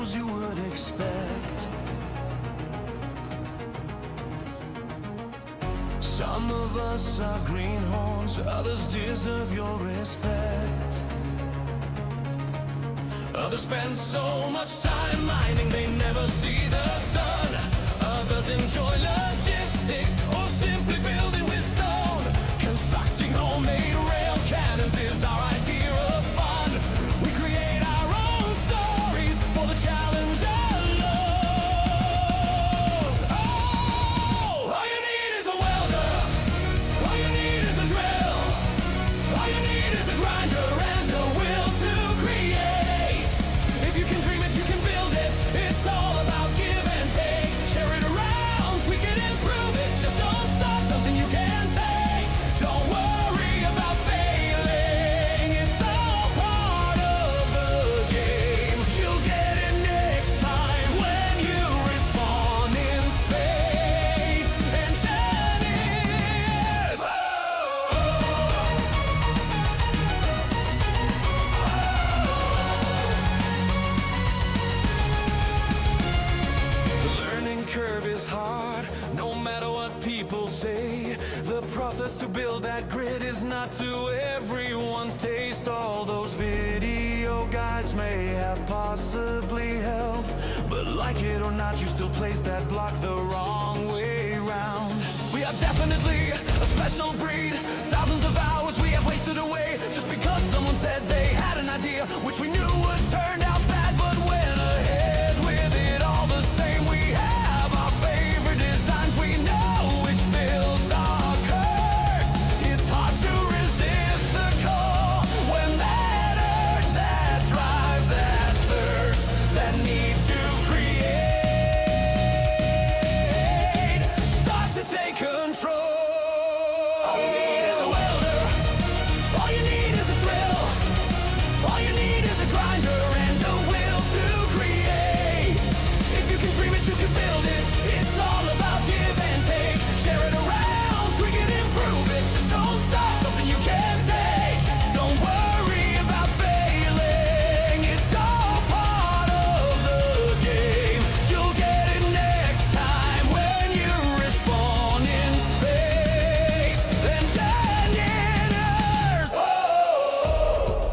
heroes you would expect. Some of us are greenhorns, others deserve your respect. Others spend so much time mining they never see the sun. Others enjoy logistics or simply building with stone. Constructing homemade rail cannons is our idea of fun. We create our own stories for the challenge alone. Oh, all you need is a welder. All you need is a drill. All you need is a grinder and a will to create. If you can dream it, you can build it. It's all about give and take. Share it around, tweak it, improve it. Just don't start something you can't take. Don't worry about failing. It's all part of the game. You'll get it next time when you respawn in space. Engineers! The learning curve is hard, no matter what people say. The process to build that grid is not to everyone's taste. All those video guides may have possibly helped, but like it or not, you still place that block the wrong way round. We are definitely a special breed. Thousands of hours we have wasted away just because someone said they had an idea which we knew would turn out bad, but went ahead with it all the same. We have our favorite designs, we know which builds are cursed. It's hard to resist the call when that urge, that drive, that thirst, that need to create starts to take control. All you need is a welder. All you need is a drill. All you need is a grinder and a will to create. If you can dream it, you can build it. It's all about give and take. Share it around, tweak it, improve it. Just don't start something you can't take. Don't worry about failing. It's all part of the game. You'll get it next time when you respawn in space. Engineers! Whoa!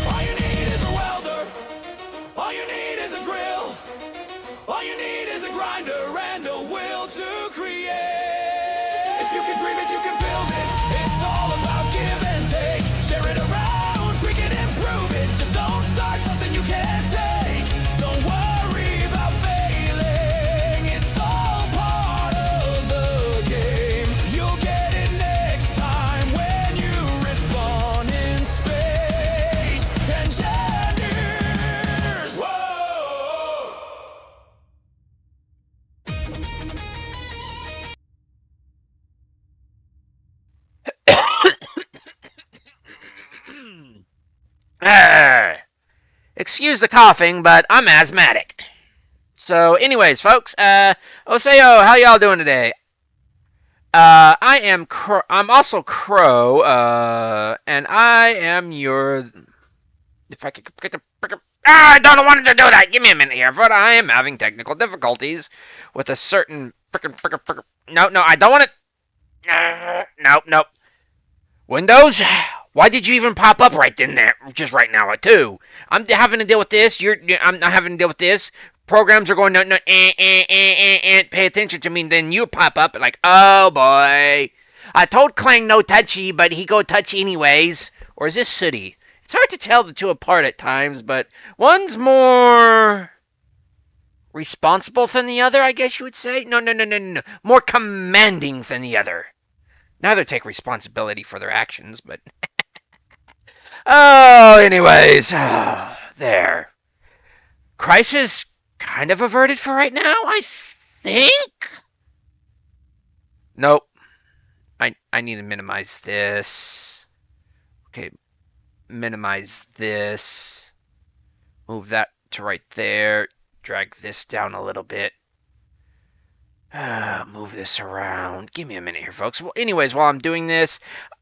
All you need is a welder. All you need is a drill. All you need is a grinder and a will to create. If you can dream it, you can build it. It's all about give and take. Share it around, tweak it, improve it. Just don't start something you can't take. Don't worry about failing. It's all part of the game. You'll get it next time when you respawn in space. Engineers! Whoa! Excuse the coughing, but I'm asthmatic. So, anyways, folks, Oseo, how y'all doing today? I'm also Crow, and I am your. If I could get the. I don't want to do that. Give me a minute here, but I am having technical difficulties with a certain No, I don't want it. No. Windows? Why did you even pop up right in there? Just right now, too. I'm having to deal with this. I'm not having to deal with this. Programs are going, no, pay attention to me. And then you pop up like, oh, boy. I told Clang no touchy, but he go touchy anyways. Or is this Sooty? It's hard to tell the two apart at times, but one's more responsible than the other, I guess you would say. No. More commanding than the other. Neither take responsibility for their actions, but... Oh, anyways. There. Crisis kind of averted for right now, I think? Nope. I need to minimize this. Okay, minimize this. Move that to right there. Drag this down a little bit. Move this around. Give me a minute here, folks. Well, anyways, while I'm doing this,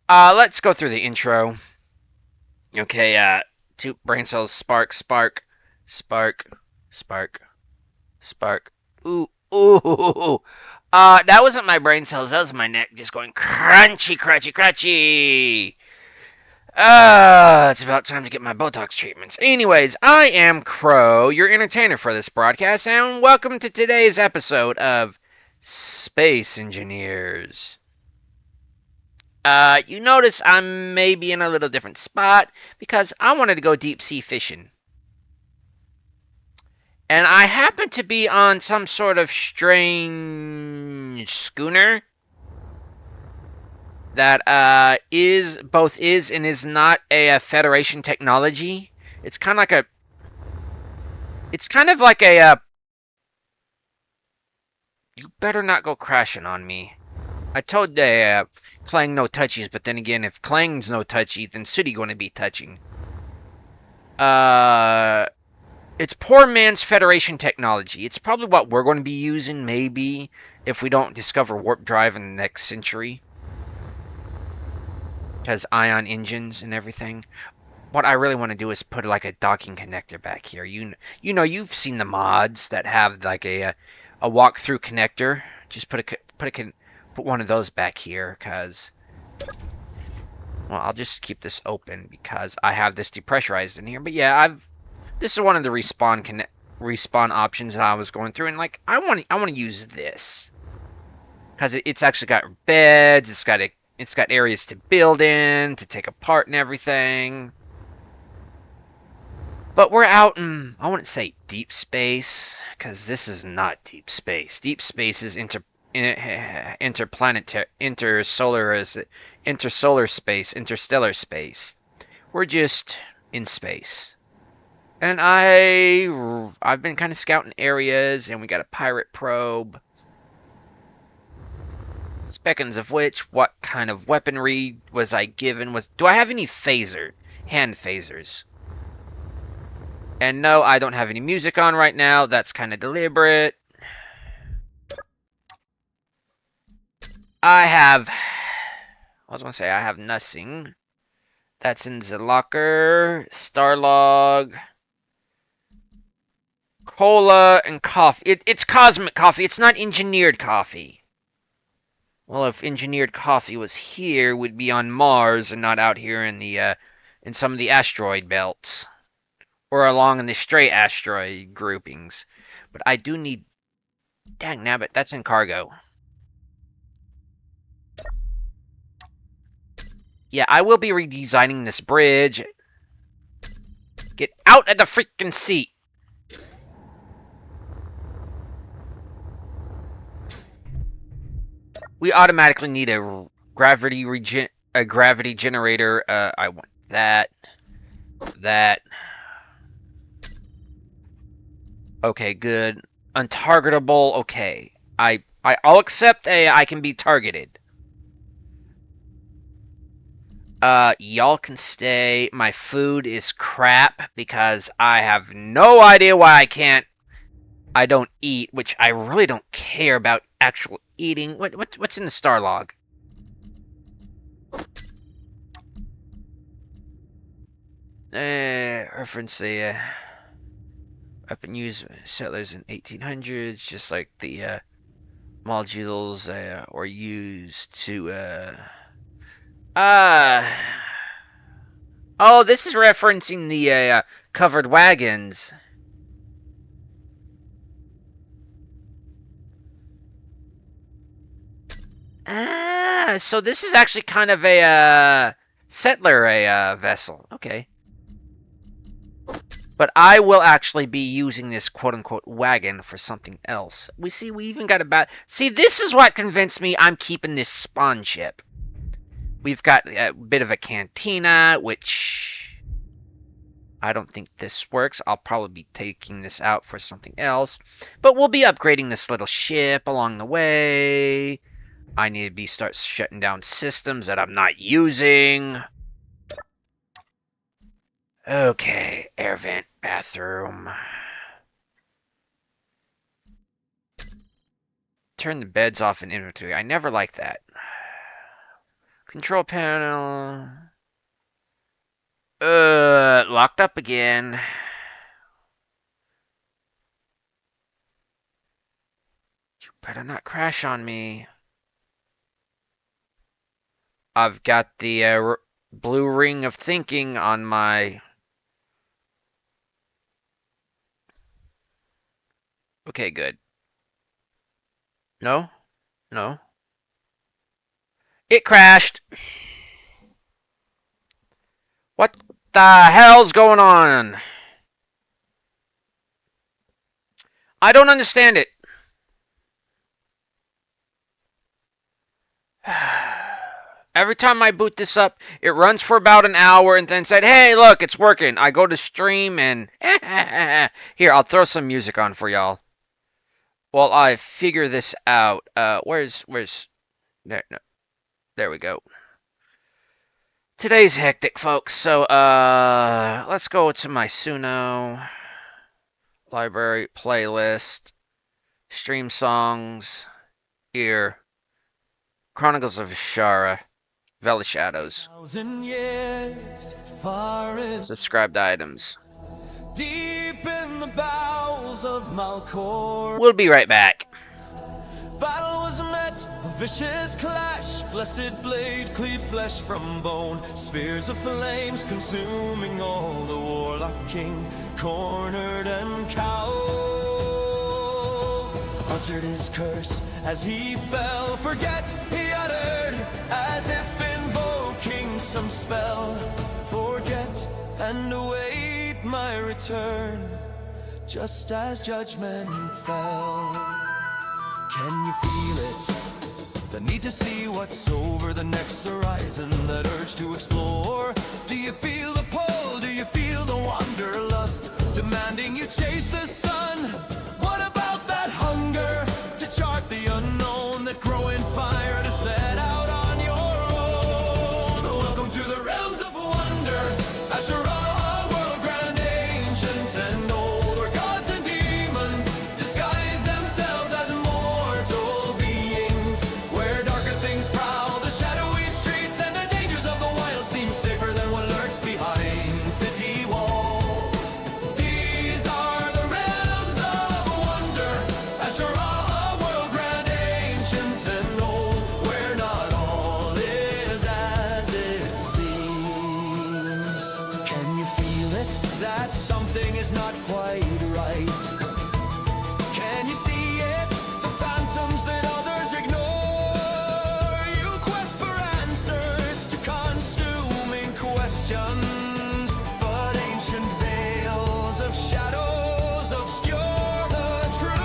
let's go through the intro. Okay, two brain cells, spark, spark, spark, spark, spark. Ooh, ooh. That wasn't my brain cells. That was my neck just going crunchy, crunchy, crunchy. It's about time to get my Botox treatments. Anyways, I am Crow, your entertainer for this broadcast, and welcome to today's episode of Space Engineers. You notice I'm maybe in a little different spot because I wanted to go deep sea fishing. And I happen to be on some sort of strange schooner that is and is not a Federation technology. It's kind of like a you better not go crashing on me. I told Clang no touchies, but then again, if Clang's no touchy, then Sooty going to be touching. It's poor man's Federation technology. It's probably what we're going to be using, maybe, if we don't discover warp drive in the next century. Has ion engines and everything. What I really want to do is put like a docking connector back here. You know you've seen the mods that have like a walk-through connector. Just put one of those back here, cause well, I'll just keep this open because I have this depressurized in here. But yeah, this is one of the respawn options that I was going through, and like I want to use this because it's actually got beds. It's got areas to build in, to take apart and everything. But we're out in, I wouldn't say deep space, because this is not deep space. Deep space is interstellar space. We're just in space. And I've been kind of scouting areas, and we got a pirate probe. Speckins of which, what kind of weaponry was I given? Do I have any hand phasers? And no, I don't have any music on right now. That's kind of deliberate. I have nothing. That's in the locker. Starlog. Cola and coffee. It's cosmic coffee. It's not engineered coffee. Well, if engineered coffee was here, we'd be on Mars and not out here in in some of the asteroid belts. Or along in the stray asteroid groupings. But I do need... Dang nabbit, that's in cargo. Yeah, I will be redesigning this bridge. Get out of the freaking seat! We automatically need a gravity generator. I want that. That. Okay, good. Untargetable. Okay, I'll accept I can be targeted. Y'all can stay. My food is crap because I have no idea why I don't eat, which I really don't care about actual eating. What's in the star log? Reference the weapon used settlers in 1800s, just like the modules were used to oh, this is referencing the covered wagons. So this is actually kind of a settler vessel. Okay. But I will actually be using this quote-unquote wagon for something else. We even got a See, this is what convinced me I'm keeping this spawn ship. We've got a bit of a cantina, which I don't think this works. I'll probably be taking this out for something else. But we'll be upgrading this little ship along the way. I need to start shutting down systems that I'm not using. Okay, air vent, bathroom. Turn the beds off in inventory. I never liked that. Control panel. Locked up again. You better not crash on me. I've got the blue ring of thinking on my... Okay, good. No? No? It crashed! What the hell's going on? I don't understand it. Every time I boot this up, it runs for about an hour and then said, hey, look, it's working. I go to stream and... Here, I'll throw some music on for y'all. While I figure this out. Where's... There, no, there we go. Today's hectic, folks. So, let's go to my Suno. Library, playlist. Stream songs. Here. Chronicles of Ashara. Valley Shadows. Subscribed items. Deep in the bowels of Malcor, We'll be right back. battle was met, a vicious clash. Blessed blade cleave flesh from bone. Spheres of flames consuming all. The warlock king cornered and cowed. Uttered his curse as he fell. Forget he uttered as if invoking some spell. Forget and await my return, just as judgment fell. Can you feel it? The need to see what's over the next horizon, that urge to explore. Do you feel the pull? Do you feel the wanderlust demanding you chase the sun? What about that hunger to chart the unknown, that growing fire to set out on your own? Welcome to the realms of wonder, Asherah, world grand, ancient and old, where gods and demons disguise themselves as mortal beings, where darker things prowl the shadowy streets, and the dangers of the wild seem safer than what lurks behind city walls. These are the realms of wonder, Asherah, world grand, ancient and old, where not all is as it seems. Can you feel it? That something is not quite right. Can you see it? The phantoms that others ignore. You quest for answers to consuming questions, but ancient veils of shadows obscure the truth.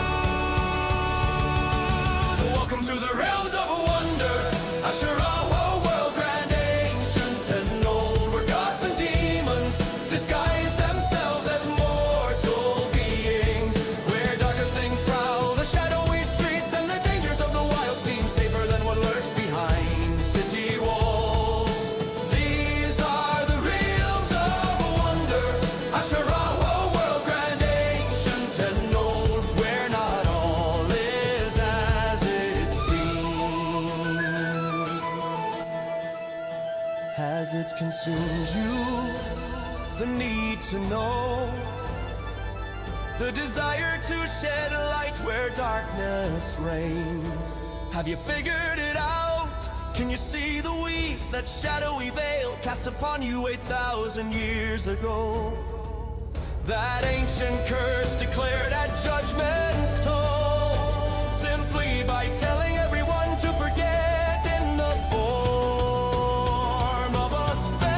Welcome to the realms of wonder, Asherah, world grand, ancient and old, where gods and demons disguise themselves as mortal beings, where darker things prowl the shadowy streets, and the dangers of the wild seem safer than what lurks behind city walls. These are the realms of wonder, Asherah, world grand, ancient and old, where not all is as it seems. Has it consumed you, the need to know, the desire to shed light where darkness reigns? Have you figured it out? Can you see the weeds that shadowy veil cast upon you 8,000 years ago? That ancient curse declared at judgment's toll, simply by telling everyone to forget in the form of a spell.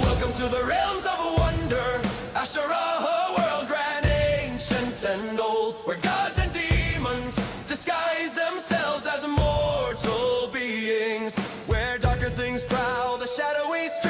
Welcome to the realms of wonder, Asherah, world grand, ancient and old, where gods and demons disguise themselves as mortal beings, where darker things prowl the shadowy streets,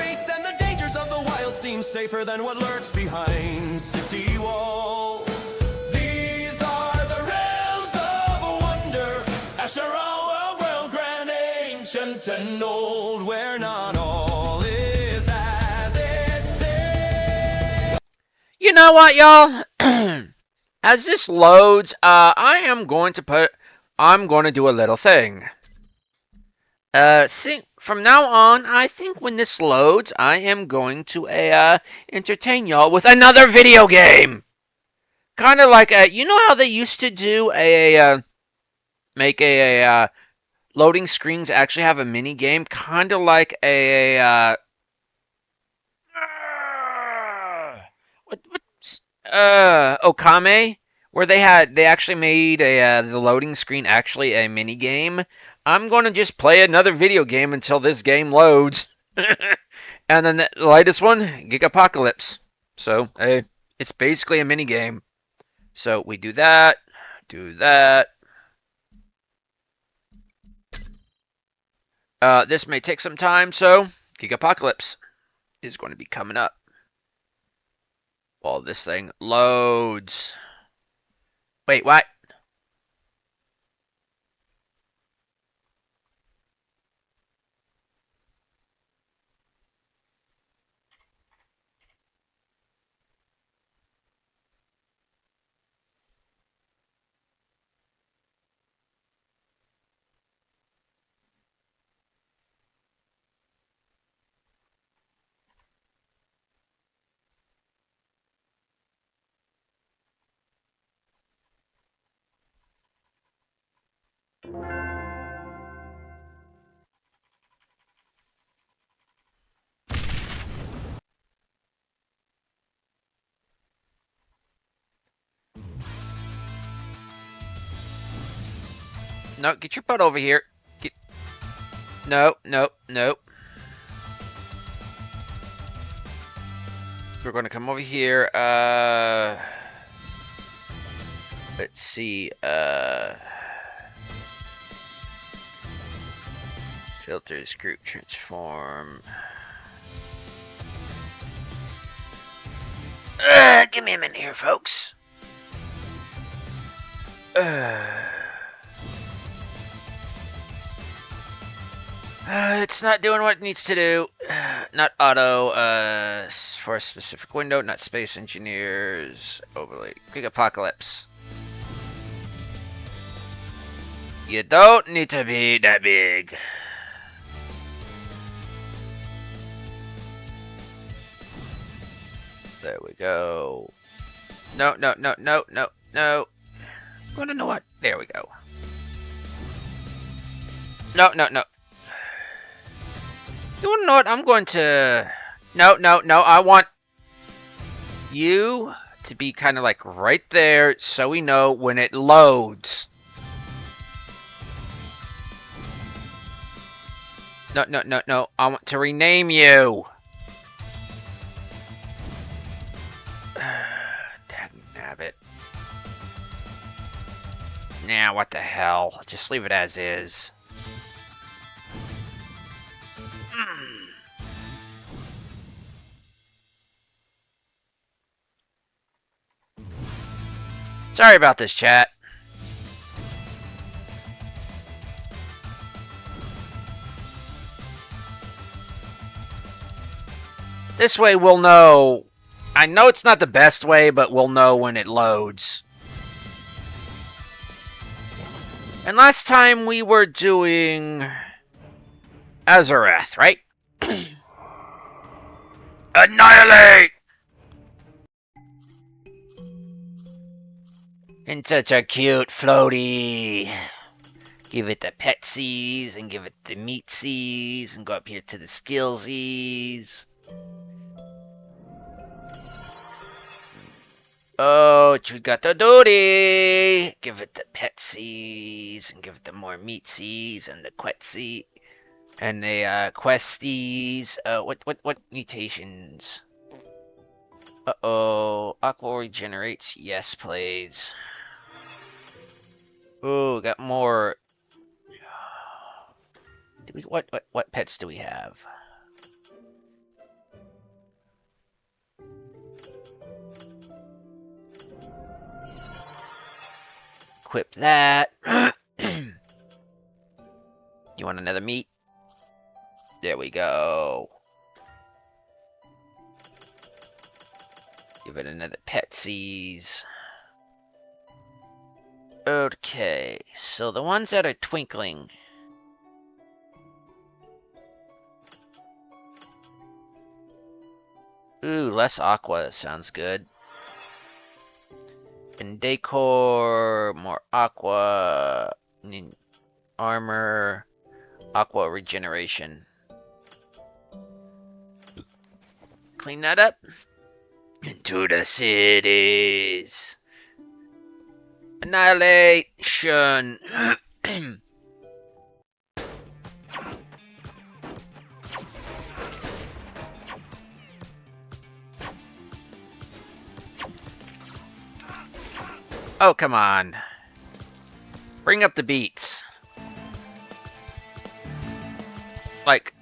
deeper than what lurks behind city walls. These are the realms of wonder, Asheron, world grand, ancient and old, where not all is as it seems. You know what, y'all? As this loads, I'm going to do a little thing. From now on, I think when this loads, I am going to entertain y'all with another video game. Kind of like you know how they used to do make loading screens actually have a mini game, kind of like Okame, where they actually made the loading screen actually a mini game. I'm going to just play another video game until this game loads. And then the latest one, Gigapocalypse. So, it's basically a mini game. So we do that, do that. This may take some time, so Gigapocalypse is going to be coming up while this thing loads. Wait, what? No, get your butt over here. No, no, no. We're going to come over here. Let's see. Filters, group transform. Give me a minute here, folks. It's not doing what it needs to do. Not auto, for a specific window, not space engineers, overlay, Gigapocalypse. You don't need to be that big. There we go. No, no, no, no, no, no. You wanna know what? There we go. No, no, no. You wanna know what? I'm going to... No, no, no. I want you to be kind of like right there so we know when it loads. No, no, no, no. I want to rename you. Dagnabbit. Nah, what the hell? Just leave it as is. Sorry about this, chat. This way we'll know. I know it's not the best way, but we'll know when it loads. And last time we were doing Azarath, right? Annihilate! And such a cute floaty. Give it the petsies and give it the meatsies and go up here to the skillsies. Oh, what you got to duty? Give it the petsies and give it the more meatsies and the quetsy and the questies. What mutations? Uh-oh, Aqua regenerates. Yes, please. Ooh, got more. What pets do we have? equip that. You want another meat? There we go. Give it another pet seize. Okay, so the ones that are twinkling. Ooh, less aqua sounds good. And decor, more aqua, armor, aqua regeneration. Clean that up. Into the cities. Annihilation. Oh, come on. Bring up the beats. Like...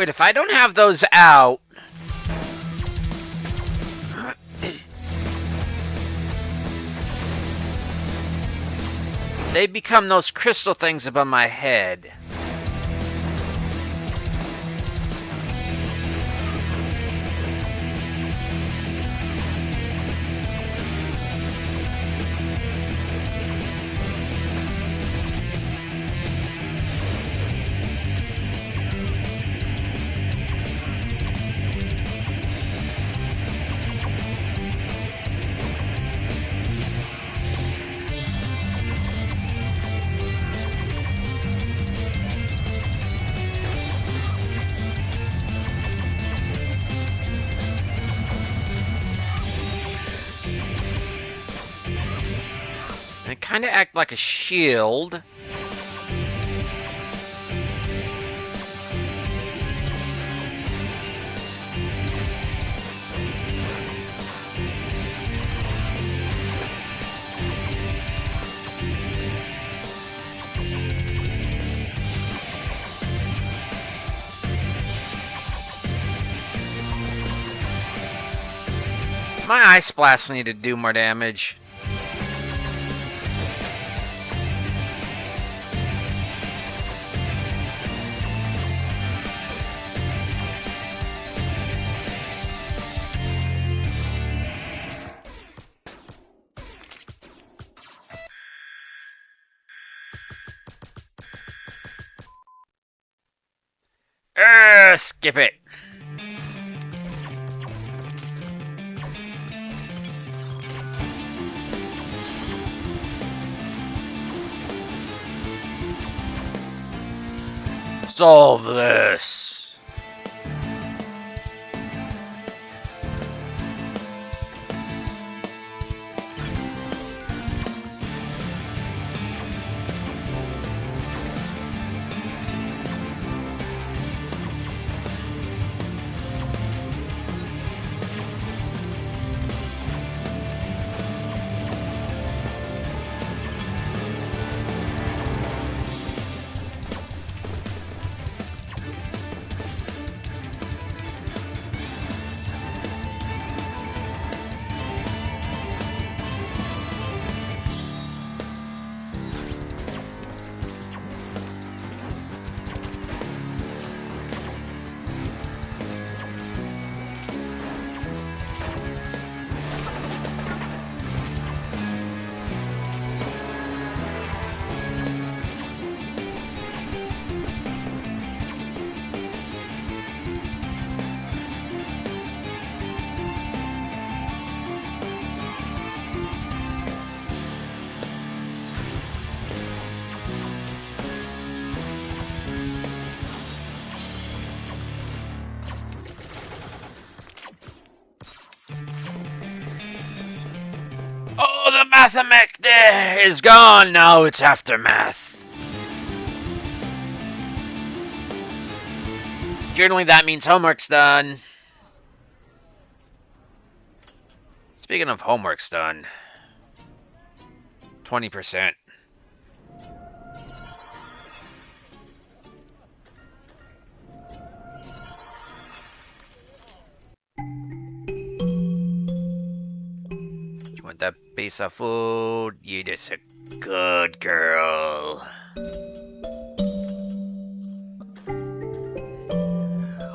Wait, if I don't have those out... they become those crystal things above my head. They kind of act like a shield. My ice blasts need to do more damage. Skip it. Solve this. Oh, the Mathemech is gone. Now it's aftermath. Generally, that means homework's done. Speaking of homework's done, 20%. You want that piece of food? You're just a good girl.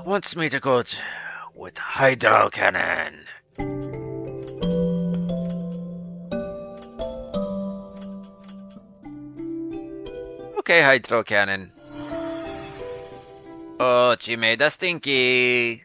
Wants me to go with hydro cannon. Okay, hydro cannon. Oh, she made a stinky.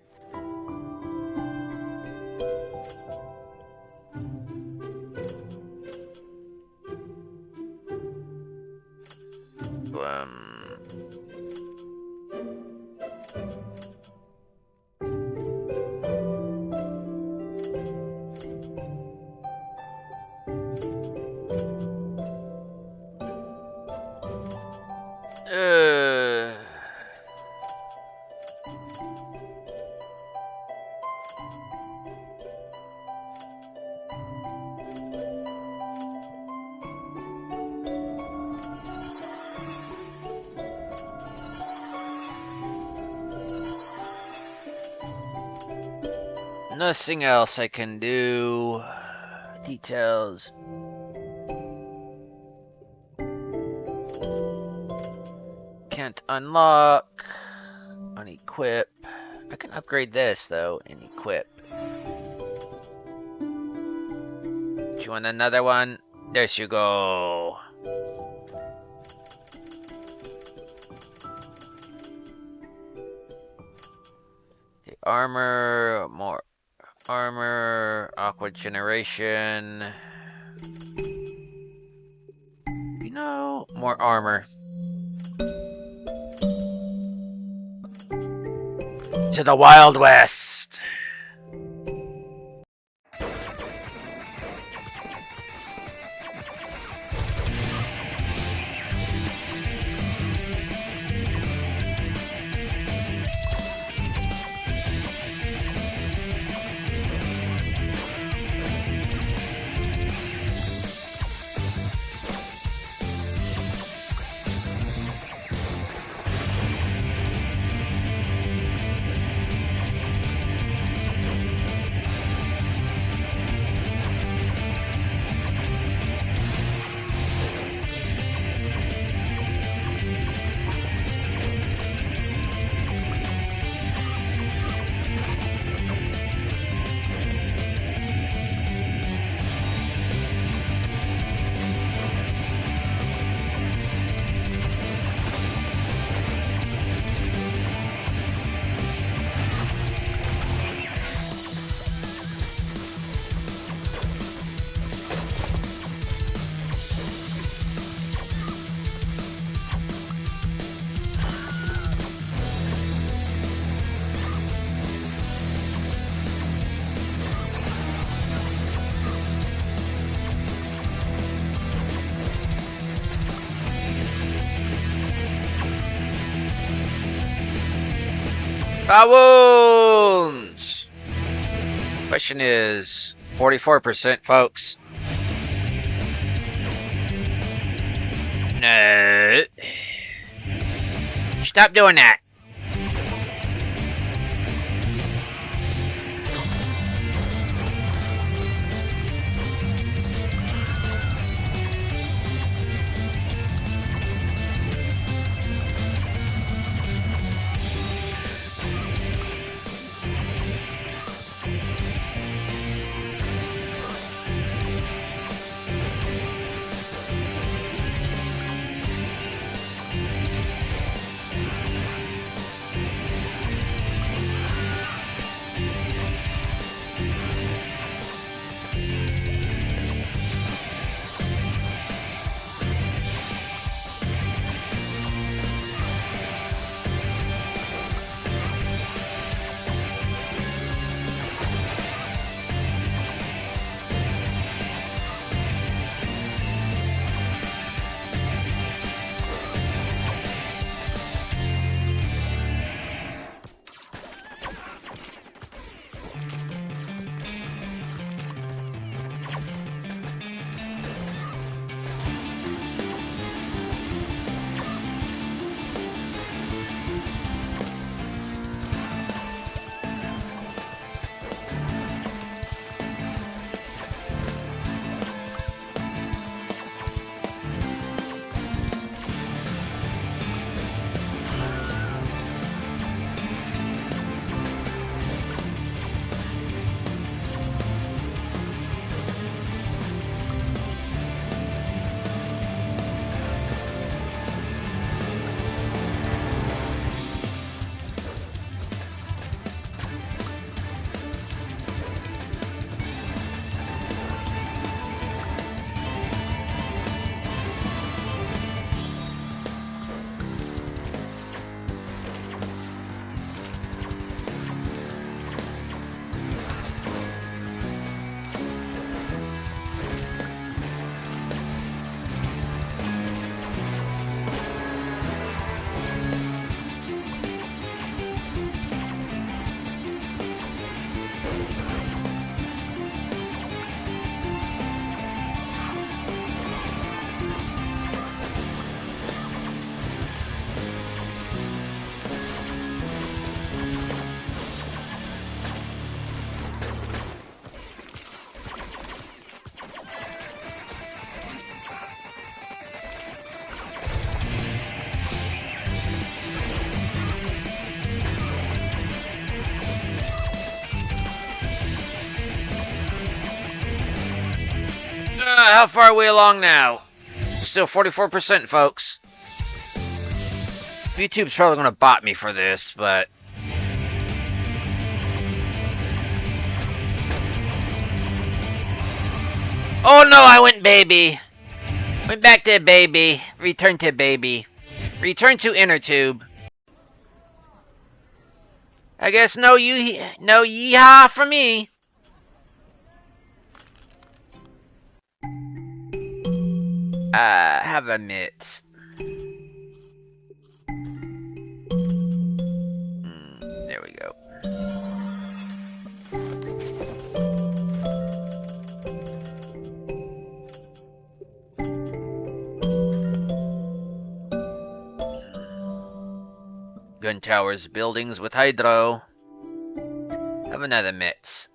Nothing else I can do. Details. Can't unlock. Unequip. I can upgrade this though and equip. Do you want another one? There you go. The armor, more armor, aqua generation. You know, more armor. To the Wild West. Wounds! Question is 44%, folks. No. Stop doing that. How far are we along now? Still 44%, folks. YouTube's probably gonna bot me for this, but... Oh no, I went baby. Went back to baby. Return to baby. Return to inner tube. I guess no yeehaw for me. Have a mitts. There we go. Gun towers, buildings with hydro. Have another mitts.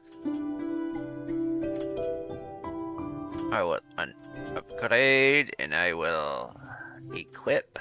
I will upgrade and I will equip.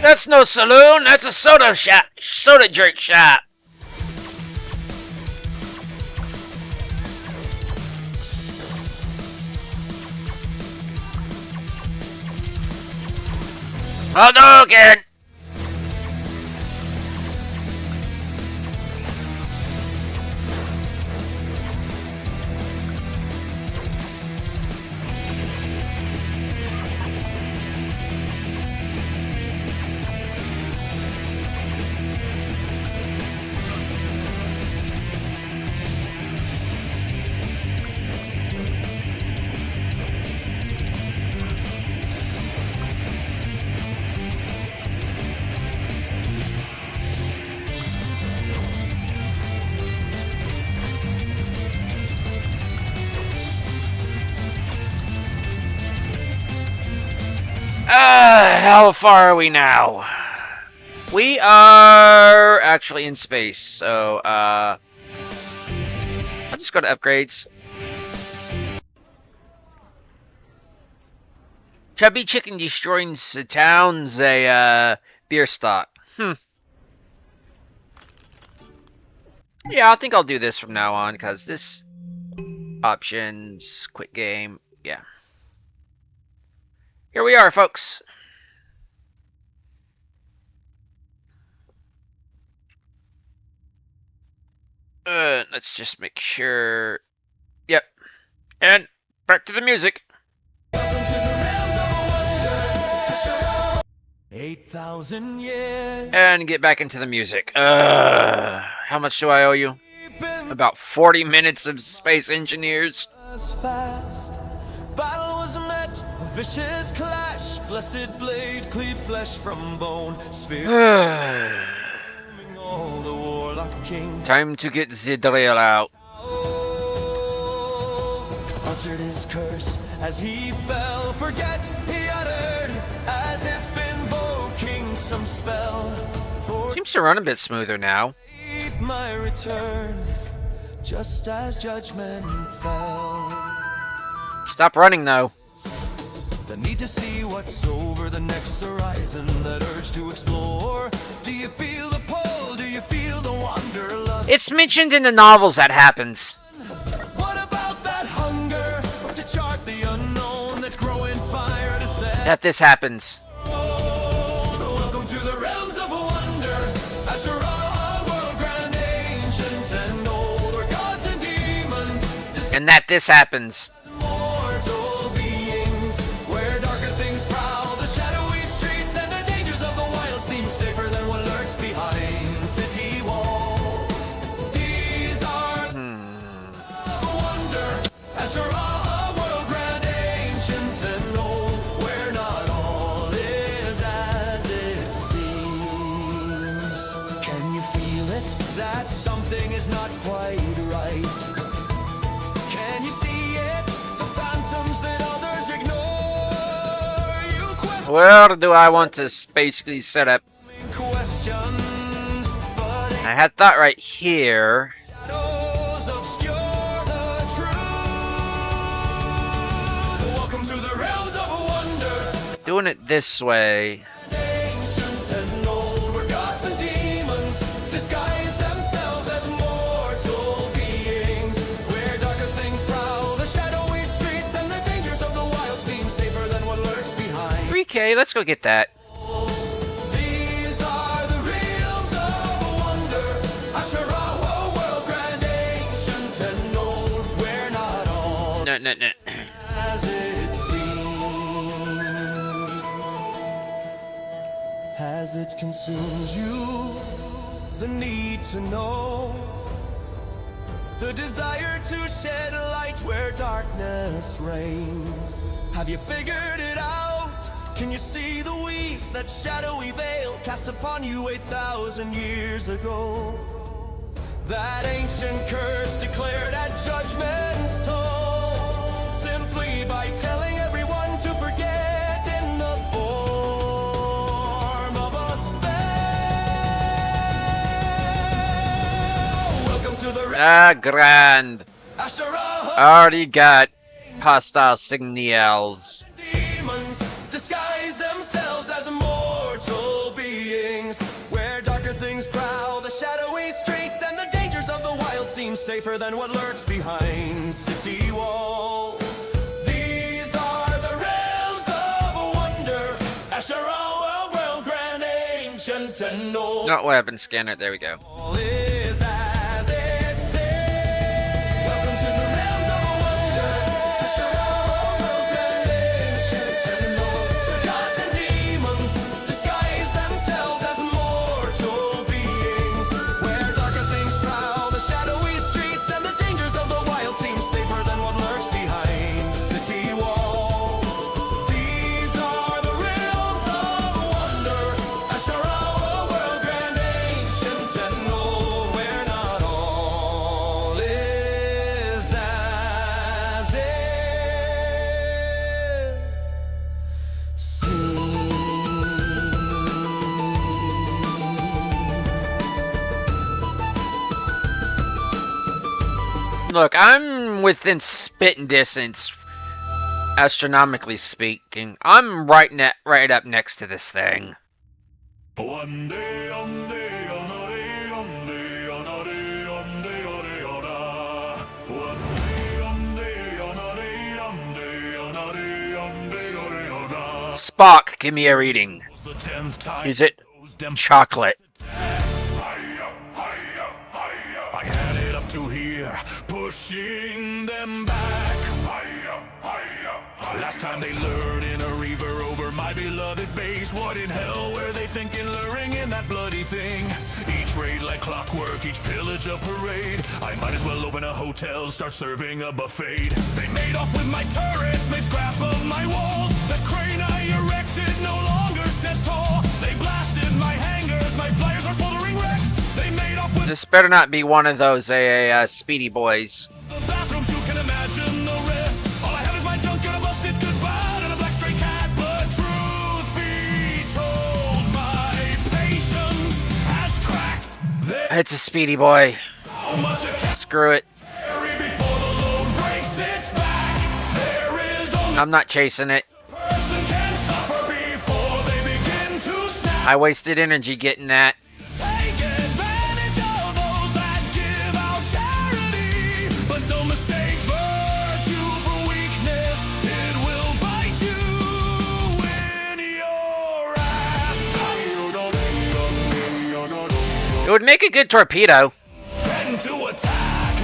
That's no saloon, that's a soda shop, soda jerk shop. Hadouken! How far are we now? We are actually in space, so I'll just go to upgrades. Chubby chicken destroying the town's a beer stock. Yeah, I think I'll do this from now on because this options, quit game. Yeah. Here we are, folks. Let's just make sure. Yep. And back to the music. 8,000 years. And get back into the music. How much do I owe you? About 40 minutes of Space Engineers. Fast. Battle was met, a vicious clash. Blessed blade cleave flesh from bone. Sphere all the warlock king. Time to get the drill out. Uttered his curse as he fell. Forget he uttered as if invoking some spell. For Seems to run a bit smoother now. my return, just as judgment fell. Stop running though. The need to see what's over the next horizon, that urge to explore. Do you feel the pull? Do you feel the wanderlust? It's mentioned in the novels that happens. What about that hunger to chart the unknown, that growing fire to set? That this happens. Welcome to the realms of wonder. Asherah, world grand, ancient and old, where gods and demons And that this happens. mortal beings, where darker things prowl, the shadowy streets and the dangers of the wild seem safer than what lurks behind city walls. These are wonder, Asherah, world grand, ancient and old, where not all is as it seems. Can you feel it? That something is not quite right. Can you see it? The phantoms that others ignore. You question Where do I want to basically set up? questions, but I had thought right here. shadows obscure the truth. Welcome to the realms of wonder. Doing it this way. Ancient and old, where gods and demons disguise themselves as mortal beings, where darker things prowl, the shadowy streets and the dangers of the wild seem safer than what lurks behind. 3K, let's go get that. These are the realms of wonder. Asherah, world grand, ancient and old, where not all No. as it seems. As it consumes you, the need to know, the desire to shed light where darkness reigns. Have you figured it out? Can you see the weeds, that shadowy veil cast upon you 8,000 years ago? That ancient curse declared at judgment's toll, simply by telling everyone to forget in the form of a spell. Welcome to the Grand. Asherah. Already got hostile signals. Demons disguise themselves as mortal beings, where darker things prowl, the shadowy streets and the dangers of the wild seem safer than what lurks behind city walls. These are the realms of wonder. Asherah, world grand, ancient and old. Not weapon scanner, there we go. All is as it seems. Welcome to the realms of wonder. Asherah, world grand, ancient and old, where gods and demons disguise themselves as mortal beings, where darker things prowl, the shadowy streets and the dangers of the wild seem safer than what lurks behind city walls. These are the realms of wonder. Asherah, world grand, ancient and old, where not all is as it seems. Look, I'm within spitting distance. Astronomically speaking, I'm right up next to this thing. One day, one day, one day, one day, one day, one day, one day, one day, one day, one day, one day, one day. Spock, give me a reading. The 10th time. Is it chocolate? I had it up to here, pushing them back. Last time they lured in a reaver over my beloved base. What in hell were they thinking, luring in that bloody thing? Each raid like clockwork, each pillage a parade. I might as well open a hotel, start serving a buffet. They made off with my turrets, made scrap of my walls. The crane I erected no longer stands tall. They blasted my hangars, my flyers are smoldering wrecks. They made off with... This better not be one of those Speedy Boys. The bathrooms, you can imagine the rest. All I have is my junk and a busted goodbye and a black stray cat. But truth be told, my patience has cracked. It's a Speedy Boy. So much I Screw it. carry before the load breaks its back. There is only I'm not chasing it. a person can suffer before they begin to snap. I wasted energy getting that. Take advantage of those that give out charity, but don't mistake virtue for weakness. It will bite you in your ass. It would make a good torpedo. Tend to attack.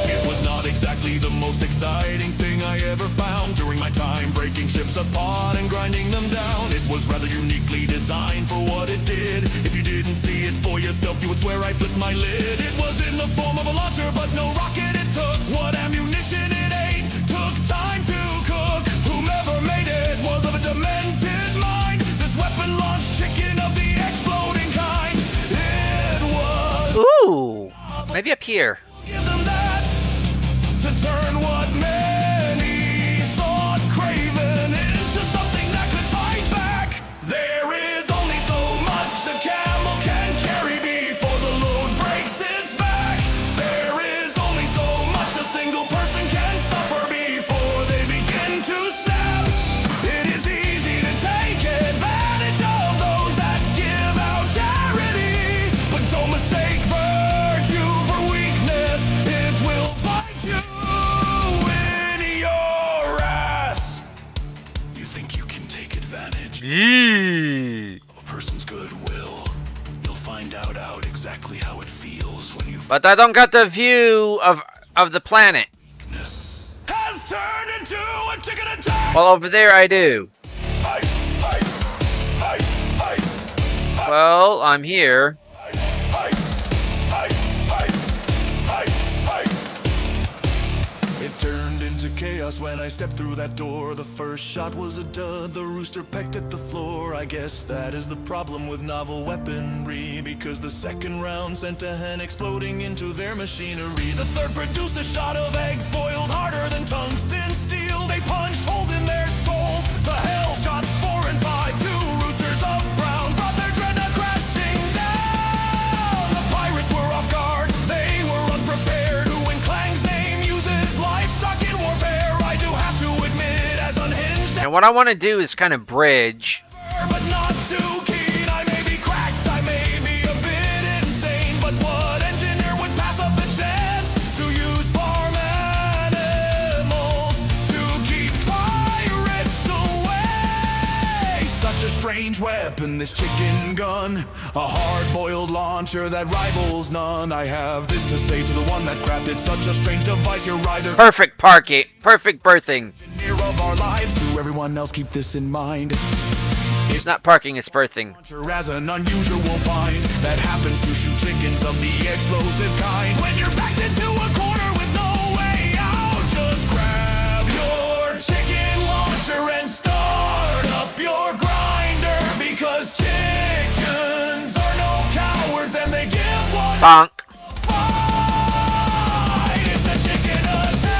It was not exactly the most exciting thing I ever found during my time breaking ships apart and grinding them down. It was rather uniquely designed for what it did. If you didn't see it for yourself, you would swear I flipped my lid. It was in the form of a launcher, but no rocket it took. What ammunition it ate took time to cook. Whomever made it was of a demented mind. This weapon launched chicken of the exploding kind. It was... Ooh, maybe up here. Give them that to turn what many thought craven into something that could fight back. There is only so much a camel can carry before the load breaks its back. There is only so much a single person can suffer before they begin to snap. It is easy to take advantage of those that give out charity, but don't mistake virtue for weakness. It will bite you in your ass. You think you can take advantage Yee. of a person's goodwill? You'll find out exactly how it feels when you've But I don't got the view of the planet. has turned into a chicken attack. Well, over there I do. Hi, hi, hi, hi, hi, Well, I'm here. hi, hi, hi, hi, hi. It turned into chaos when I stepped through that door. The first shot was a dud, the rooster pecked at the floor. I guess that is the problem with novel weaponry, because the second round sent a hen exploding into their machinery. The third produced a shot of eggs boiled harder than tungsten steel. They punched holes in their souls. The hell shots 4 and 5, 2 roosters of brown brought their dreadnought crashing down. The pirates were off guard, they were unprepared. Who in Clang's name uses livestock in warfare? I do have to admit, as unhinged And what I want to do is kind of bridge. but not too keen. I may be cracked, I may be a bit insane, but what engineer would pass up the chance to use farm animals to keep pirates away? Such a strange weapon, this chicken gun, a hard-boiled launcher that rivals none. I have this to say to the one that crafted such a strange device. You're either Perfect parking. Perfect berthing. engineer of our lives. To everyone else, keep this in mind. It's not parking, it's berthing. Launcher as an unusual find that happens to shoot chickens of the explosive kind. When you're backed into a corner with no way out, just grab your chicken launcher and start up your grinder, because chickens are no cowards and they give one Bonk. fight. It's a chicken attack.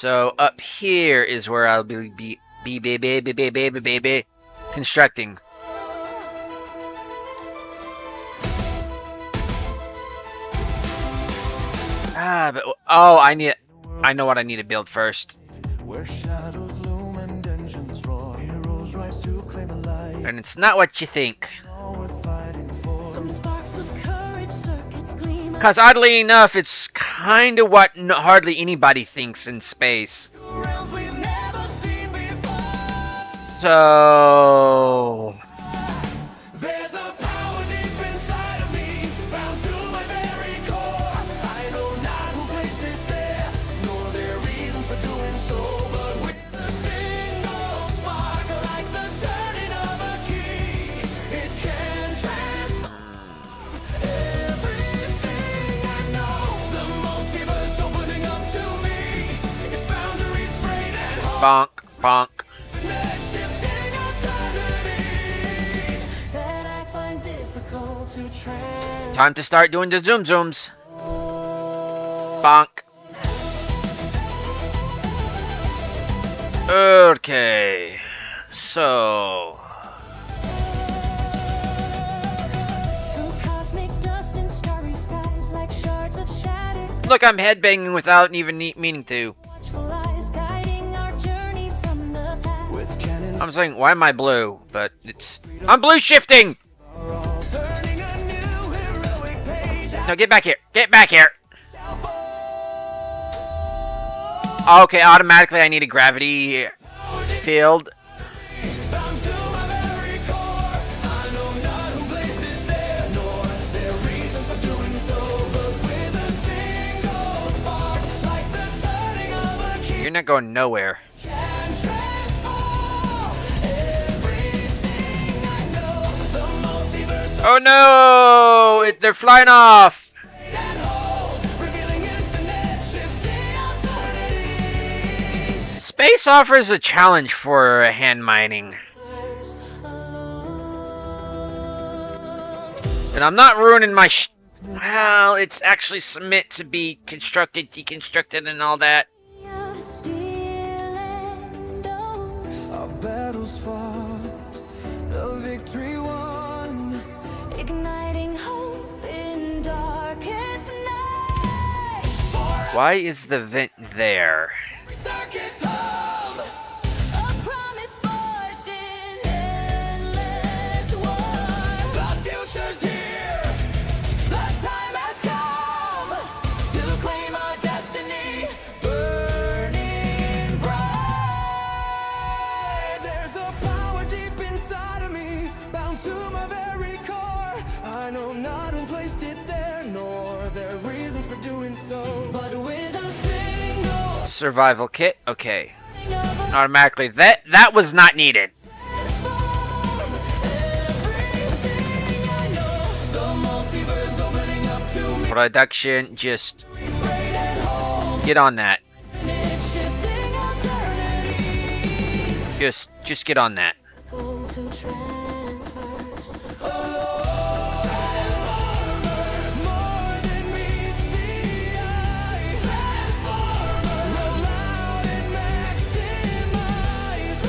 So up here is where I'll be constructing. But I know what I need to build first. Where shadows loom and engines roar, heroes rise to claim a light. And it's not what you think. All worth fighting for. From sparks of courage, circuits gleam. Because oddly enough, it's kind of what hardly anybody thinks in space. Realms we've never seen before. So... There's a power deep inside of me, bound to my very core. I know not who placed it there, nor their reasons for doing so, but with a single spark, like the turning of a key, it can transform everything I know. The multiverse opening up to me, its boundaries frayed and hard. Bonk, bonk. Shifting eternities that I find difficult to trans. Time to start doing the zoom zooms. Bonk. Okay. So... Through cosmic dust and starry skies, like shards of shattered Look, I'm headbanging without even meaning to. watchful eyes, guiding our journey from the past. With cannons I'm saying, why am I blue? But it's... I'm blue shifting! all turning a new heroic page. No, get back here. Get back here. Shall fall. Okay, automatically I need a gravity field. Bound to my very core. I know not who placed it there, nor their reasons for doing so, but with a single spark, like the turning of a key, You're not going nowhere. can transform everything I know. The multiverse Oh no! They're flying off! and hold, revealing infinite shifting alternatives. Space offers a challenge for hand mining. And I'm not ruining my well, it's actually meant to be constructed, deconstructed, and all that. Of steel and ores, Our battles fought, the victory won. igniting hope in darkest night. Why is the vent there? Circuits hum. A promise forged in endless war. The future's here. The time has come to claim our destiny. Burning bright. There's a power deep inside of me, bound to my very core. I know not who placed it there, nor their reasons for doing so. But with a single Survival kit? Okay. thing of a Automatically, that was not needed. transform everything I know. The multiverse opening up to me. Production, just Sprayed and hold. get on that. Infinite shifting alternatives. Just get on that. Goal to transfers. More than meets the eye. Roll loud and maximize.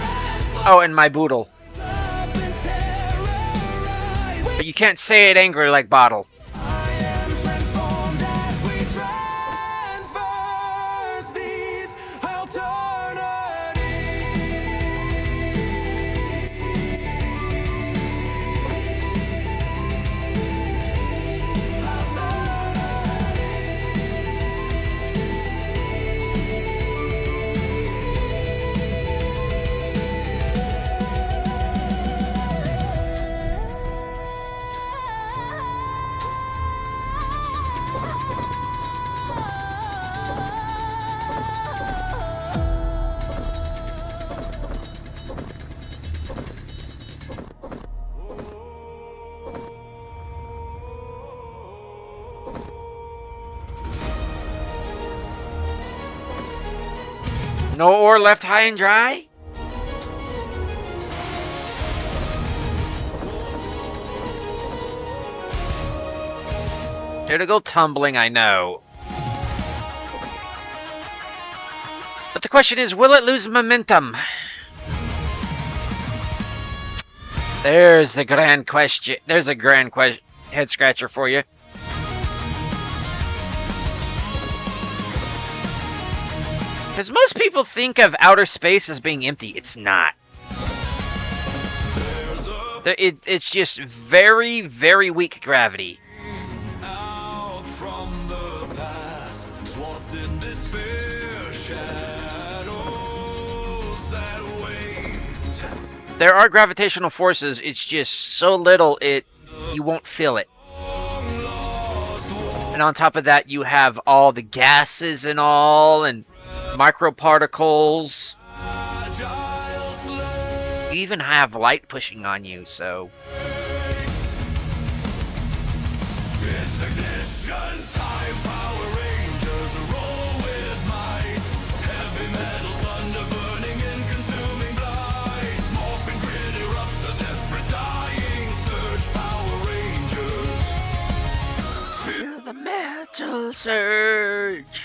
Oh, and my boodle. Up and terrorize. But you can't say it angry like Bottle. I am transformed as we transverse these No ore left high and dry? It'll go tumbling, I know. But the question is, will it lose momentum? There's the grand question. There's a grand head scratcher for you. Because most people think of outer space as being empty. It's not. It's just very, very weak gravity. Out from the past, swathed in despair, shadows that wait. There are gravitational forces. It's just so little you won't feel it. And on top of that, you have all the gases and all, and microparticles. You even have light pushing on you, so. It's ignition time, Power Rangers roll with might. Heavy metal thunder burning and consuming blight. Morphin grid erupts, a desperate dying surge. Power Rangers Feel the metal surge.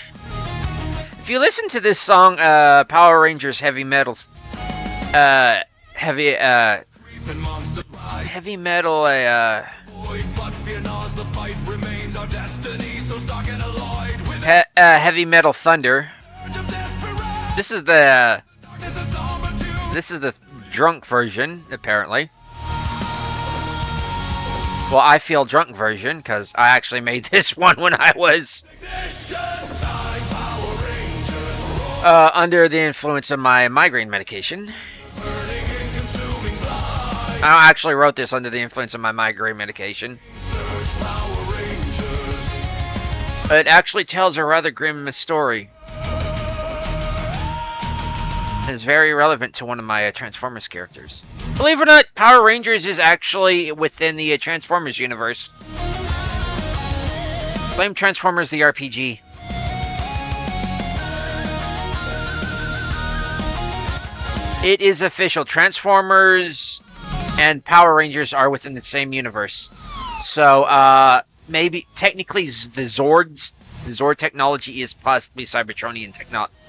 If you listen to this song, Power Rangers Heavy Metals, heavy metal, heavy metal thunder. This is the drunk version, apparently. Well, I feel drunk version because I actually made this one when I was under the influence of my migraine medication. I actually wrote this under the influence of my migraine medication. It actually tells a rather grim story. It's very relevant to one of my Transformers characters. Believe it or not, Power Rangers is actually within the Transformers universe. Blame Transformers the RPG. It is official. Transformers and Power Rangers are within the same universe. So, maybe, technically, the Zord technology is possibly Cybertronian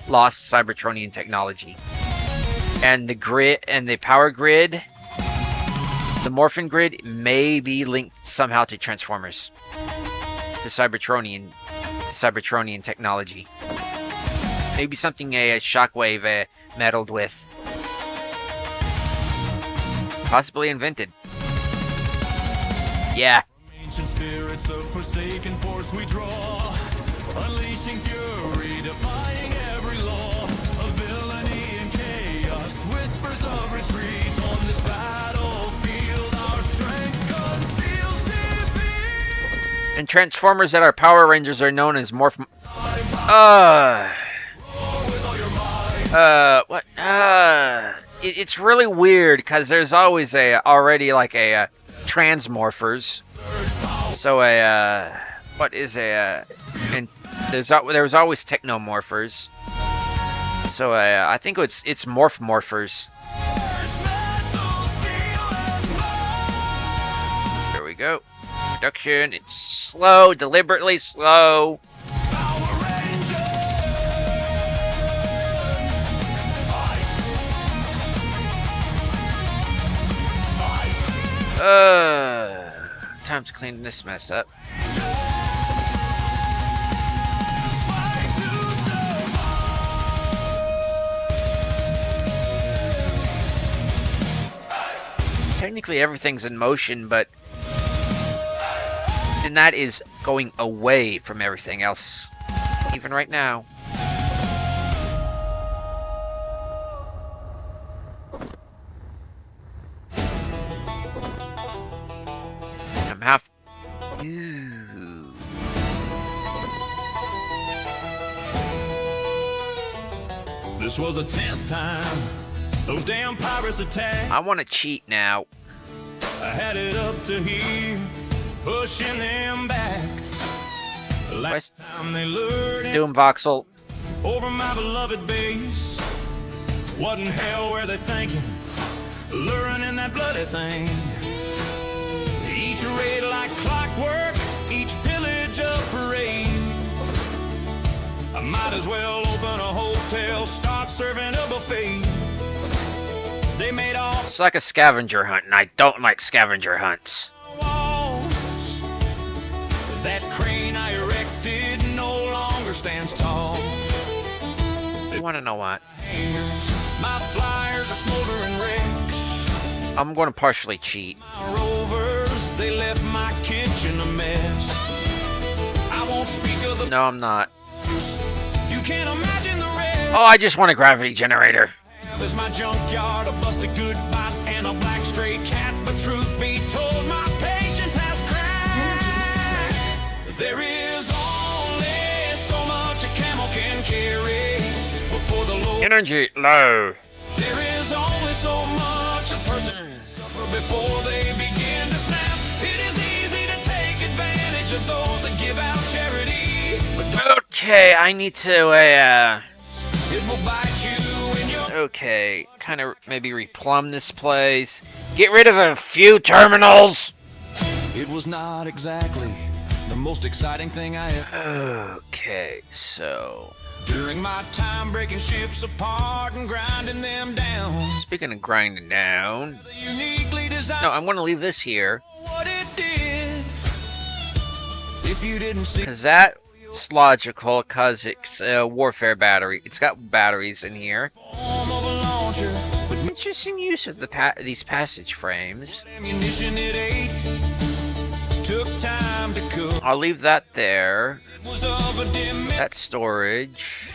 lost Cybertronian technology. And the grid, and the power grid, the Morphin grid, may be linked somehow to Transformers. To Cybertronian technology. Maybe something a Shockwave meddled with. Possibly invented. Yeah. ancient spirits of forsaken force we draw, unleashing fury, defying every law of villainy and chaos. Whispers of retreat on this battlefield. Our strength conceals defeat. And Transformers that are Power Rangers are known as What? It's really weird because there's always already like a Transmorphers. So what is and there was always Technomorphers. So I think it's Morphers. There we go. Production. It's slow, deliberately slow. Time to clean this mess up. Technically everything's in motion, but then that is going away from everything else, even right now. I'm half. Ooh. This was the 10th time those damn pirates attacked. I want to cheat now. I had it up to here, pushing them back. Last time they lured it Doom Voxel. over my beloved base. What in hell were they thinking? Luring in that bloody thing. Each raid like clockwork, each pillage a parade. A Might as well open a hotel, start serving a buffet. They made all It's like a scavenger hunt, and I don't like scavenger hunts. walls. That crane I erected no longer stands tall. You want to know what? My flyers are smoldering wrecks. I'm going to partially cheat. My rovers, they left my kitchen a mess. I won't speak of the No, I'm not. you can't imagine the rest. Oh, I just want a gravity generator. There's my junkyard, a busted good bot, and a black stray cat. But truth be told, my patience has cracked. There is only so much a camel can carry before the Lord. Energy low. There is only so much a person can suffer before they begin to snap. It is easy to take advantage of those that give out charity, but Okay, I need to, it will bite you in your. okay, kind of maybe replumb this place. Get rid of a few terminals. It was not exactly the most exciting thing I ever. Okay, so During my time breaking ships apart and grinding them down, speaking of grinding down, the uniquely designed no, I'm going to leave this here what it did. If you didn't see because that's logical. Because it's a warfare battery. It's got batteries in here. the form of a launcher with Interesting use of the these passage frames. ammunition it ate, took time to cook. I'll leave that there. It was of a dim That's storage.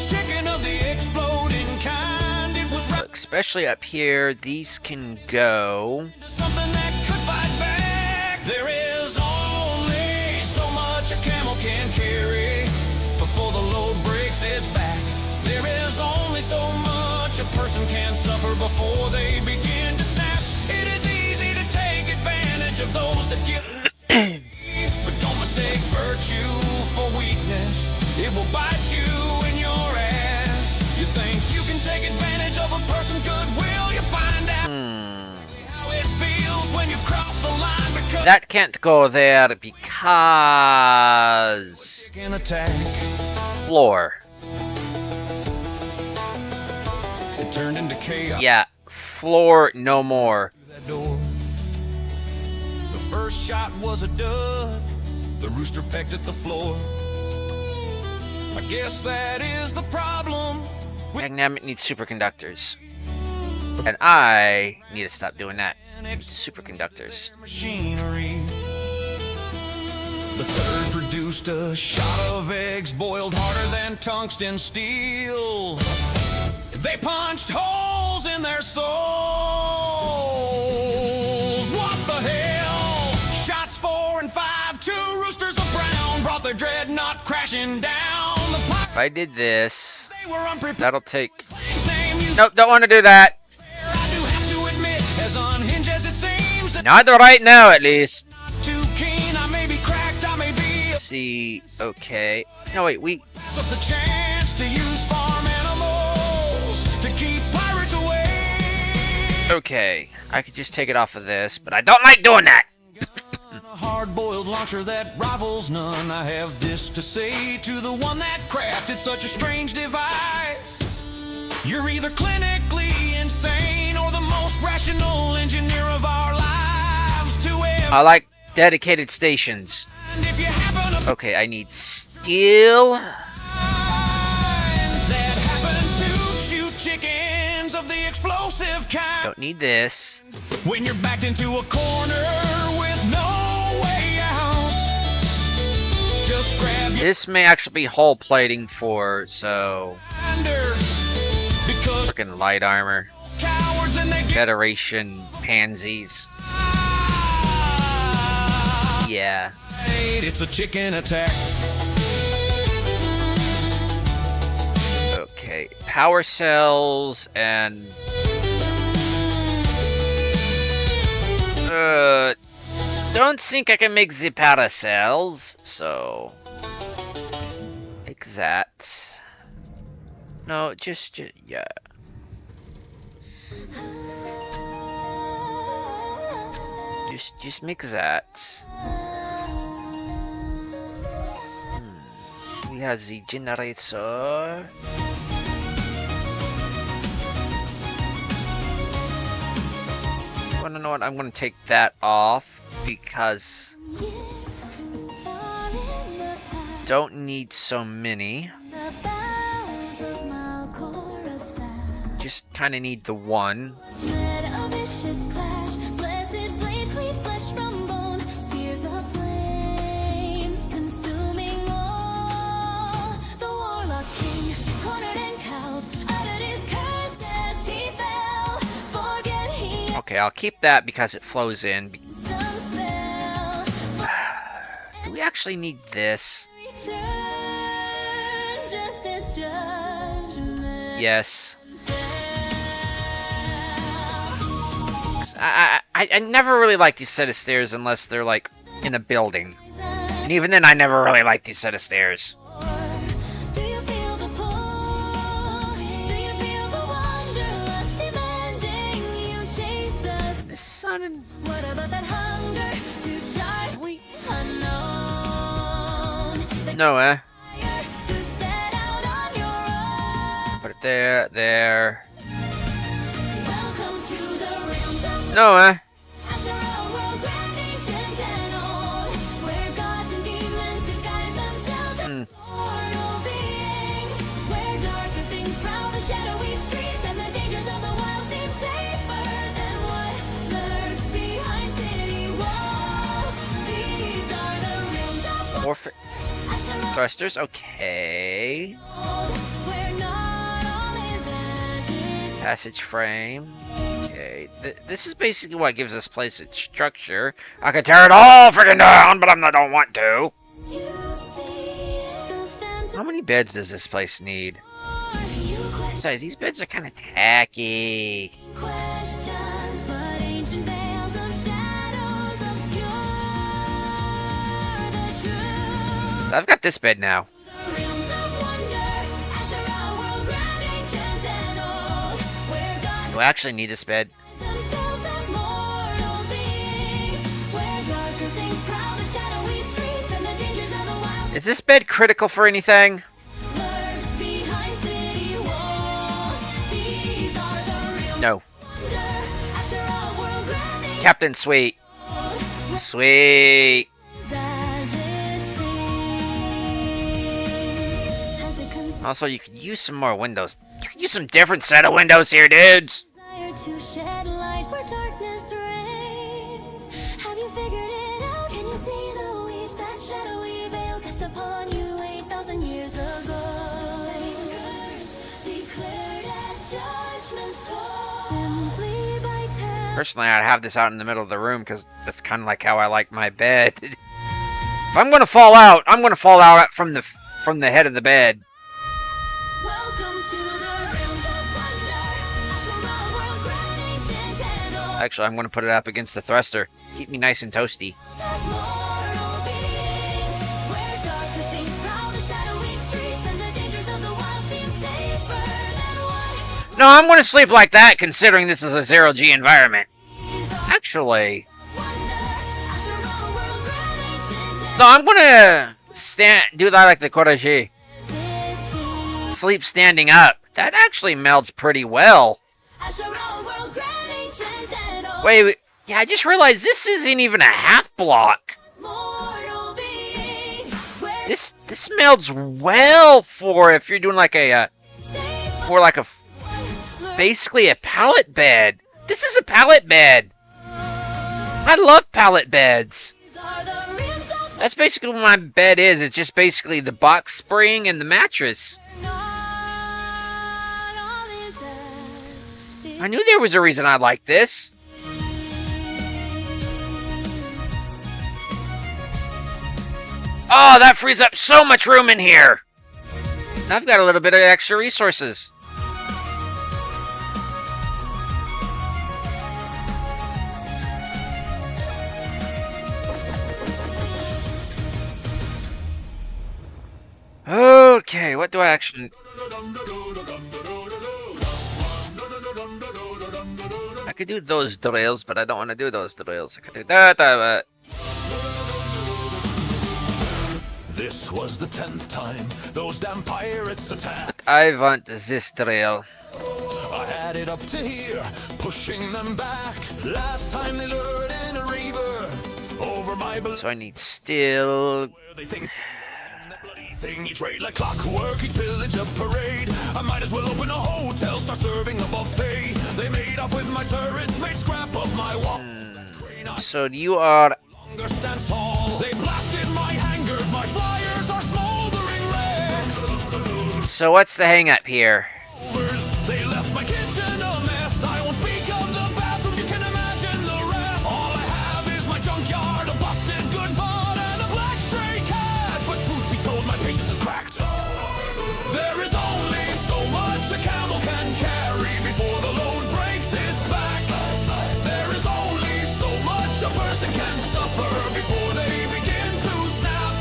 chicken of the exploding kind. It was wrapped Especially up here, these can go. in something that could fight back. There is only so much a camel can carry before the load breaks its back. There is only so much a person can suffer before they begin to snap. It is easy to take advantage of those that give. But don't mistake virtue for weakness. It will bite you in your ass. You think you can take advantage of a person's goodwill? You find out how it feels when you've crossed the line because That can't go there because you can attack. floor. It turned into chaos. Yeah, floor no more. That door. The first shot was a dud. The rooster pecked at the floor. I guess that is the problem with Magnemic needs superconductors. And I need to stop doing that. Superconductors. machinery. The third produced a shot of eggs boiled harder than tungsten steel. They punched holes in their souls. What the hell? Shots 4 and 5, 2 roosters of brown brought their dreadnought crashing down. The If I did this, they were unprepared. that'll take... Name you Nope, don't want to do that. I do have to admit, as unhinged as it seems, Not right now, at least. too keen. I may be cracked, I may be See, okay. No, wait, we... pass up the chance to use farm animals to keep pirates away. Okay, I could just take it off of this, but I don't like doing that. A hard-boiled launcher that rivals none. I have this to say to the one that crafted such a strange device. You're either clinically insane or the most rational engineer of our lives to ever. I like dedicated stations. And if you happen to Okay, I need steel. that happens to shoot chickens of the explosive kind. Don't need this. When you're backed into a corner with no way out, just grab your This may actually be hull plating for, so... under, because Freaking light armor. cowards and they get Federation pansies. Yeah. it's a chicken attack. Okay. Power cells and... don't think I can make the power cells, so... Like that. No, just yeah. Just make that. We have the generator. Wanna know what? I'm gonna take that off because don't need so many. Just kind of need the one. Okay, I'll keep that because it flows in. Do we actually need this? Yes. I never really like these set of stairs unless they're like in a building. And even then I never really like these set of stairs. This sounded... What about that hunger to chart we unknown? No, To set out on your own. Put it there, there. Welcome to the realms of No, Asherah, world grand, ancient and old, where gods and demons disguise themselves as mortal beings, where darker things prowl the shadowy streets, and the dangers of the wild seem safer than what lurks behind city walls. These are the realms of Warfare Asherah, thrusters, okay. where not all is as it Passage frame. Okay. This is basically what gives this place its structure. I could tear it all freaking down, but I don't want to. you see. The phantom How many beds does this place need? you question. Besides, these beds are kind of tacky. Questions, but ancient veils of shadows obscure the truth. So I've got this bed now. The realms of wonder, Asherah, world grand, ancient and old, where gods Do I actually need this bed? themselves as mortal beings, where darker things prowl the shadowy streets, and the dangers of the wild Is this bed critical for anything? lurks behind city walls. These are the realms No. of wonder, Asherah, world grand, ancient Captain Sweet. Sweet. as it seems. As it consumes Also, you could use some more windows. You could use some different set of windows here, dudes. desire to shed light where darkness reigns. Have you figured it out? Can you see the weaves that shadowy veil cast upon you 8,000 years ago? Curse declared at judgment's toll. Simply by telling. Personally, I'd have this out in the middle of the room because that's kind of like how I like my bed. If I'm gonna fall out, I'm gonna fall out from the head of the bed. Welcome to the realms of wonder, Asherah, world grand, ancient and old. Actually, I'm gonna put it up against the thruster. Keep me nice and toasty. As mortal beings, where darker things prowl the shadowy streets, and the dangers of the wild seem safer than what No, I'm gonna sleep like that considering this is a 0G environment. these are. Actually, Wonder, Asherah, world grand, ancient and no, I'm gonna do that like the Koraji. as it seems. Sleep standing up. That actually melds pretty well. Asherah, world grand, ancient and old. Wait, yeah, I just realized this isn't even a half block. Mortal beings, where This melds well for if you're doing like a safer for like a lurks. basically a pallet bed. This is a pallet bed. I love pallet beds. These are the realms of That's basically what my bed is. It's just basically the box spring and the mattress. not all is as it I knew there was a reason I liked this. Oh, that frees up so much room in here. And I've got a little bit of extra resources. Okay, what do I actually... I could do those drills, but I don't want to do those drills. I could do that, This was the 10th time those damn pirates attacked. I want this trail. I had it up to here, pushing them back. Last time they lured in a reaver over my So I need steel. where they think that bloody thing each raid like clockwork, each pillage a parade. I might as well open a hotel, start serving a buffet. They made off with my turrets, made scrap of my wall. So you are. Longer stands tall. They blasted my hangars, my flyers are smoldering wrecks. So what's the hang up here? They left my kitchen a mess. I won't speak of the bathrooms, you can imagine the rest. All I have is my junkyard, a busted good bud, and a black stray cat. But truth be told, my patience is cracked. There is only so much a camel can carry before the load breaks its back. There is only so much a person can suffer before they begin to snap.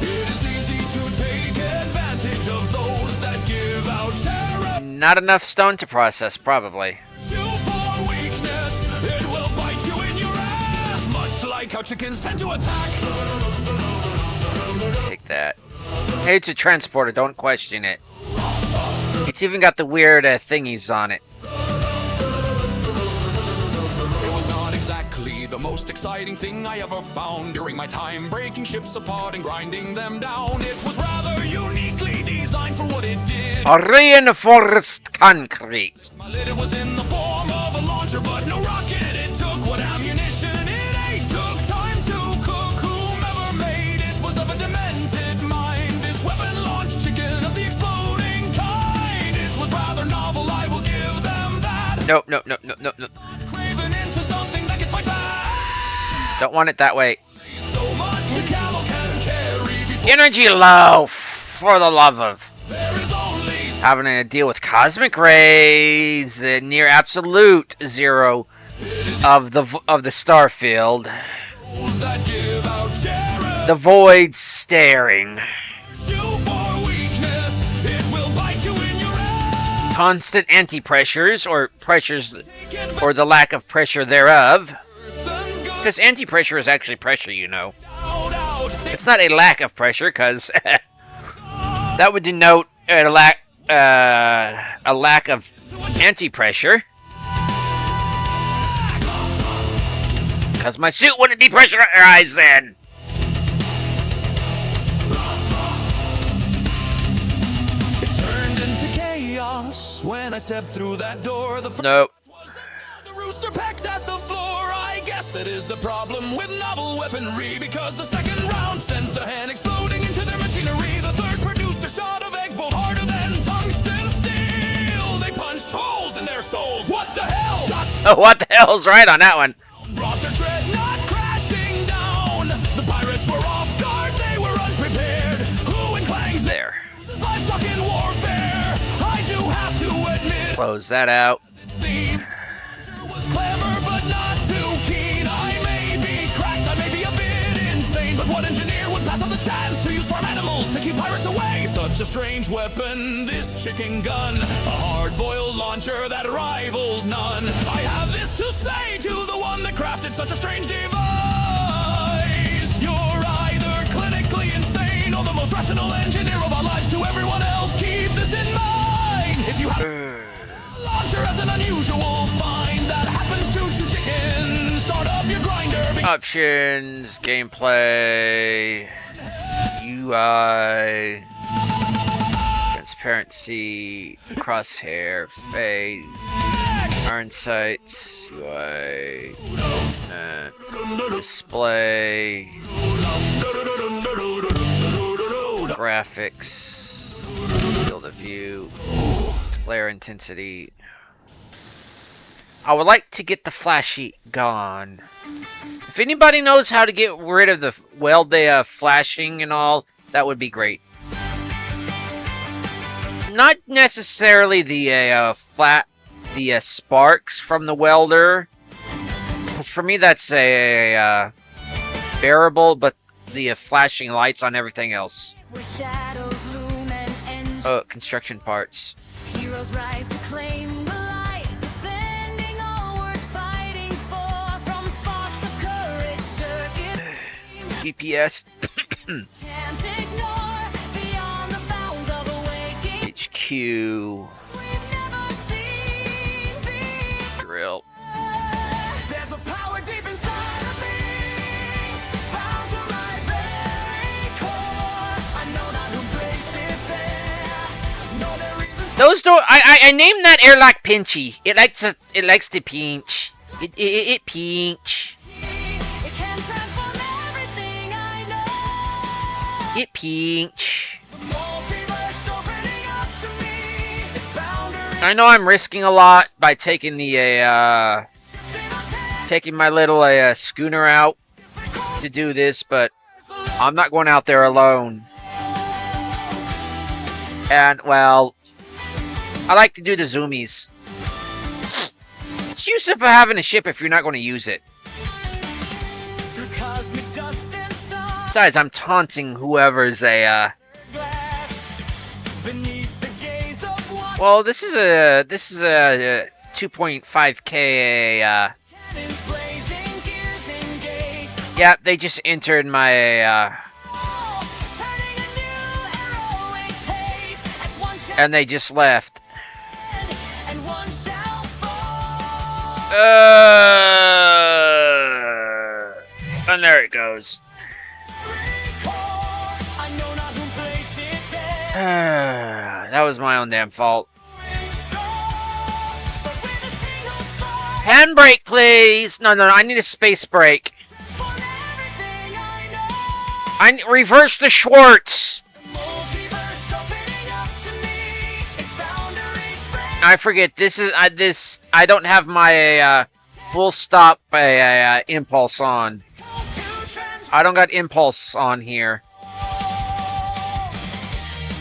It is easy to take advantage of those that give out terror. Not enough stone to process, probably. You for weakness, it will bite you in your ass, much like how chickens tend to attack. Take that. Hey, it's a transporter, don't question it. It's even got the weird thingies on it. It was not exactly the most exciting thing I ever found during my time breaking ships apart and grinding them down. It was rather uniquely designed for what it did. Reinforced concrete. My lid was in the form of a launcher, but no rocket. It took what ammunition it ate. Took time to cook. Whomever made it was of a demented mind. This weapon launched chicken of the exploding kind. It was rather novel, I will give them that. Nope, nope, nope, nope, nope, nope. Craven into something that can fight back. Don't want it that way. So much a camel can carry before Energy low, for the love of. there is only Having to deal with cosmic rays, the near absolute zero of the star field. those that give out terror. The void staring. You for weakness, it will bite you in your ass. Constant anti-pressures, or pressures, or the lack of pressure thereof. Sun's going Because anti-pressure is actually pressure, you know. out. It's not a lack of pressure, because that would denote a lack of anti-pressure. Because my suit wouldn't be pressurized then. It turned into chaos when I stepped through that door. The Nope. The rooster pecked at the floor. I guess that is the problem with novel weaponry, because the second round sent a hand exploding into their machinery. The third produced a shot of eggs bolt harder than tungsten steel. They punched holes in their souls. What the hell? Shots Oh, what the hell's right on that one? brought their dreadnought crashing down. The pirates were off guard. They were unprepared. Who in Clang's There. is livestock in warfare? I do have to admit. Close that out. Scene. Was clever but not too keen. I may be cracked, I may be a bit insane, but what engineer would pass up the chance to use farm animals to keep pirates away? Such a strange weapon, this chicken gun, a hard-boiled launcher that rivals none. I have this to say to the one that crafted such a strange device. You're either clinically insane or the most rational engineer of our lives. To everyone else, keep this in mind. If you have launcher as an unusual find that happens to chew chicken, start up your grinder. Options, gameplay, UI, transparency, crosshair, fade, iron sights, UI, display, graphics, field of view, flare intensity. I would like to get the flashy gone. If anybody knows how to get rid of the flashing and all, that would be great. Not necessarily the sparks from the welder, because for me that's a bearable, but the flashing lights on everything else. Where shadows loom and engines. Oh, construction parts. Heroes rise to claim the light, defending all worth fighting for. From sparks of courage, circuit. GPS. Can't ignore beyond the bounds of awakening. HQ. We've never seen before. Drill. There's a power deep inside of me, bound to my very core. I know not who placed it there. No, there reasons. Those door. I named that airlock Pinchy. It likes to pinch. It pinch. It can transform everything I know. It pinch. The multiverse opening up to me. It's boundaries I know I'm risking a lot by taking the taking my little schooner out to do this, but I'm not going out there alone. And well, I like to do the zoomies. It's useless for having a ship if you're not going to use it. through cosmic dust and stars. Besides, I'm taunting whoever's a. Glass beneath the gaze of what Well, this is a 2.5K. cannons blazing, gears engaged. Yeah, they just entered my. Turning a new heroic page as one shall And they just left. end and one shall fall. And there it goes. I know not who placed it there. That was my own damn fault. So, but with a single spark, Handbrake, please. No, I need a space brake. Transform everything I know. Reverse the Schwartz. multiverse opening up to me. Its boundaries spread. I forget. This is I don't have my full stop impulse on. To transform I don't got impulse on here.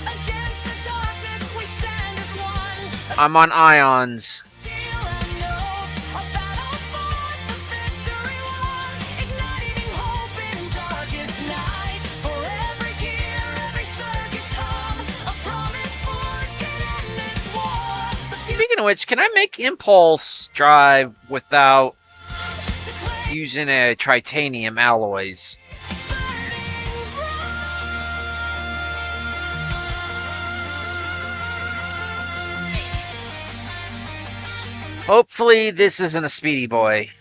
Against the darkness we stand as one. I'm on ions. Steel and notes, a battle fought, the victory won. Igniting hope in darkest night. For every gear, every circuit's hum. A promise forged in endless war. The Speaking of which, can I make impulse drive without future to claim using a titanium alloys? Hopefully this isn't a speedy boy.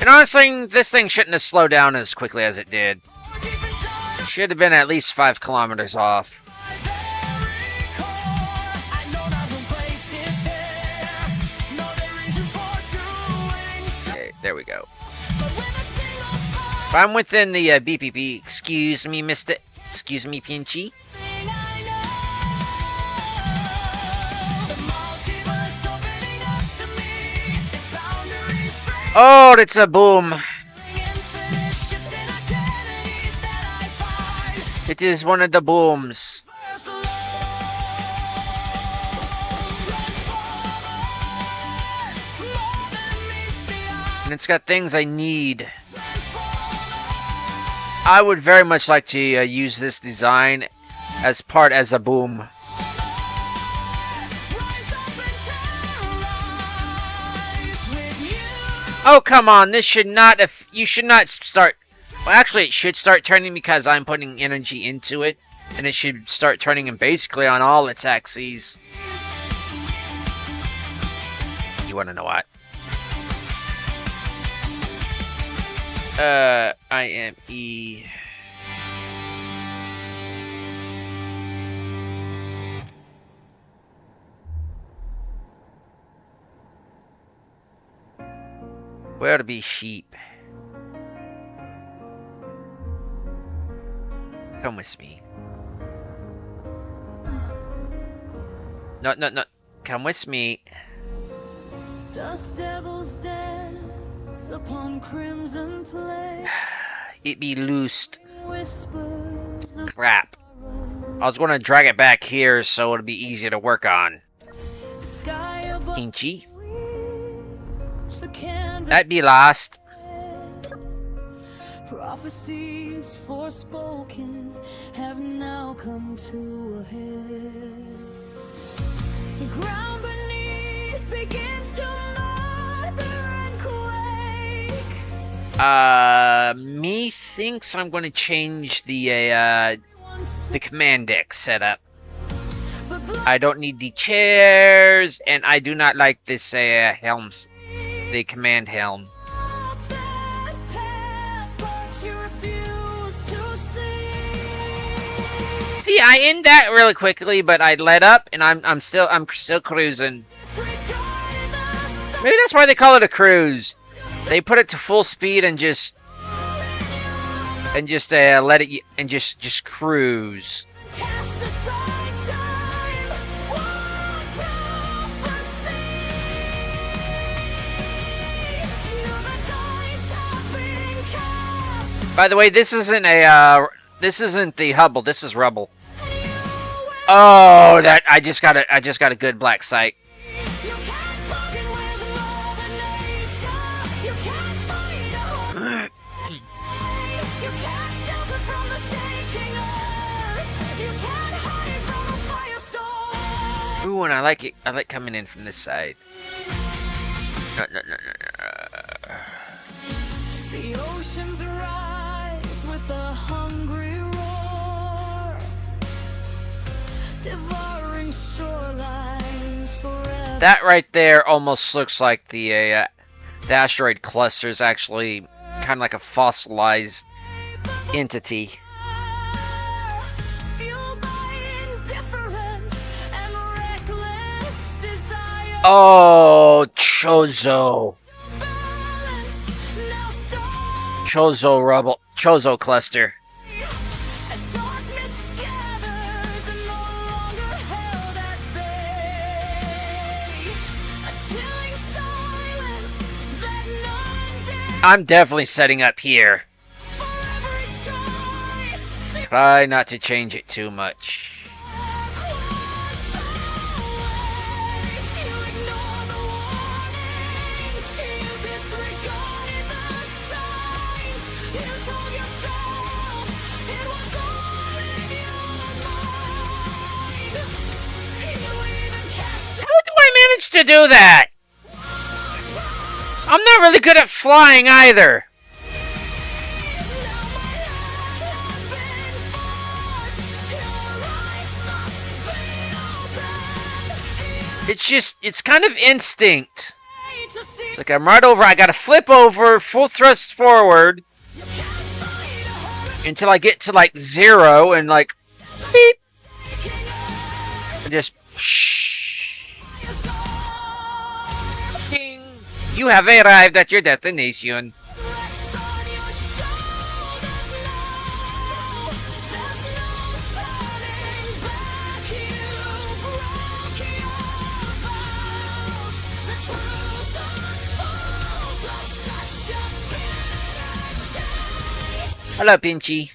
And honestly, this thing shouldn't have slowed down as quickly as it did. deep inside Should have been at least 5 kilometers off. my very core. I know not who placed it there. No, there are reasons for doing so. Okay, there we go. But with a single spark, If I'm within the BPP, excuse me, Mr. Excuse me, Pinchy. thing I know. The multiverse opening up to me. Its boundaries fraying. Oh, it's a boom. Infinite shifting identities that I find. It is one of the booms. First alone. Transformers. More than meets the eye. And it's got things I need. I would very much like to use this design as a boom. Rise up and terrorize with you. Oh, come on. This should not have... You should not start... Well, actually, it should start turning because I'm putting energy into it. And it should start turning in basically on all its axes. You want to know what? IME. Where to be sheep? Come with me. No. Come with me. Dust devils dance upon crimson play. It be loosed. Whispers of Crap. I was going to drag it back here so it'll be easier to work on. the sky above. Pinchy. The canvas That be lost. prophecies forspoken have now come to a head. The ground beneath begins to mutter and quake. Me thinks I'm going to change the command deck setup. But blood I don't need the chairs, and I do not like this helms, the command helm. that path, but you refuse to see. See, I end that really quickly, but I let up, and I'm still cruising. Disregarding the sun Maybe that's why they call it a cruise. They put it to full speed and just let it and just cruise. cast aside time. One prophecy. Now the dice have been cast. By the way, this isn't the Hubble. This is Rubble. And you will. Oh, that I just got a good black sight. You can't bargain with Mother Nature. You can't fight a home. You can't shelter from the shaking earth. You can't hide from a firestorm. Ooh, and I like it. I like coming in from this side. No. The oceans rise with a hungry roar, devouring shorelines forever. That right there almost looks like the asteroid cluster is actually kind of like a fossilized entity. Fueled by indifference and reckless desire. Oh, Chozo. Balance now stop Chozo cluster. as darkness gathers and no longer held at bay. A chilling silence that none dare I'm definitely setting up here. for every choice. Try not to change it too much. How do I manage to do that? I'm not really good at flying either. It's kind of instinct. It's like I'm right over, I gotta flip over, full thrust forward, until I get to like 0 and like, beep, and just, shh. Ding. You have arrived at your destination. Hello, Pinchy.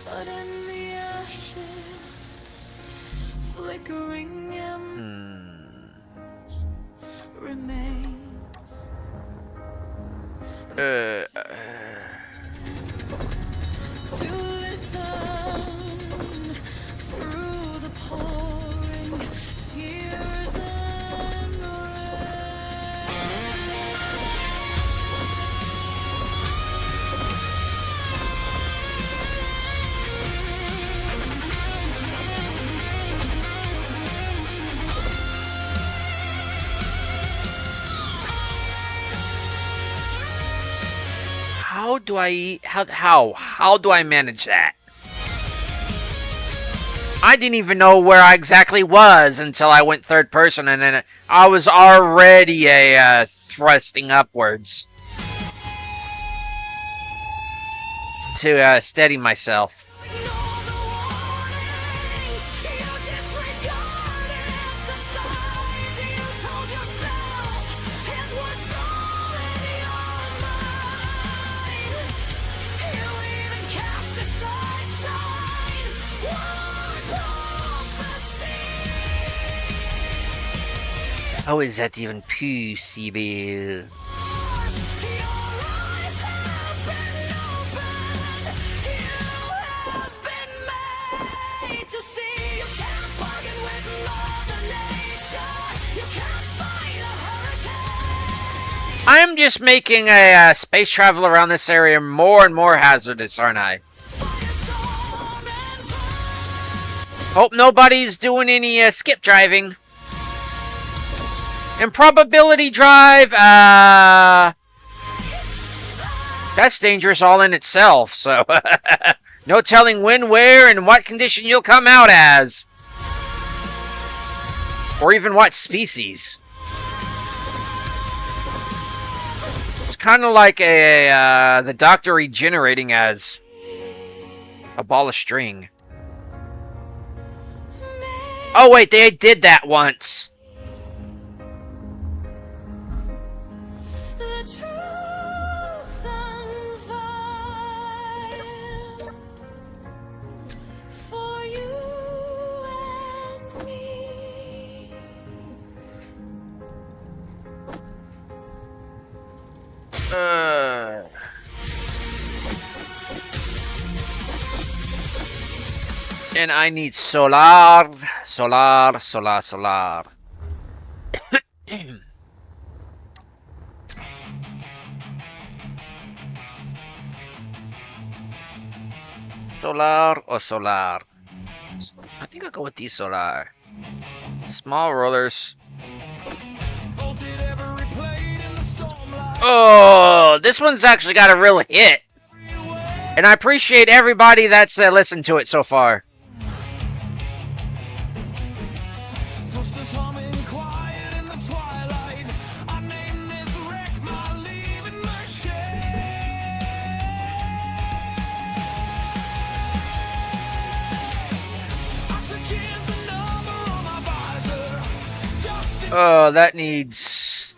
But in the ashes, flickering embers remains. To listen through the pouring tears and rain. How do I manage that? I didn't even know where I exactly was until I went third person, and then I was already thrusting upwards to steady myself. Ignore the warnings. You disregarded the signs. You told yourself it was all in your mind. You even cast aside time. One prophecy. How is that even possible? Your eyes have been opened. sight to see. You can't bargain with Mother Nature. You can't fight a hurricane. I'm just making a space travel around this area more and more hazardous, aren't I? Firestorm and fire. Hope nobody's doing any skip driving. Improbability drive, that's dangerous all in itself, so no telling when, where, and what condition you'll come out as. Or even what species. It's kind of like the Doctor regenerating as a ball of string. Oh wait, they did that once. The truth unveiled for you and me. And I need solar. Solar. Solar or solar? I think I'll go with these solar. Small rollers. Bolted every plate in the stormlight. Oh, this one's actually got a real hit. And I appreciate everybody that's listened to it so far. Thrusters humming quiet in the twilight. I named this wreck my leaving machine. Oxygen's the number on my visor. Just in Oh, that needs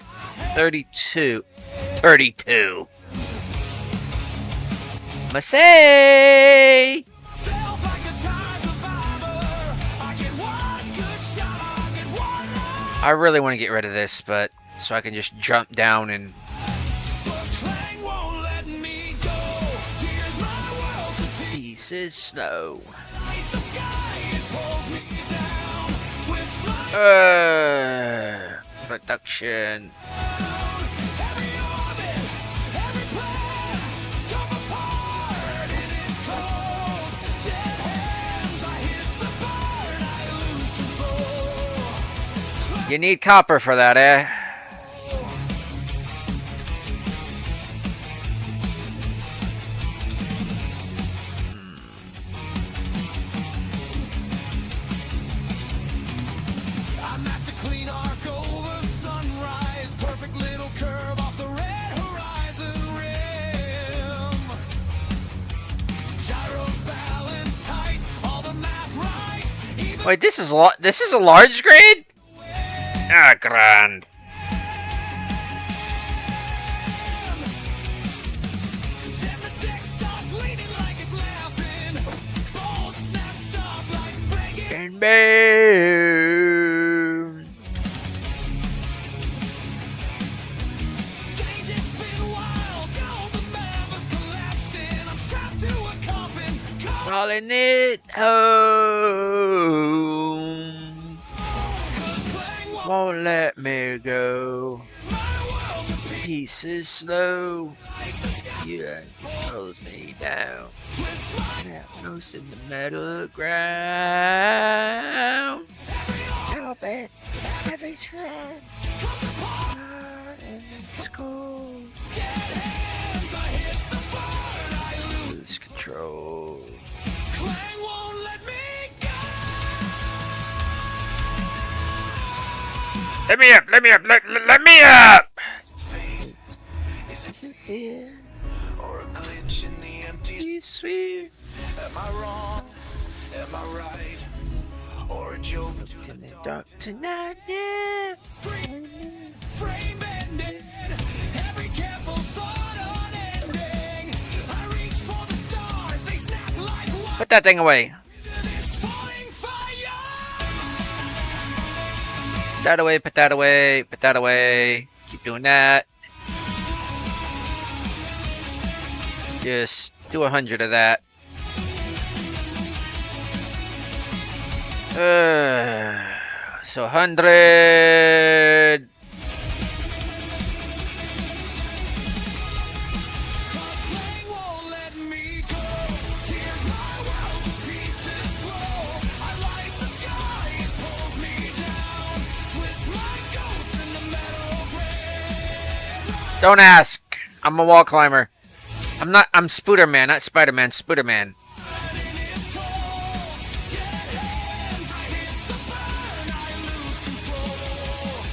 32. 32. Masay! myself like a tired survivor. I get one good shot, I get one life. I really want to get rid of this, but so I can just jump down and But Clang won't let me go. Tears my world to pieces. pieces slow. Light the sky, it pulls me down. Twist my Production. every orbit, every plan. Come apart in its cold. Dead hands, I hit the burn, I lose control. You need copper for that, eh? I'm at the clean arc over sunrise. Perfect little curve off the red horizon rim. Gyros balanced tight, all the math right. Even Wait, this is a large grade? Ah, grand. then the deck starts leaning like it's laughing. Bolt snaps sharp like breaking. And boom. Gauges spin wild, all the math is collapsing. I'm strapped to a coffin. Calling it home. 'Cause Clang Won't let me go. my world to pieces. Pieces slow. Yeah, holds me down. Twist my Yeah, nose in the metal ground. Help it. Every strand. comes apart. And it's cold. Dead hands, I hit the burn, I lose. Lose control. Clang won't let me go. Let me up. Let me up. Let me up. Is it Fear. or a glitch in the empty? Sweet. Am I wrong? Am I right? Or a joke to the In the dark? dark tonight, yeah. Scream, frame bending. Every careful thought unending. I reach for the stars, they snap like one. Put that thing away. This falling fire. Put that away. Put that away. Put that away. Keep doing that. Just do 100 of that. So 100. Clang won't let me go. Tears my world to pieces slow. I light the sky, it pulls me down. Twist my ghost in the metal gray. Don't ask. I'm a wall climber. I'm Spooderman, not Spider-Man, Spooderman. It's cold. Dead hands, I hit the burn. I lose control.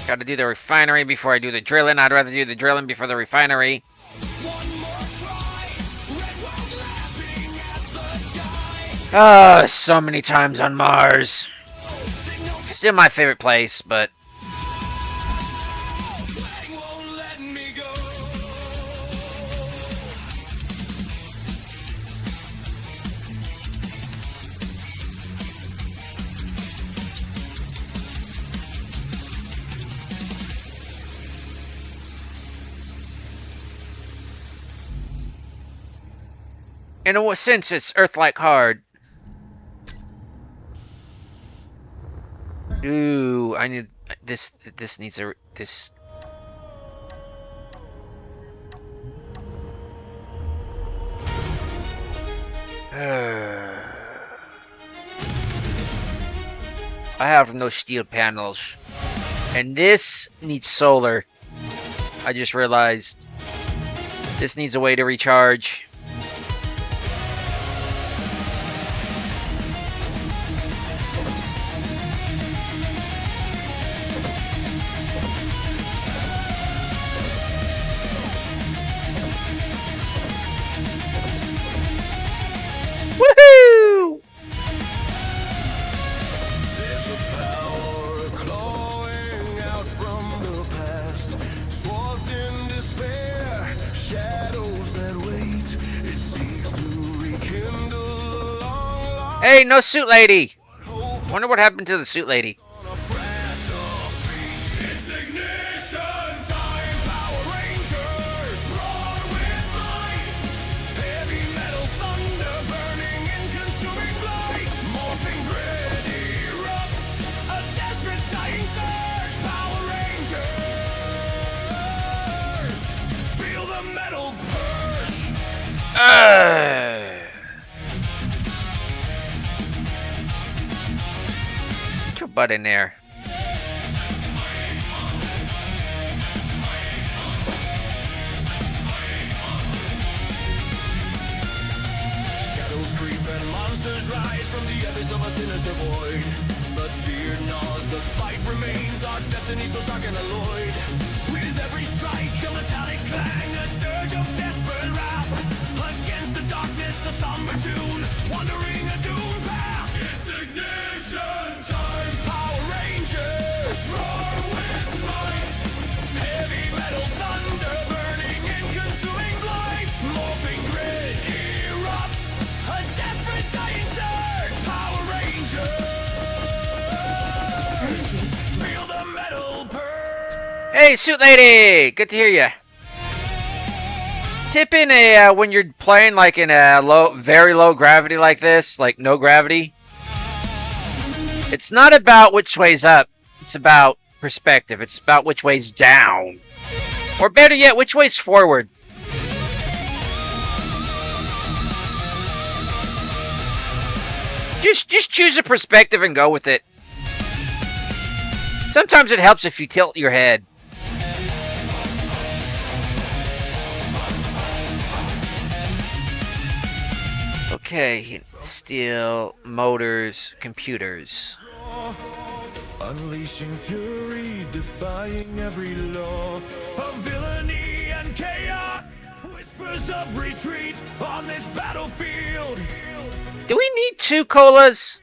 Gotta do the refinery before I do the drilling. I'd rather do the drilling before the refinery. One more try. Red world laughing at the sky. Ah, so many times on Mars. Still my favorite place, but Clang won't let me go. in a sense, it's Earth-like hard. Ooh, I need this. This needs a this. I have no steel panels, and this needs solar. I just realized this needs a way to recharge. Woohoo! There's a power clawing out from the past, swathed in despair, shadows that wait. It seeks to rekindle a long lost Hey, no suit lady. hope Wonder what happened to the suit lady. on a fragile feet. It's ignition time, Power Rangers roar with might. Heavy metal thunder burning in consuming light. Morphing grid erupts, a desperate dying surge. Power Rangers, feel the metal purge. Get your butt in there. Shadows creep and monsters rise from the abyss of a sinister void. But fear gnaws, the fight remains, our destiny so stark and alloyed. With every strike, a metallic clang, a dirge of desperate wrath. Against the darkness, a somber tune, wandering a doomed path. It's ignition time, Power Rangers roar with might. Heavy metal thunder burning in consuming light. Morphing grid erupts, a desperate dying surge. Power Rangers, feel the metal purge. Hey, suit lady. Good to hear you. Tip in a when you're playing like in a very low gravity like this, like no gravity. It's not about which way's up. It's about perspective. It's about which way's down, or better yet, which way's forward. Just choose a perspective and go with it. Sometimes it helps if you tilt your head. Okay, steel, motors, computers. Unleashing fury, defying every law of villainy and chaos. Whispers of retreat on this battlefield. Do we need 2 colas?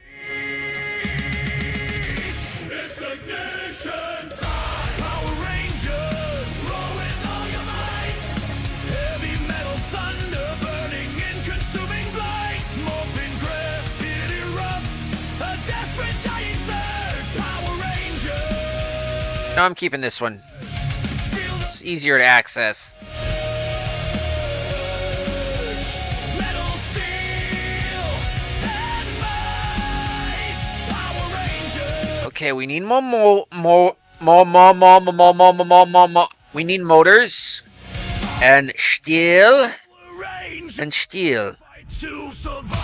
It's ignition time. Power Rangers, roar with all your might. Heavy metal thunder burning in consuming blight. Morphing grid, it erupts. A desperate dying surge. Power Rangers, No, I'm keeping this one. feel the It's easier to access. metal steel and might. Power Okay, we need more. We need motors and steel Range and steel. to survive.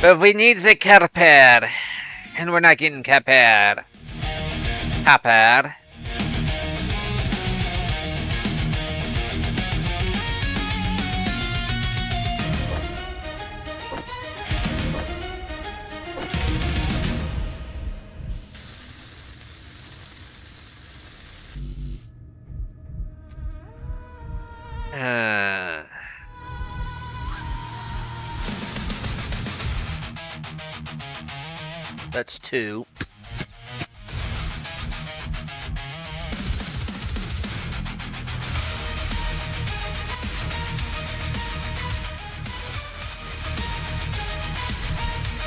But we need the carpet, and we're not getting carpet. Carpet. That's 2.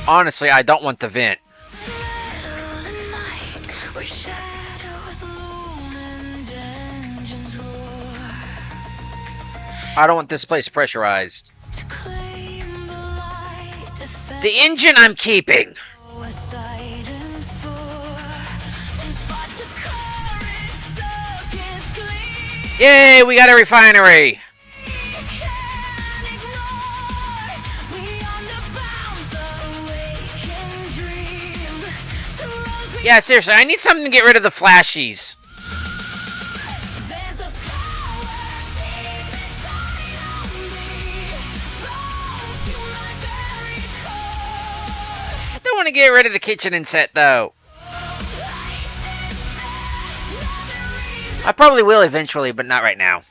Honestly, I don't want the vent. I don't want this place pressurized. The engine I'm keeping. Yay, we got a refinery. Yeah, seriously, I need something to get rid of the flashies. I don't want to get rid of the kitchen inset, though. I probably will eventually, but not right now.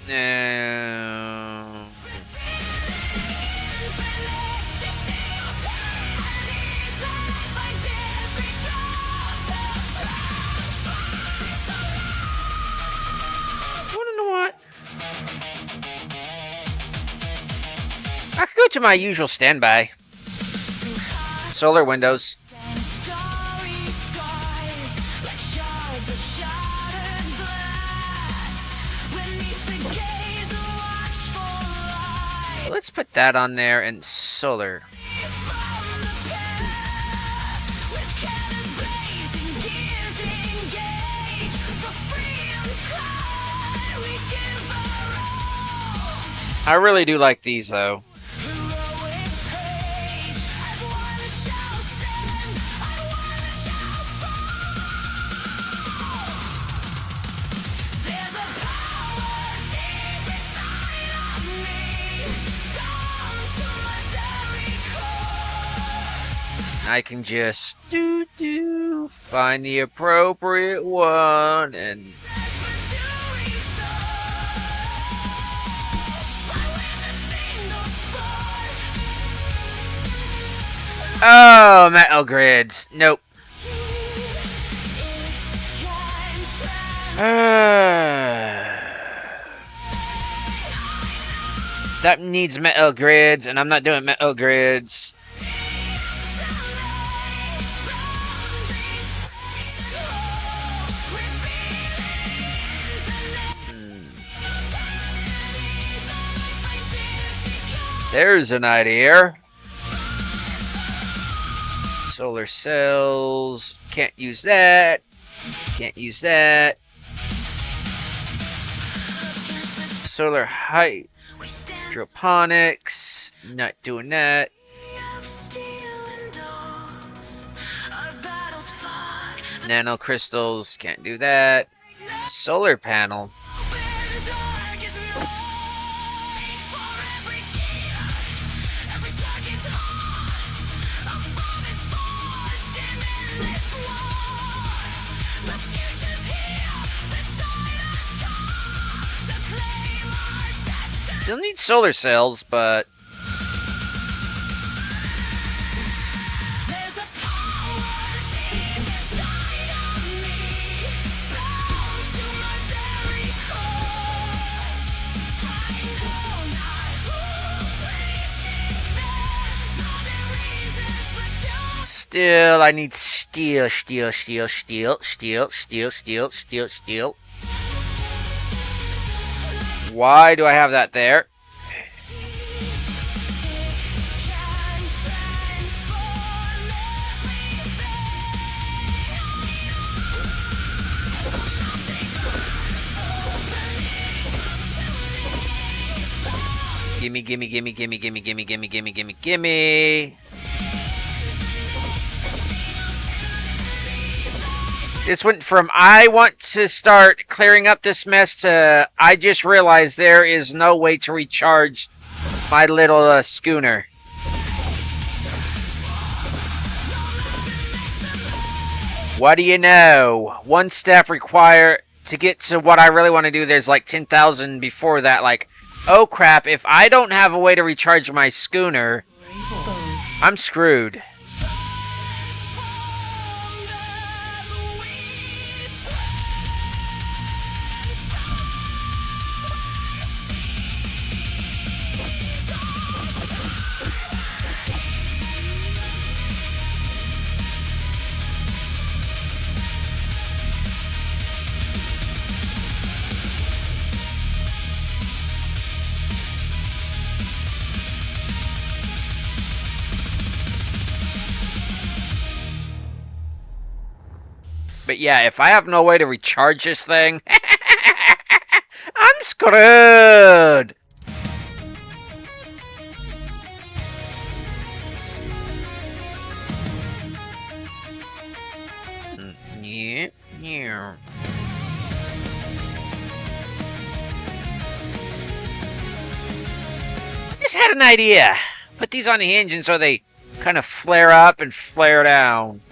No. I could go to my usual standby. Solar windows. Let's put that on there and solar. I really do like these though. I can just find the appropriate one and oh, metal grids. Nope. That needs metal grids, and I'm not doing metal grids. There's an idea. Solar cells. Can't use that. Can't use that. Solar height. Hydroponics. Not doing that. Nanocrystals. Can't do that. Solar panel. Still need solar cells, but Still, I need steel, steel, steel, steel, steel, steel, steel, steel, steel. Why do I have that there? Gimme, gimme, gimme, gimme, gimme, gimme, gimme, gimme, gimme, gimme. This went from I want to start clearing up this mess to I just realized there is no way to recharge my little schooner. What do you know? One step required to get to what I really want to do. There's like 10,000 before that. Like, oh crap, if I don't have a way to recharge my schooner, I'm screwed. But yeah, if I have no way to recharge this thing, I'm screwed. Yeah, yeah. Just had an idea. Put these on the hinge and so they kind of flare up and flare down.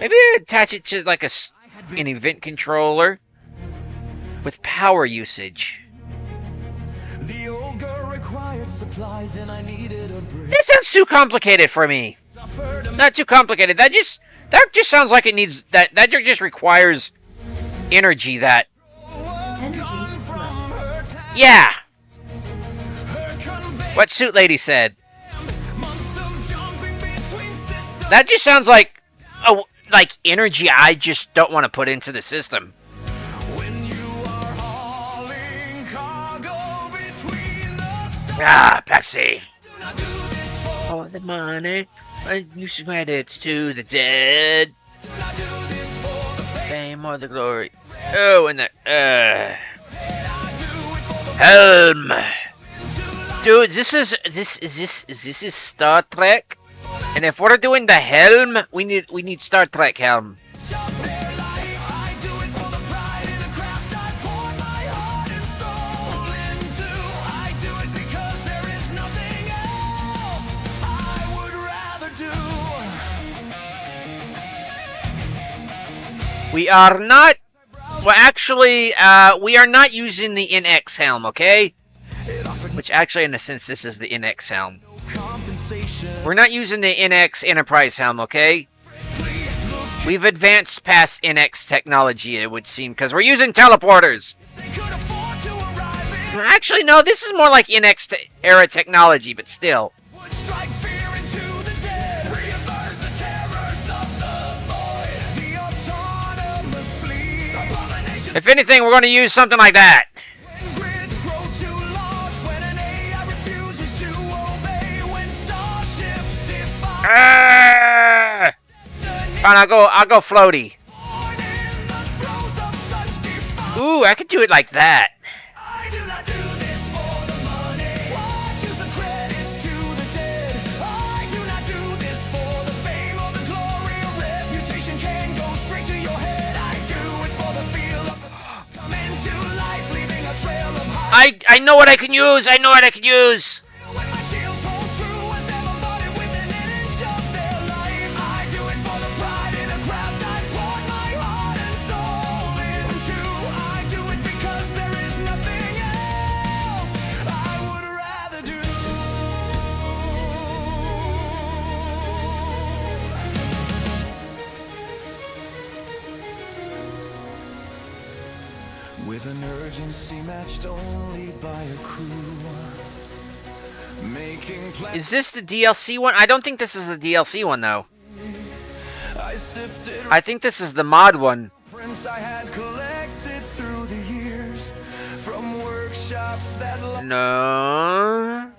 Maybe attach it to like an event controller with power usage. The old girl required supplies and I needed a break. That sounds too complicated for me. Not too complicated. That just sounds like it needs that just requires energy that. Yeah. What Suit Lady said. That just sounds like like energy I just don't want to put into the system. When you are hauling cargo between the stars. Ah, Pepsi. Do not do this For the money, use credits to the dead. Do not do this for the fame. Fame or the glory. Oh, and the I do it for the helm. into life. Dude, this is Star Trek. And if we're doing the helm, we need Star Trek helm. Shop their life. I do it for the pride in the craft I poured my heart and soul into. I do it because there is nothing else I would rather do. We are not. Well, actually, we are not using the NX helm, okay? It offered Which actually, in a sense, this is the NX helm. compensation. We're not using the NX Enterprise helm, okay? We've advanced past NX technology, it would seem, because we're using teleporters. They could afford to arrive in. Actually, no, this is more like NX era technology, but still. Would strike fear into the dead. Reimburse the terrors of the void. The autonomous fleet. Abomination. If anything, we're going to use something like that. When grids grow too large. When an AI refuses to obey. When starships defy. Ah! Fine, I'll go floaty. Born in the throes of such defy. Ooh, I could do it like that. I do not do this for the money. Watch use the credits to the dead. I do not do this for the fame or the glory. A reputation can go straight to your head. I do it for the feel of the things come into life, leaving a trail of high. I know what I can use. I know what I can use. When my shields hold true, as never butted within an inch of their life. I do it for the pride in a craft I poured my heart and soul into. I do it because there is nothing else I would rather do. With an urgency matched only by a crew. Making plans. Is this the DLC one? I don't think this is the DLC one, though. sifted I think this is the mod one. prints I had collected through the years from workshops that No.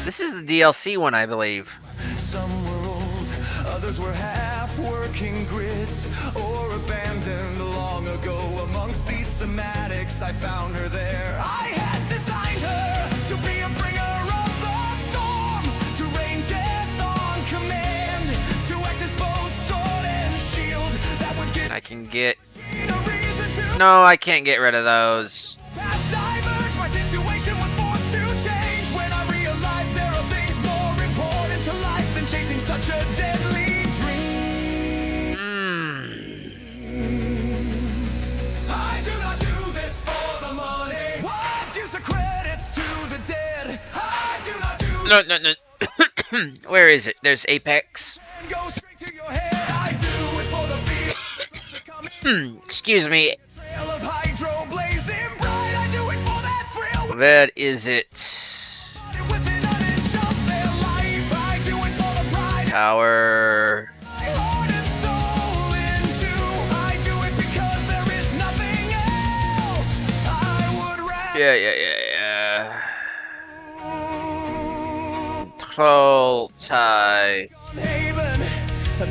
This is the DLC one, I believe. some were old, others were half-working grids or abandoned long ago. Amongst these somatics, I found her there. I had designed her to be a bringer of the storms, to rain death on command, to act as both sword and shield that would give I can get... me a reason to No, I can't get rid of those. past diverge. My situation was forced to change when I realized there are things more important to life than chasing such a deadly dream. I do not do this for the money. What use the credits to the dead? I do not do No, no, no. Where is it? There's Apex. and go straight to your head. I do it for the fear. Excuse me. Trail of hydro blazing bright. I do it for that thrill. Where is it? Within an inch of their life, I do it for the pride. Power. My heart and soul into. I do it because there is nothing else I would rather. Yeah. Troll tie. Haven,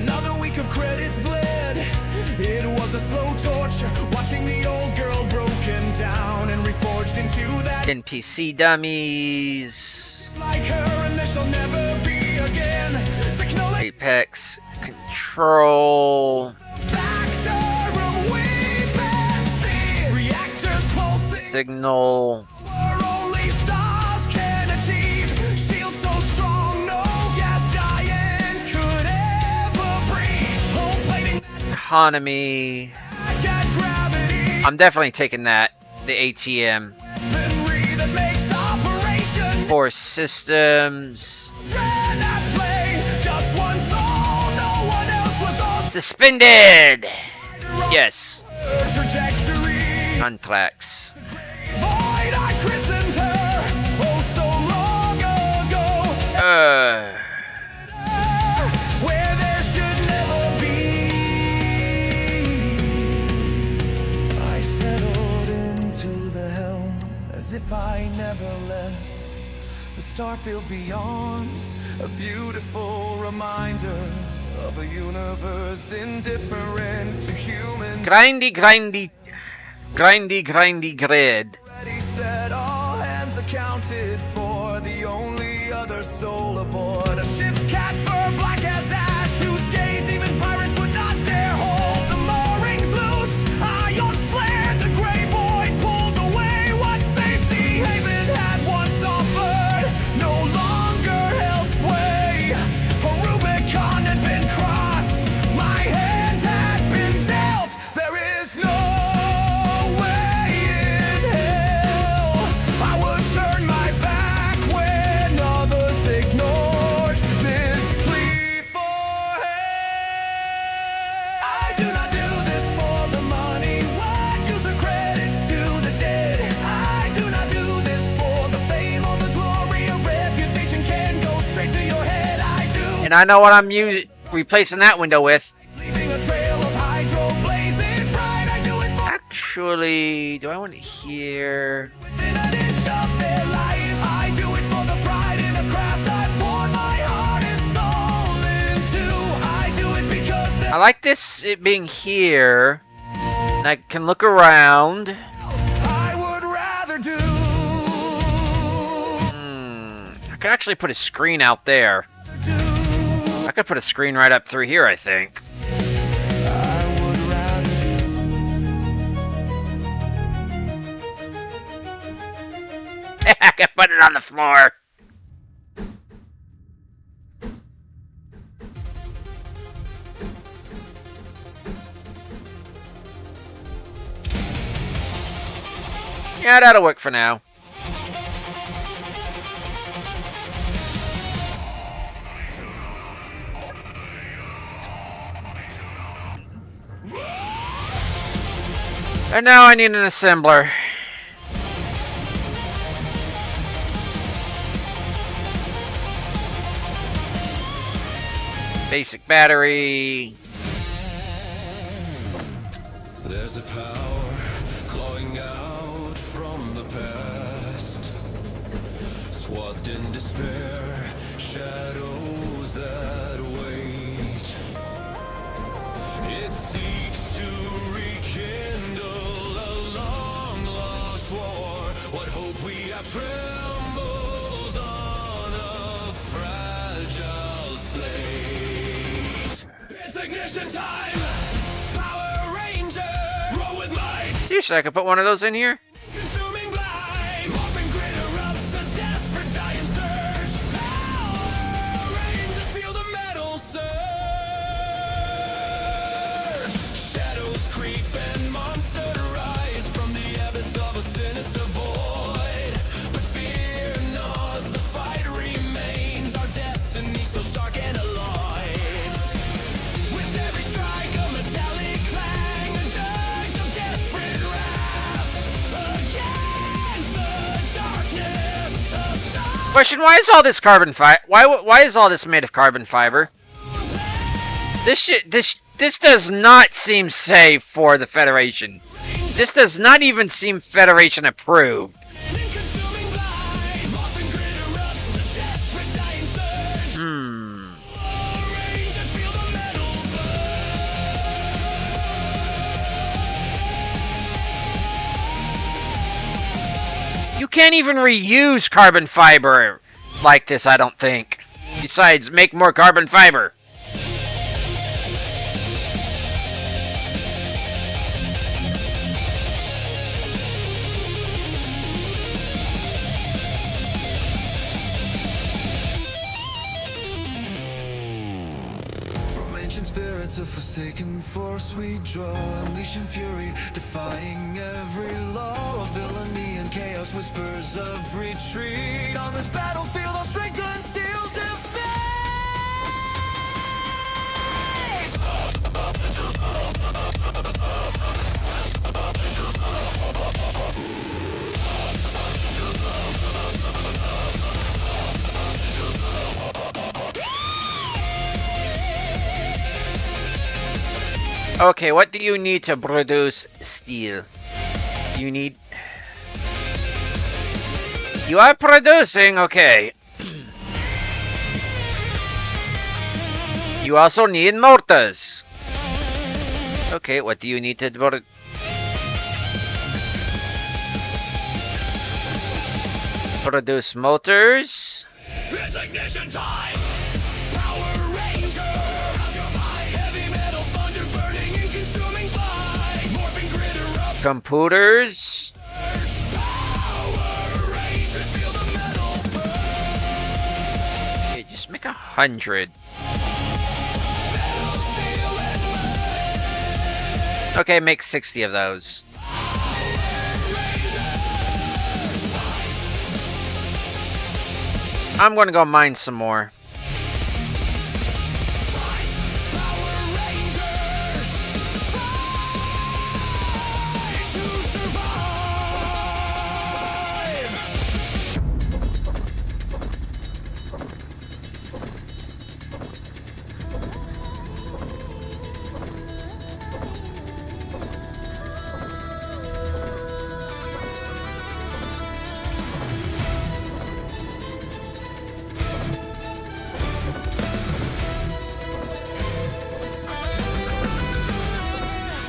another week of credits bled. It was a slow torture, watching the old girl broken down and reforged into that NPC dummies. like her, and there shall never be again. Technology Apex. Control. factor of weeping, reactors pulsing. Signal. Where only stars can achieve. Shield so strong, no gas giant could ever breach. Home plating that's Economy. got gravity. I'm definitely taking that. The ATM. Weaponry that makes operation Force systems. dread at play. Just one soul, no one else was on Suspended. Yes. trajectory. Unclax. Void, I christened her, oh so long ago. Where there should never be. I settled into the helm as if I never left. The starfield beyond, a beautiful reminder of a universe indifferent to human. Grindy grid. Ready, set, all hands accounted for. The only other soul aboard a ship's cat fur, black as ash, whose gaze even pirates would not dare hold. The moorings loosed, ions flared, the gray void pulled away. What safety Haven had once offered no longer held sway. A Rubicon had been crossed, my hand had been dealt. There is no way in hell I would turn my back when others ignored this plea for help. I do not do this for the money. What use the credits to the dead? I do not do this for the fame or the glory. A reputation can go straight to your head. I do. And I know what I'm replacing that window with. Leaving a trail of hydro blazing bright. I do it for Actually, do I want it here? within an inch of their life. I do it for the pride in a craft I've poured my heart and soul into. I do it because I there's like this, it being here. And I can look around. I would rather do. I could actually put a screen out there. I could put a screen right up through here, I think. I would rather I could put it on the floor. Yeah, that'll work for now. And now I need an assembler. Basic battery. There's a power clawing out from the past, swathed in despair, shadows that wait. It seeks to rekindle a long-lost war. What hope we have trembles on a fragile slate. It's ignition time! Power Ranger! Roll with might! Seriously, I could put one of those in here? Consuming blind! Morphin grid erupts a desperate dying surge! Power Rangers feel the metal surge! Shadows creep and monsters rise from the abyss of a sinister void. But fear gnaws, the fight remains. Our destiny so stark and alloyed. With every strike a metallic clang, a dirge of desperate wrath against the darkness of sun. Question: why is all this carbon fiber? Why is all this made of carbon fiber? This does not seem safe for the Federation. This does not even seem Federation approved. Consuming blind, morphin grid erupts a desperate dying surge. Rangers feel the metal You can't even reuse carbon fiber like this, I don't think. Besides, make more carbon fiber. From ancient spirits of forsaken force we draw, unleashing fury, defying every law of villainy and chaos, whispers of retreat. On this battlefield our strength conceals defeat. Okay, what do you need to produce steel? You need... You are producing, okay. You also need mortars. Okay, what do you need to produce motors? It's ignition time! Power Ranger! Heavy metal thunder burning and consuming fire. Morphin grid erupts. Computers? Power Rangers feel the metal burn. Okay, just make 100. Okay, make 60 of those. I'm gonna go mine some more.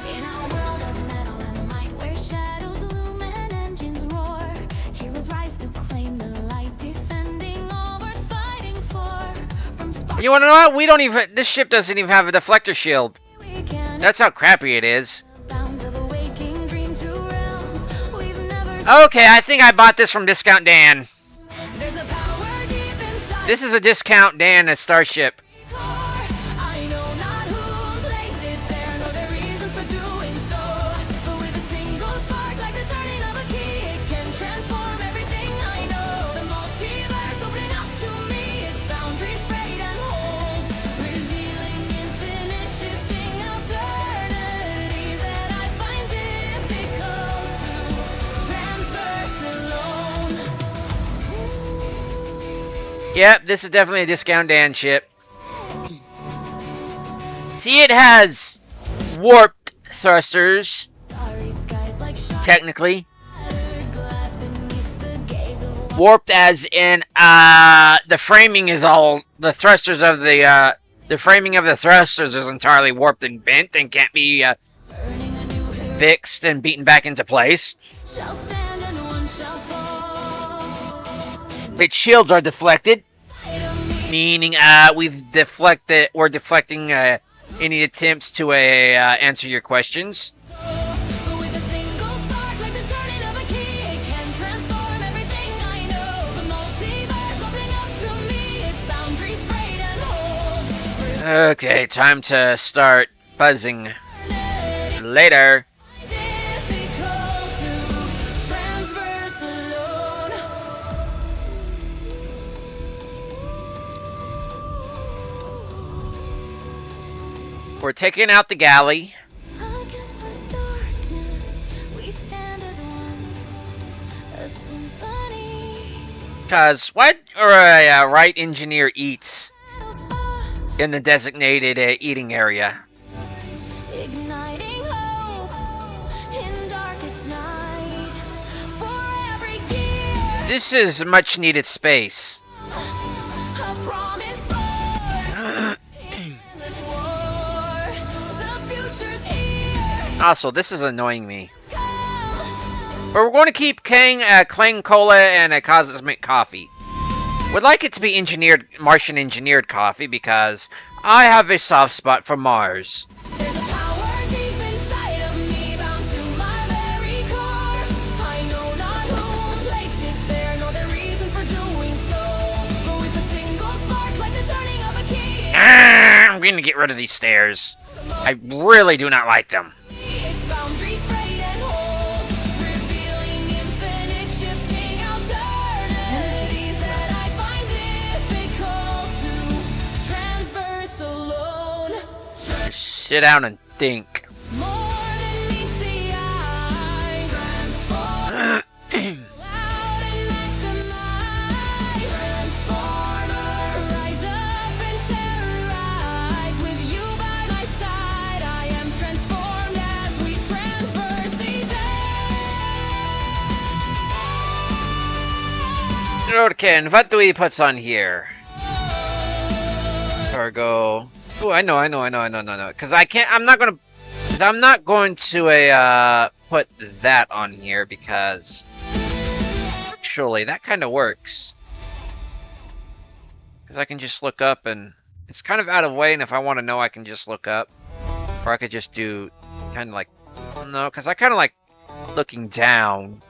In a world of metal and might, where shadows loom and engines roar, heroes rise to claim the light, defending all we're fighting for. From spark You wanna know what? We don't even... This ship doesn't even have a deflector shield. we can That's how crappy it is. bounds of a waking dream to realms we've never Okay, I think I bought this from Discount Dan. There's a power deep inside. This is a Discount Dan at Starship. I know not who placed it there, nor their reasons for doing so. But with a single spark, like the turning of a key, it can transform everything I know. The multiverse opening up to me, its boundaries frayed and hold, revealing infinite shifting alternities that I find difficult to transverse alone. Yep, this is definitely a Discount Dan ship. See, it has warped thrusters, Starry skies like technically. shattered glass beneath the gaze of Warped as in, the framing is all, the framing of the thrusters is entirely warped and bent and can't be, turning a new hero fixed and beaten back into place. shall stand and one shall fall. Its shields are deflected, Fight of me, meaning, we're deflecting, any attempts to, answer your questions. but with a single spark, like the turning of a key, it can transform everything I know. The multiverse opening up to me, its boundaries frayed and hold. Okay, time to start buzzing. Eternity Later. difficult to transverse alone. We're taking out the galley. Against the darkness, we stand as one, a symphony. Cause what or a right engineer eats Battles fought, in the designated eating area? igniting hope in darkest night. For every gear, This is much needed space. a promise for in this war. The future's here. Also, this is annoying me. Come. But we're going to keep Clang Cola and a Cosmic Coffee. Would like it to be Martian engineered coffee because I have a soft spot for Mars. There's a power deep inside of me, bound to my very core. I know not who placed it there, nor the reason for doing so. But with a single spark, like the turning of a key, I'm going to get rid of these stairs. I really do not like them. its boundaries frayed and hold, revealing infinite shifting alternatives that I find difficult to transverse alone. Sit down and think. More than meets the eye. Transform. Loud and maximize. Transformer, rise up and terrorize. With you by my side, I am transformed as we transverse these Okay, and what do we put on here? Cargo. Oh, I know. Because I'm not going to put that on here because actually that kind of works. Because I can just look up and it's kind of out of way, and if I want to know, I can just look up, or I could just do kind of like no, because I kind of like looking down.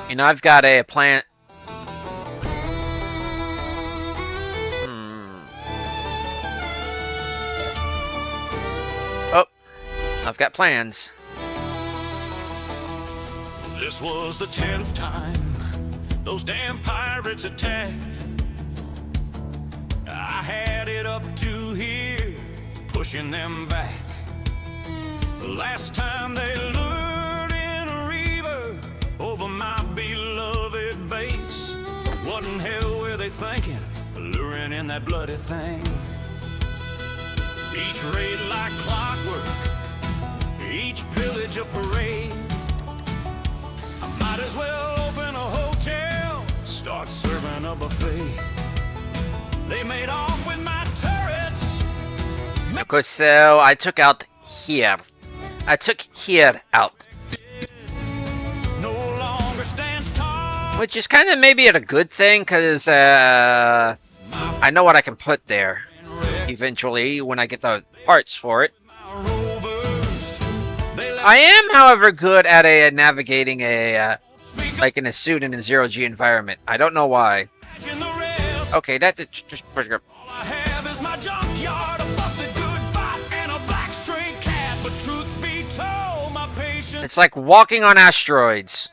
You know, I've got a plan. Oh, I've got plans. This was the 10th time those damn pirates attacked. I had it up to here, pushing them back. The last time they lured in a reaver over my beloved base. What in hell were they thinking, luring in that bloody thing? Each raid like clockwork, each pillage a parade. I might as well open a hotel, start serving a buffet. They made off with my turrets. Okay, so I took out here. I took here out. No longer stands tall. Which is kind of maybe a good thing, because I know what I can put there eventually when I get the parts for it. My rovers, they left I am, however, good at navigating speak like in a suit in a zero-G environment. I don't know why. in the rest. Okay, just All I have is my junkyard, a busted good bot, and a black stray cat. But truth be told, my patience. it's like walking on asteroids.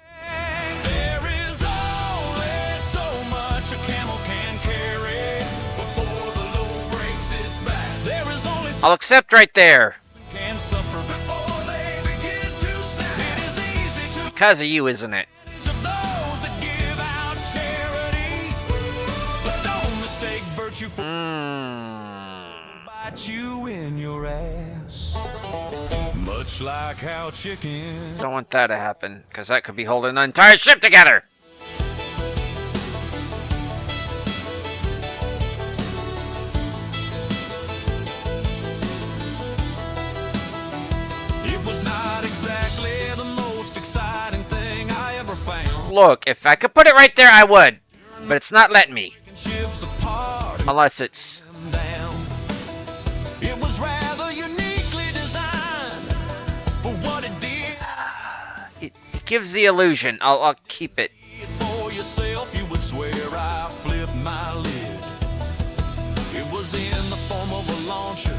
There is only so much a camel can carry before the load breaks its back. There is only so I'll accept right there can suffer before they begin to snap. It is easy to because of you, isn't it? judge of those that give out charity, but don't mistake virtue for Mm. bite you you in your ass. Much like how chicken. Don't want that to happen, because that could be holding the entire ship together. It was not exactly the most exciting thing I ever found. Look, if I could put it right there, I would. But it's not letting me. Ships apart and Unless it's... them down. It was rather uniquely designed for what it did. It gives the illusion. I'll keep it. For yourself, you would swear I flipped my lid. It was in the form of a launcher,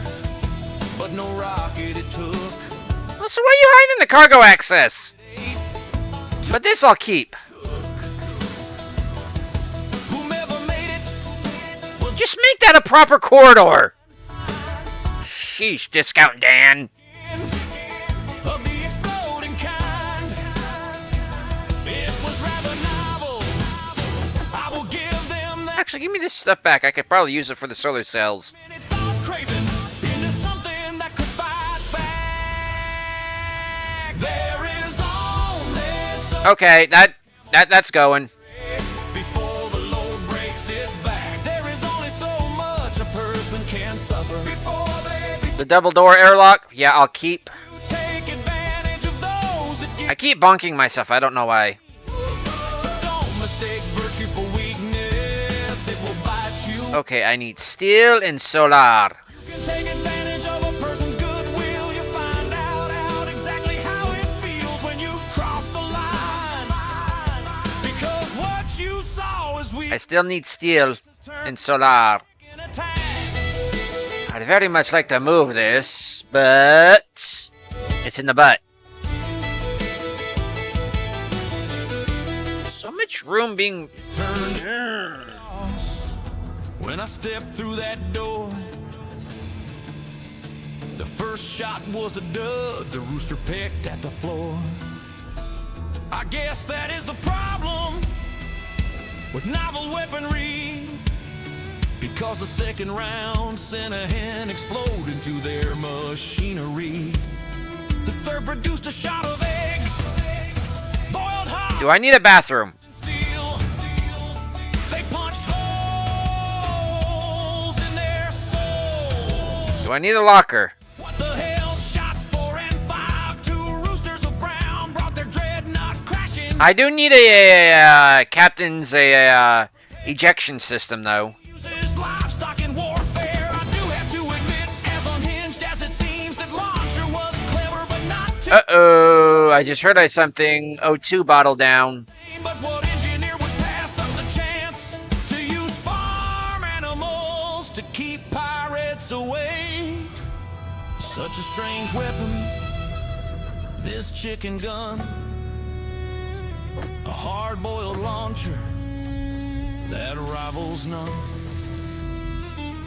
but no rocket it took. Well, so why are you hiding the cargo access? But this I'll keep. Whomever made it was Just make that a proper corridor. Sheesh, Discount Dan. of the exploding kind. It was rather novel. I will give them that. Actually, give me this stuff back. I could probably use it for the solar cells. Many thought craving into something that could fight back. There is only so Okay, that's going. before the load breaks its back. There is only so much a person can suffer before they The double door airlock, yeah, I'll keep. take advantage of those that I keep bonking myself. I don't know why. But don't mistake virtue for weakness. It will bite you. Okay, I need steel and solar. You can take advantage of a person's goodwill. You find out exactly how it feels when you cross the line. Because what you saw is we I still need steel and solar. in attack. I'd very much like to move this, but it's in the butt. So much room being... Turned when I stepped through that door. The first shot was a dud. The rooster pecked at the floor. I guess that is the problem with novel weaponry. Because the second round sent a hen explode into their machinery. The third produced a shot of eggs, boiled hot. Do I need a bathroom? Steel. They punched holes in their souls. Do I need a locker? What the hell? Shots 4 and 5. 2 roosters of brown brought their dreadnought crashing. I do need a captain's ejection system, though. Uses livestock in warfare. I do have to admit, as unhinged as it seems, that launcher was clever, but not too. Uh-oh, I just heard something. O2 bottle down. But what engineer would pass up the chance to use farm animals to keep pirates away? Such a strange weapon, this chicken gun. A hard-boiled launcher that rivals none.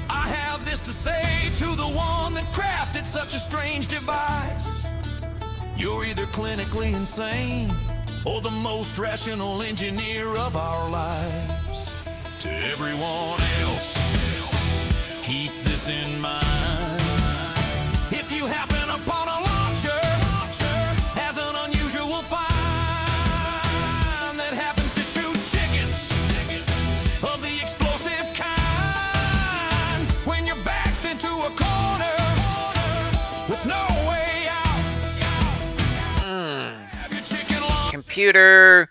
I have this to say to the one that crafted such a strange device. You're either clinically insane or the most rational engineer of our lives. To everyone else, keep this in mind. If you happen upon a launcher as an unusual find that happens to shoot chickens of the explosive kind, when you're backed into a corner with no way out, have your chicken launcher. Computer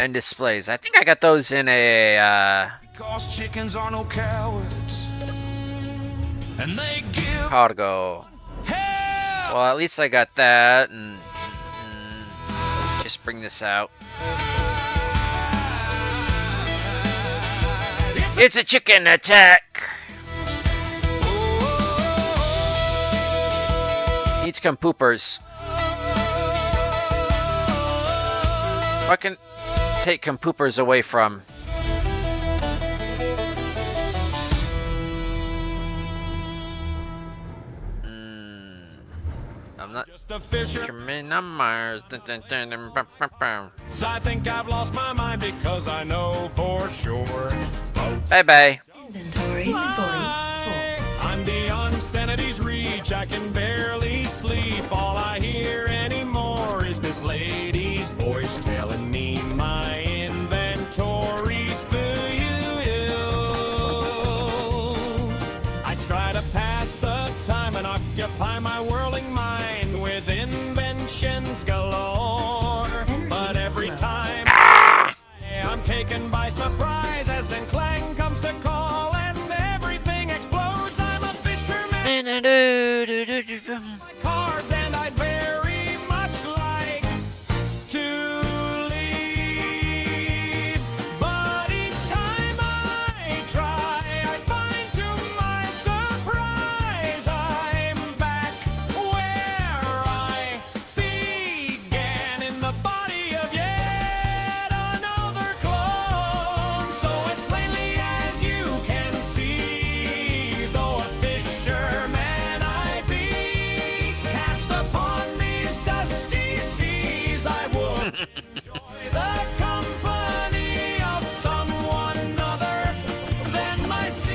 and displays. I think I got those in a Because chickens are no cowards, and they give cargo. hell. Well, at least I got that, and let's just bring this out. It's a chicken attack. Needs some poopers. I can take some poopers away from. I'm not. Just a fisher. Jermaine on Mars. Dun, dun, dun, dun, bum, bum, bum. I think I've lost my mind because I know for sure. Boats Bye bye. Inventory fully full. I'm the insanity's reach. I can barely sleep. All I hear anymore is this lady's voice telling me my inventory's full. I try to pass the time and occupy my whirling mind with inventions galore. But every time I'm taken by surprise as then Clang comes to call and everything explodes. I'm a fisherman. My cards and I'd very much like to leave, but each time I try, I find to my surprise I'm back where I began, in the body of yet another clone. So as plainly as you can see, though a fisherman I be, cast upon these dusty seas, I would enjoy the company of someone other than my seals.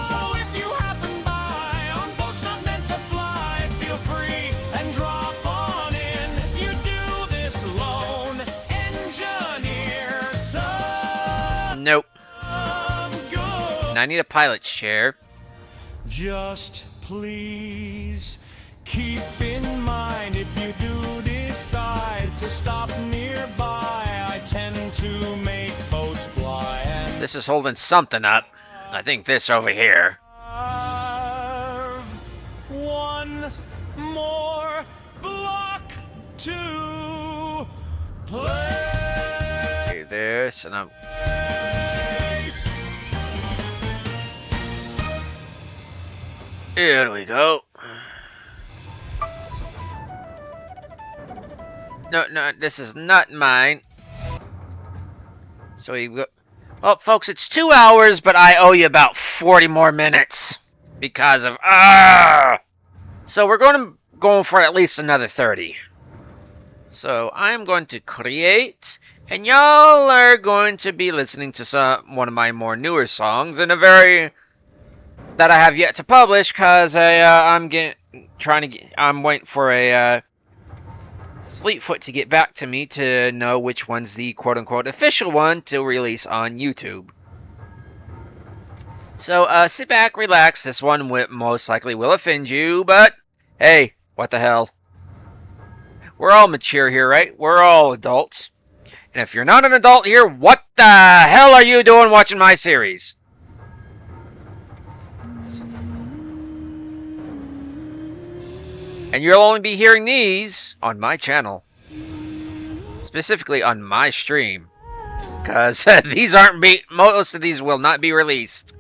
So if you happen by on boats not meant to fly, feel free and drop on in. You do this lone engineer some Nope. good. I need a pilot's chair. Just please keep in mind, if you do decide to stop nearby, I tend to make boats fly and This is holding something up. I think this over here. carve one more block to play. Okay, this, and I'm. Here we go. No, this is not mine. So we go. Well, folks, it's 2 hours, but I owe you about 40 more minutes because of So we're going for at least another 30. So I'm going to create, and y'all are going to be listening to one of my more newer songs in a very that I have yet to publish because I'm waiting for a Fleetfoot to get back to me to know which one's the quote-unquote official one to release on YouTube. So sit back, relax. This one most likely will offend you, but hey, what the hell? We're all mature here, right? We're all adults. And if you're not an adult here, what the hell are you doing watching my series? And you'll only be hearing these on my channel. Specifically on my stream. Because these aren't most of these will not be released.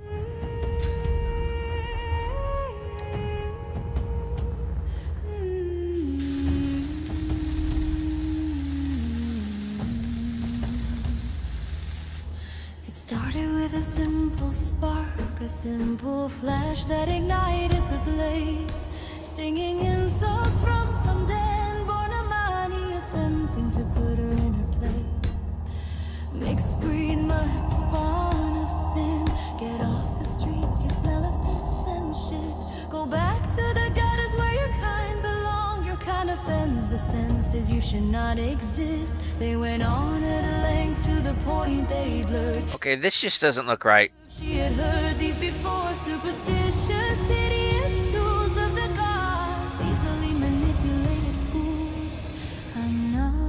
It started with a simple spark, a simple flash that ignited the blaze. Stinging insults from some den-born Amani, attempting to put her in her place. Mixed breed mud, spawn of sin. Get off the streets, you smell of piss and shit. Go back to the gutters where your kind belong. Your kind offends the senses, you should not exist. They went on at length to the point they blurred. Okay, this just doesn't look right. She had heard these before, superstitious idiots, tools of the gods, easily manipulated fools.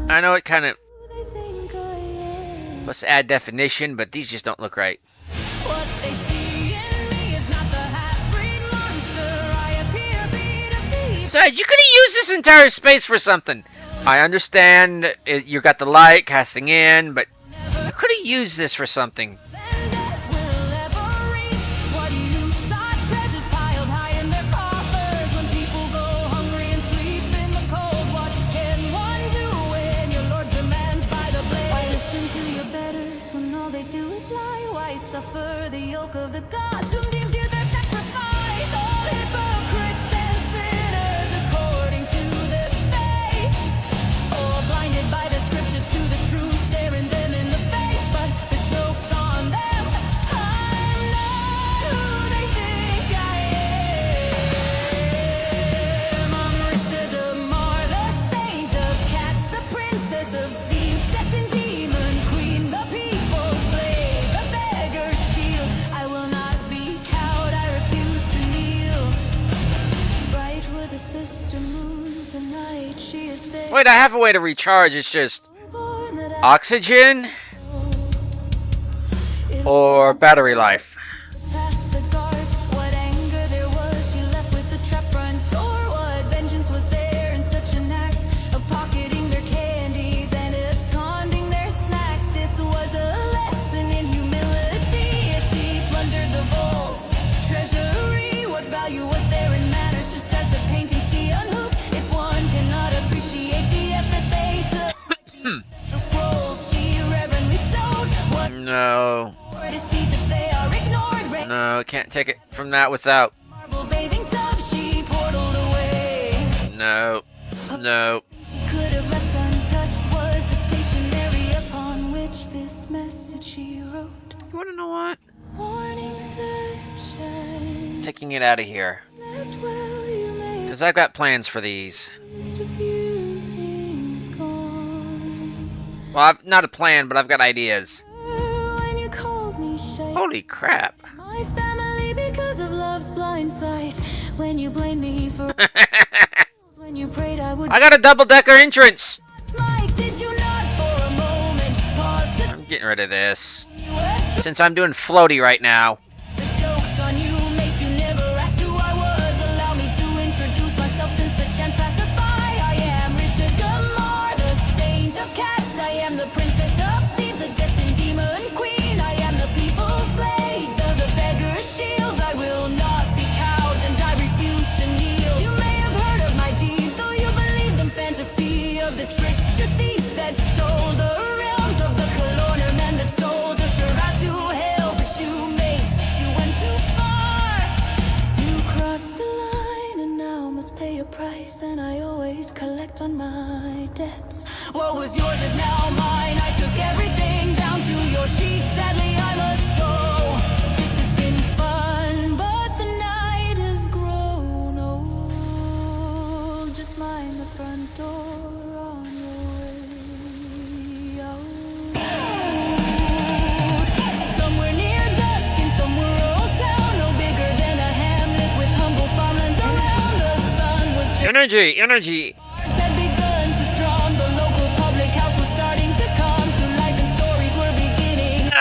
I know it kind of Who they think I am. let's add definition, but these just don't look right. What they see in me is not the half-breed monster I appear be to be. Besides, you could have used this entire space for something. I understand you got the light casting in, but you could have used this for something. Then death will ever reach. What you saw, treasures piled high in their coffers. When people go hungry and sleep in the cold, what can one do when your lord's demands by the blade? Why listen to your betters when all they do is lie? Why suffer the yoke of the gods whom deems you their sacrifice? All hypocrites and sinners according to their faiths, or blinded by the scriptures to the truth, staring them in the face. But the joke's on Wait, I have a way to recharge. It's just oxygen or battery life. Past the guards, what anger there was, she left with the trap front door. What vengeance was there in such an act of pocketing their candies and absconding their snacks? This was a lesson in humility as she plundered the vault's treasury. What value was there in manners, just as the painting she unhooked? If one cannot appreciate the effort they took, the ancestral scrolls she reverently stowed. What No. to seize if they are ignored? No, can't take it from that without. Marble bathing tub she portaled away. No. No. She could have left untouched was the stationery upon which this message she wrote. You wanna know what? Morning sunshine, Taking it out of here. slept well, you may Because I've got plans for these. have missed a few things gone. Well, I've not a plan, but I've got ideas. When you called me shy, Holy crap. my family because of love's blind sight. When you blamed me for when you prayed I would. I got a double-decker entrance. Like, did you not for a moment pause to I'm getting rid of this. you were Since I'm doing floaty right now. the jokes on you made you never asked who I was. Allow me to introduce myself since the chance passed us by. I am Risha Damar, the saint of cats. I am the princess of thieves, the destined demon queen. I am the people's blade, the beggar's shield. I will not be cowed and I refuse to kneel. You may have heard of my deeds, though you believe them fantasy of the trickster thief that stole the realms of the Kalorner man that sold Ashura to hell. But you went too far. You crossed a line and now must pay a price. And I always collect on my debts. What was yours is now mine. I took everything down to your sheets. Sadly, I must go. This has been fun, but the night has grown old. Just mind the front door on your way out. Somewhere near dusk in some rural town, no bigger than a hamlet with humble farmlands around. The sun was just Energy, energy. had begun to strong. The local public house was starting to come to life and stories were beginning.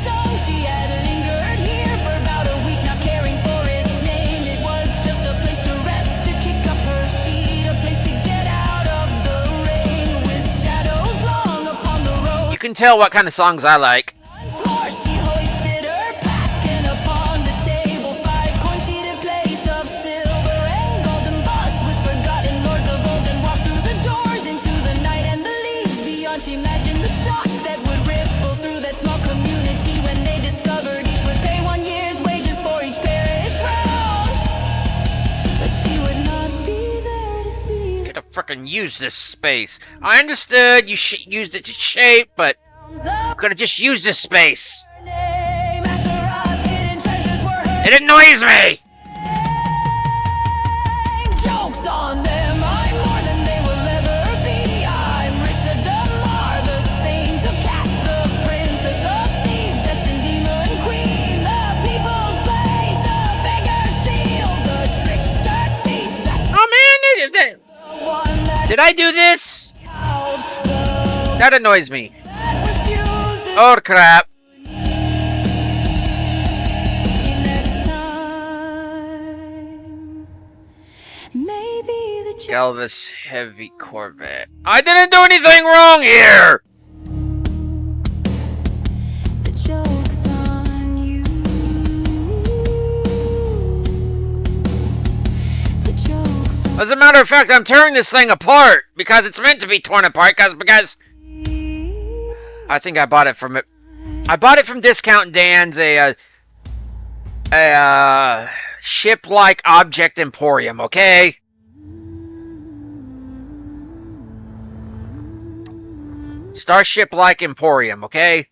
So she had lingered here for about a week, not caring for its name. It was just a place to rest, to kick up her feet, a place to get out of the rain with shadows long upon the road. You can tell what kind of songs I like. Once more she hoisted her pack, and upon the table 5 coin-sheeted plates of silver and golden bus with forgotten lords of old, and walked through the doors into the night and the leagues beyond. She imagined the shock that would ripple through that small community when they discovered each would pay 1 year's wages for each parish round. But she would not be there to see Get to frickin' use this space. I understood you used it to shape, but the could have just used this space. name. Asherah's hidden treasures were her It annoys me. jokes on them. I'm more than they will ever be. I'm Risha Damar, the saint of cats, the princess of thieves, destined demon queen, the people's blade, the beggar's shield, the trickster thief. That's Oh man, the one that did I do this? cowed, the That annoys me. that refuses Oh crap. next time. Maybe the Galvis Heavy Corvette. I didn't do anything wrong here. The joke's on you. The joke's on As a matter of fact, I'm tearing this thing apart because it's meant to be torn apart. Because you. I think I bought it from it. I bought it from Discount Dan's a ship-like object emporium. Okay. Starship-like emporium. Okay.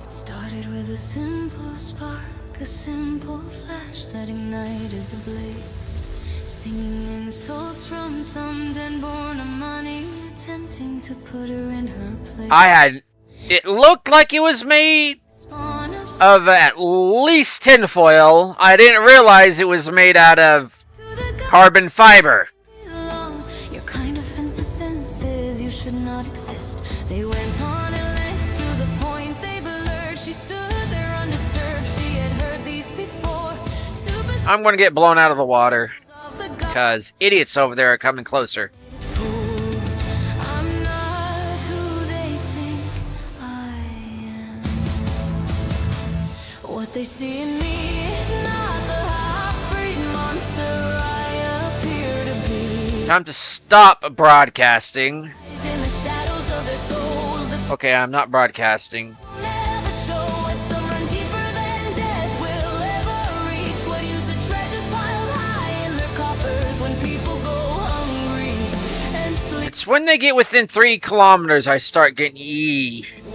It started with a simple spark, a simple flash that ignited the blaze. Stinging insults from some den-born Amani, attempting to put her in her place. It looked like it was made Spawn of of at least tinfoil. I didn't realize it was made out of carbon fiber. Your kind offends the senses, you should not exist. They went on and left to the point they blurred. She stood there undisturbed, she had heard these before. I'm gonna get blown out of the water Of the because idiots over there are coming closer. fools. I'm not who they think I am. What they see in me is not the half-breed monster I appear to be. Time to stop broadcasting. In the shadows of their souls, the Okay, I'm not broadcasting. soul never show us some run deeper than death will ever reach. What use of treasures piled high in their coffers when people go hungry and sleep? It's when they get within 3 kilometers I start getting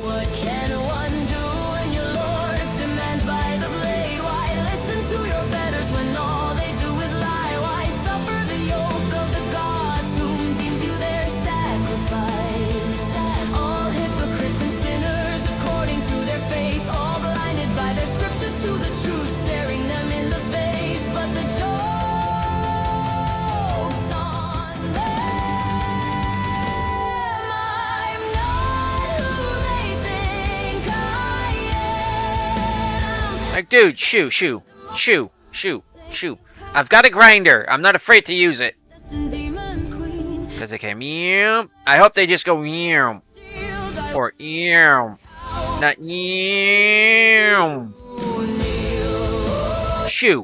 What can one do when your lord's demands by the blade? Why listen to your betters when all they do is lie? Why suffer the yoke of the gods whom deems you their sacrifice? All hypocrites and sinners according to their fates, all blinded by their scriptures to the truth, staring them in the face. But the joke's on them. I'm not who they think I am. Like, dude, shoo. I've got a grinder. I'm not afraid to use it. Destined demon queen, Because they can meow. I hope they just go meow. shield I Or meow. Not meow. kneel. Shoo.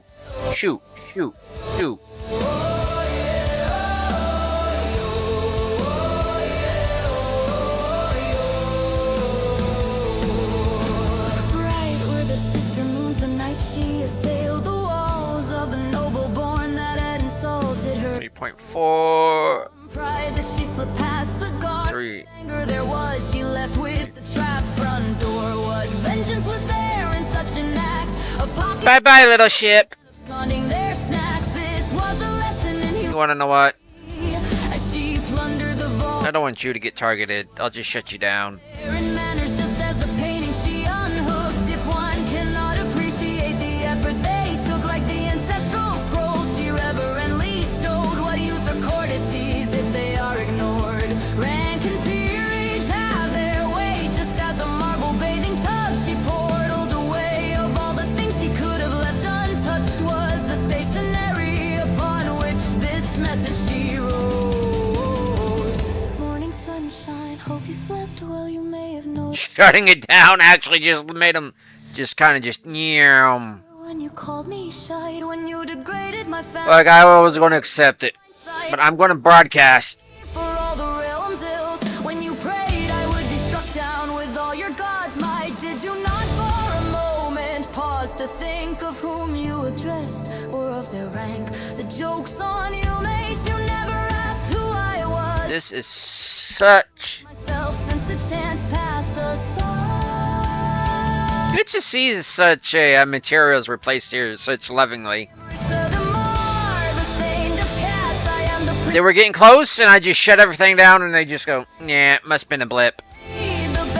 Bright were the sister moons the night she assailed the walls of the noble born that had insulted her. 3.4. Pride that she slipped past the guard. 3. Anger there was, she left with the trap front door. What vengeance was there in such an act of pocket Bye bye, little ship. absconding their snacks? This was a lesson in You wanna know what? humility as she plundered the vault. I don't want you to get targeted. I'll just shut you down. In manners, just as the painting she unhooked. If one cannot appreciate the effort they took, like the ancestral scrolls she reverently stowed. What use are courtesies if they are ignored? Rank and peerage have their way, just as the marble bathing tub she portaled away. Of all the things she could have left untouched was the stationery upon which this message she wrote. Morning sunshine, hope you slept well. You may have noticed Shutting it down actually just made them just kind of just meow. when you called me shy, when you degraded my family. Like, I was going to accept it. But I'm going to broadcast. For all the realm's ills, when you prayed I would be struck down with all your gods' might. Did you not for a moment pause to think of whom you addressed or of their rank? The joke's on you, mate, you never asked who I was. This is such... Myself since the chance passed us by. Good to see such a materials replaced here such lovingly. Furthermore, the saint of cats, I am the They were getting close, and I just shut everything down, and they just go, yeah, must have been a blip.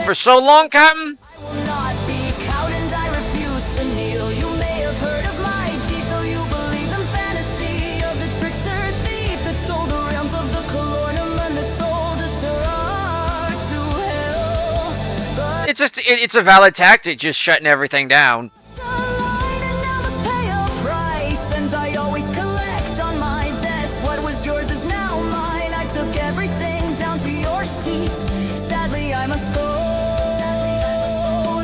For so long, Captain? I will not be cowed and I refuse to kneel. You may have heard of my deed, though you believe in fantasy of the trickster thief that stole the realms of the Calorniman that sold a Shirar to hell. But It's a valid tactic, just shutting everything down. the line and I must pay a price, and I always collect on my debts. What was yours is now mine. I took everything down to your sheets. Sadly, I must go.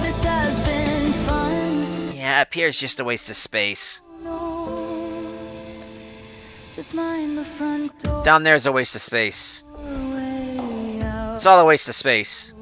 This has been fun. Yeah, up here is just a waste of space. No, just mind the front door. Down there's a waste of space. Way out. It's all a waste of space.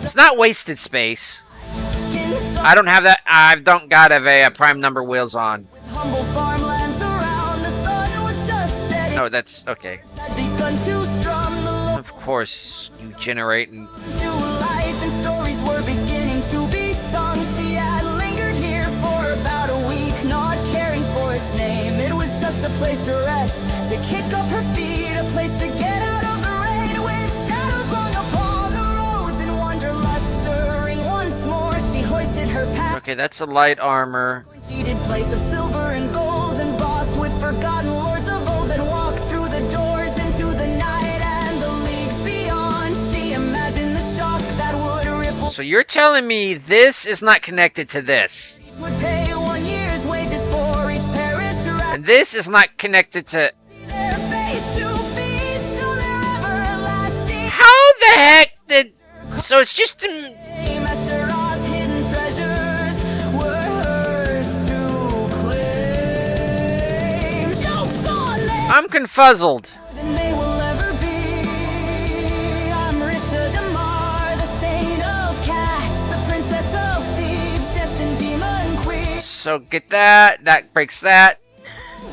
It's not wasted space. Skin I don't have that. I don't got a prime number wheels on. humble farmlands around. The sun was just setting. Oh, that's okay. Had begun to strum the Lord Of course, you generate and to life, and stories were beginning to be sung. She had lingered here for about a week, not caring for its name. It was just a place to rest, to kick up her feet, a place to get out of the rain with shadows long upon the roads and wanderlust stirring once more. She hoisted her pack. Okay, that's a light armor. Sheeted place of silver and gold, embossed with forgotten lords of old that walk through the doors into the night and the leagues beyond. She imagined the shock that would ripple. So you're telling me this is not connected to this, Each would pay 1 year's wages for each parish rat. and this is not connected to. Their face to feast on their everlasting How the heck did? So it's just. fame. Asherah's hidden treasures were hers to claim. Joke's on them. I'm confuzzled. Than they will ever be. I'm Risha Damar, the saint of cats, the princess of thieves, destined demon queen. So get that. That breaks that.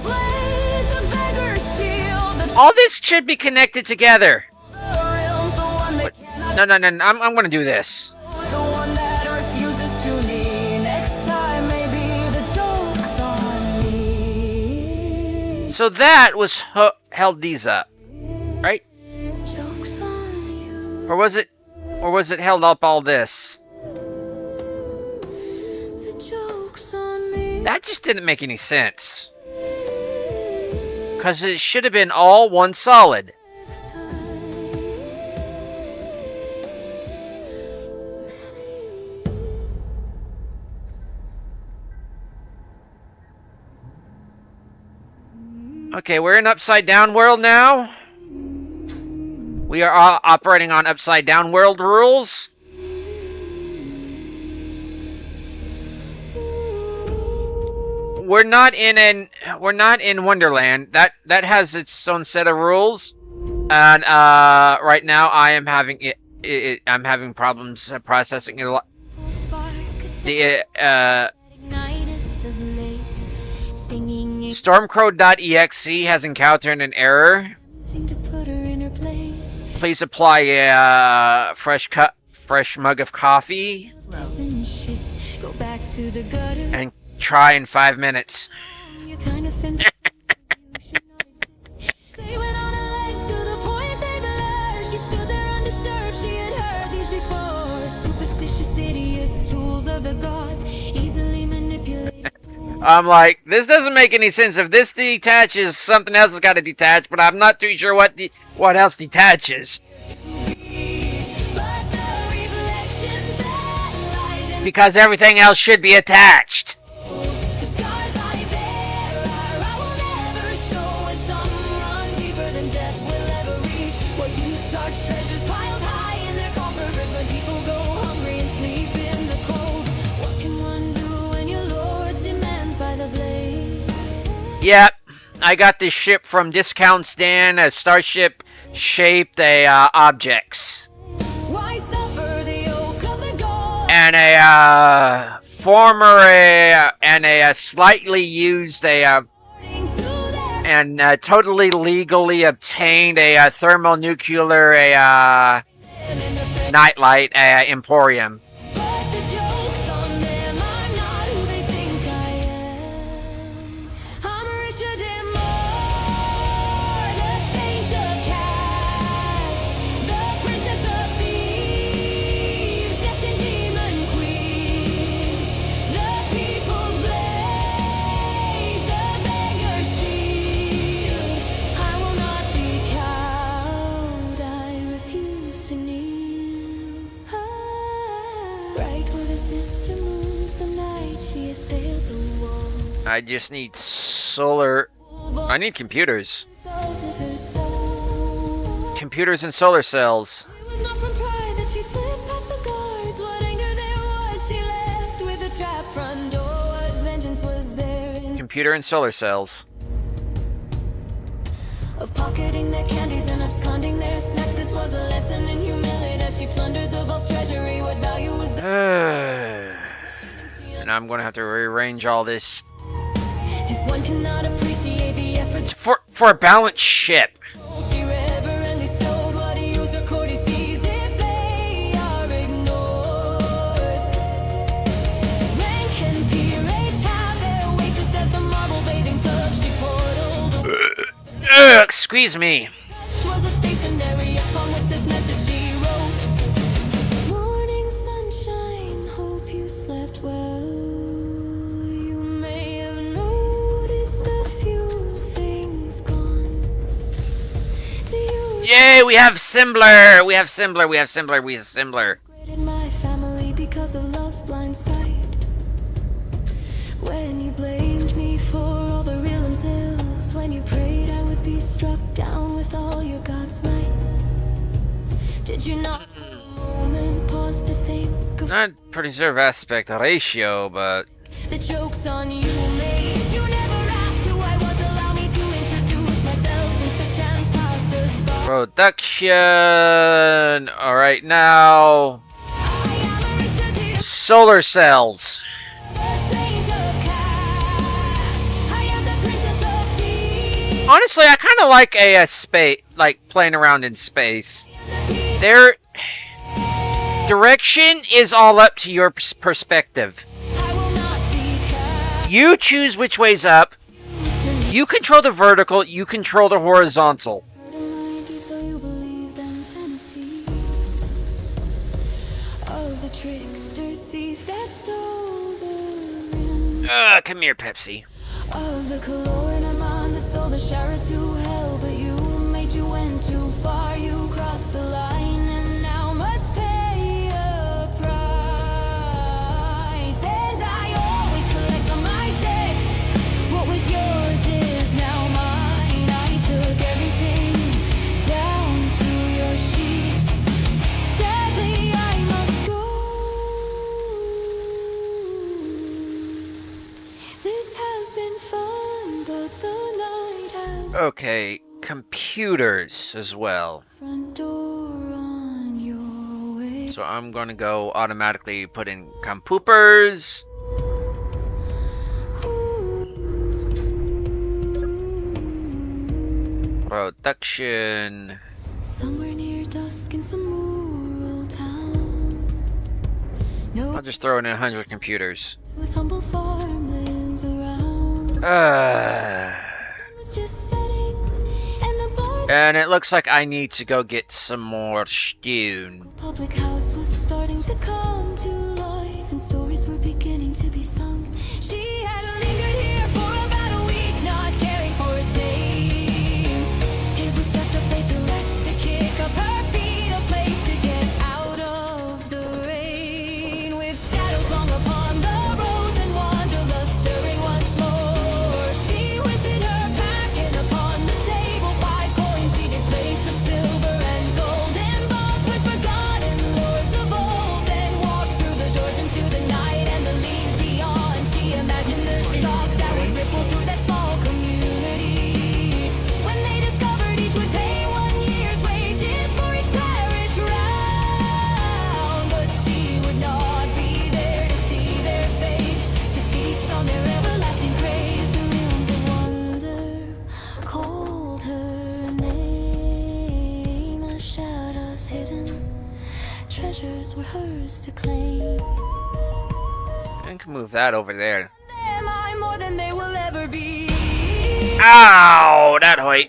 Blade, the beggar's shield, the All this should be connected together. realms, the one that cannot No. I'm gonna do this. the one that refuses to knee. Next time, maybe the joke's on me. So that was held these up, right? The joke's on you. Or was it held up all this? The joke's on me. That just didn't make any sense. Cause it should have been all one solid. Next time. Okay, we're in upside down world now. We are operating on upside down world rules. We're not in Wonderland. That has its own set of rules. And right now I am having I'm having problems processing it a lot. The Stormcrow.exe has encountered an error. Please apply a fresh mug of coffee and try in 5 minutes. They went on a leg to the point they blur. She stood there undisturbed. She had heard these before. Superstitious idiots, tools of the gods, easily manipulated. I'm like, this doesn't make any sense. If this detaches, something else has got to detach, but I'm not too sure what else detaches. But the reflections that lies in Because everything else should be attached. the scars I bear are I will never show. As some run deeper than death will ever reach. What use are treasures piled high in their coffers when people go hungry and sleep in the cold? What can one do when your lord's demands by the blade? Yep, I got this ship from Discount Stand, a starship shaped objects. Why suffer the yoke of the gods? And a slightly used According to their and totally legally obtained a thermonuclear in the face. nightlight emporium. But the jokes on them are not who they think I am. I'm Risha Damar, the saint of cats, the princess of thieves, destined demon queen, the people's blade, the beggar's shield. I will not be cowed. I refuse to kneel. Right where the sister moons, the night she assailed the walls. I just need solar. I need computers. Insulted her soul. Computers and solar cells. It was not from pride that she slipped past the guards. What anger there was, she left with a trap front door. What vengeance was there in Computer and solar cells. of pocketing their candies and absconding their snacks? This was a lesson in humility as she plundered the vault's treasury. What value was there? And I'm gonna have to rearrange all this If one cannot appreciate the effort for a balanced ship. she reverently stowed, what a user court he sees if they are ignored. Rank and peerage have their weight just as the marble bathing tub she portaled. Excuse me. Touched was a stationery upon which this message she wrote. Morning sunshine, hope you slept well. we have Simbler. We have Simbler. We have Simbler. We have Simbler. In my family because of love's blind sight. When you blamed me for all the real and ills, when you prayed I would be struck down with all your God's might. Did you not for a moment pause to think of Not pretty sure of aspect ratio, but the jokes on you made? You never asked who I was, allow me to introduce myself since the chance passed us by. production. All right, now I am a Richard, solar cells. the saint of cats. I am the princess of peace. Honestly, I kind of like a space, like playing around in space. Their direction is all up to your perspective. I will not be cast. You choose which way's up. You control the vertical. You control the horizontal. Though you believe them fantasy of the trickster thief that stole the rim, Come here, Pepsi. of the Kalornaman that sold the Shara to hell. But you made you went too far, you crossed the line and now must pay a price. And I always collect on my debts. What was yours is now mine. I took everything down to your sheets. Sadly, I must go. This has been fun, but the night has Okay, computers as well. front door on your way. So I'm gonna go automatically put in computers. Production. Somewhere near dusk in some rural town. No I'll just throw in 100 computers. with humble farmlands around. Uh, Sun was just setting, and the bar and it looks like I need to go get some more stone. public house was starting to come to life, and stories were beginning to be sung. She had lingered here for about a week, not caring for its name. It was just a place to rest, to kick up her feet, a place to get out of the rain. With shadows long upon the roads and wanderlust stirring once more. She whispered her pack, and upon the table 5 coins she did place of silver and golden balls with forgotten lords of old. Then walked through the doors into the night and the leaves beyond. She imagined the shock that would ripple through that small community when they discovered each would pay 1 year's wages for each parish round. But she would not be there to see their face, to feast on their everlasting praise. The realms of wonder called her name. A shadows hidden treasures were hers to claim. I can move that over there. Am I more than they will ever be? Ow! That hurt.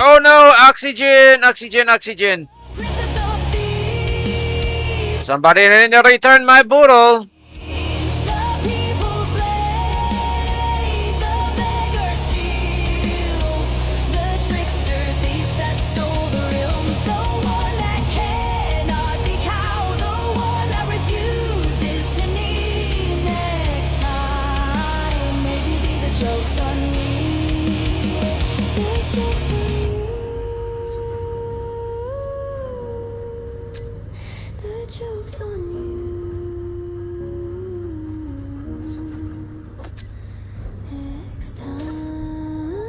Oh no! Oxygen! Oxygen! Oxygen! Princess of thieves, Somebody need to return my boodle! the people's blade, the beggar's shield, the trickster thief that stole the realms, the one that cannot be cowed, the one that refuses to kneel. Next time, maybe the joke's on me. The joke's on you. The joke's on you. Next time,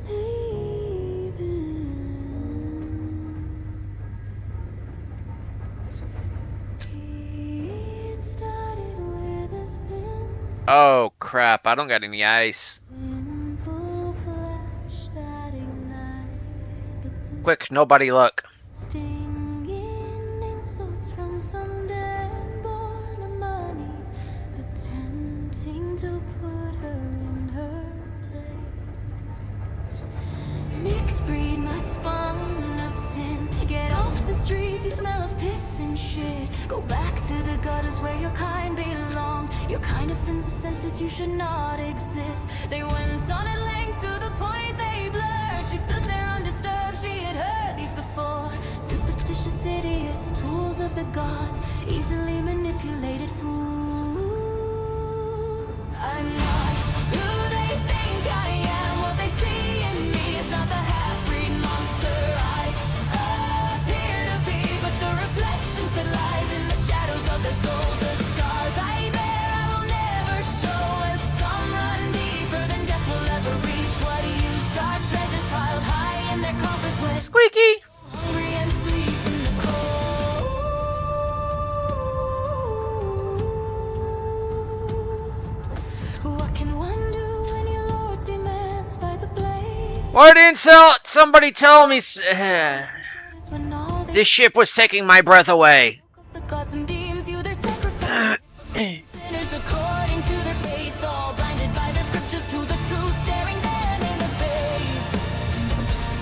baby. It started with a Oh crap, I don't got any ice. simple flash that ignited the blue. Quick, nobody look. Stinging insults from some dead-born money, attempting to put her in her place. Mixed breed might spawn of sin. Get off the streets, you smell of piss and shit. Go back to the gutters where your kind belong. Your kind offends the senses, you should not exist. They went on at length to the point they blurred. She stood there undisturbed, she had heard these before. Superstitious idiots, tools of the gods, easily manipulated fools. I'm not who they think I am. What they see in me is not the half-breed monster I appear to be, but the reflections that lies in the shadows of their souls. The scars I bear I will never show, as some run deeper than death will ever reach. What use are treasures piled high in their coffers when Squeaky. hungry and sleep in the cold? What can one do when your lord's demands by the blade? Why didn't somebody tell me When all they this ship was taking my breath away? the gods and deems you their sacrifice. Sinners according to their faith, all blinded by the scriptures to the truth, staring them in the face.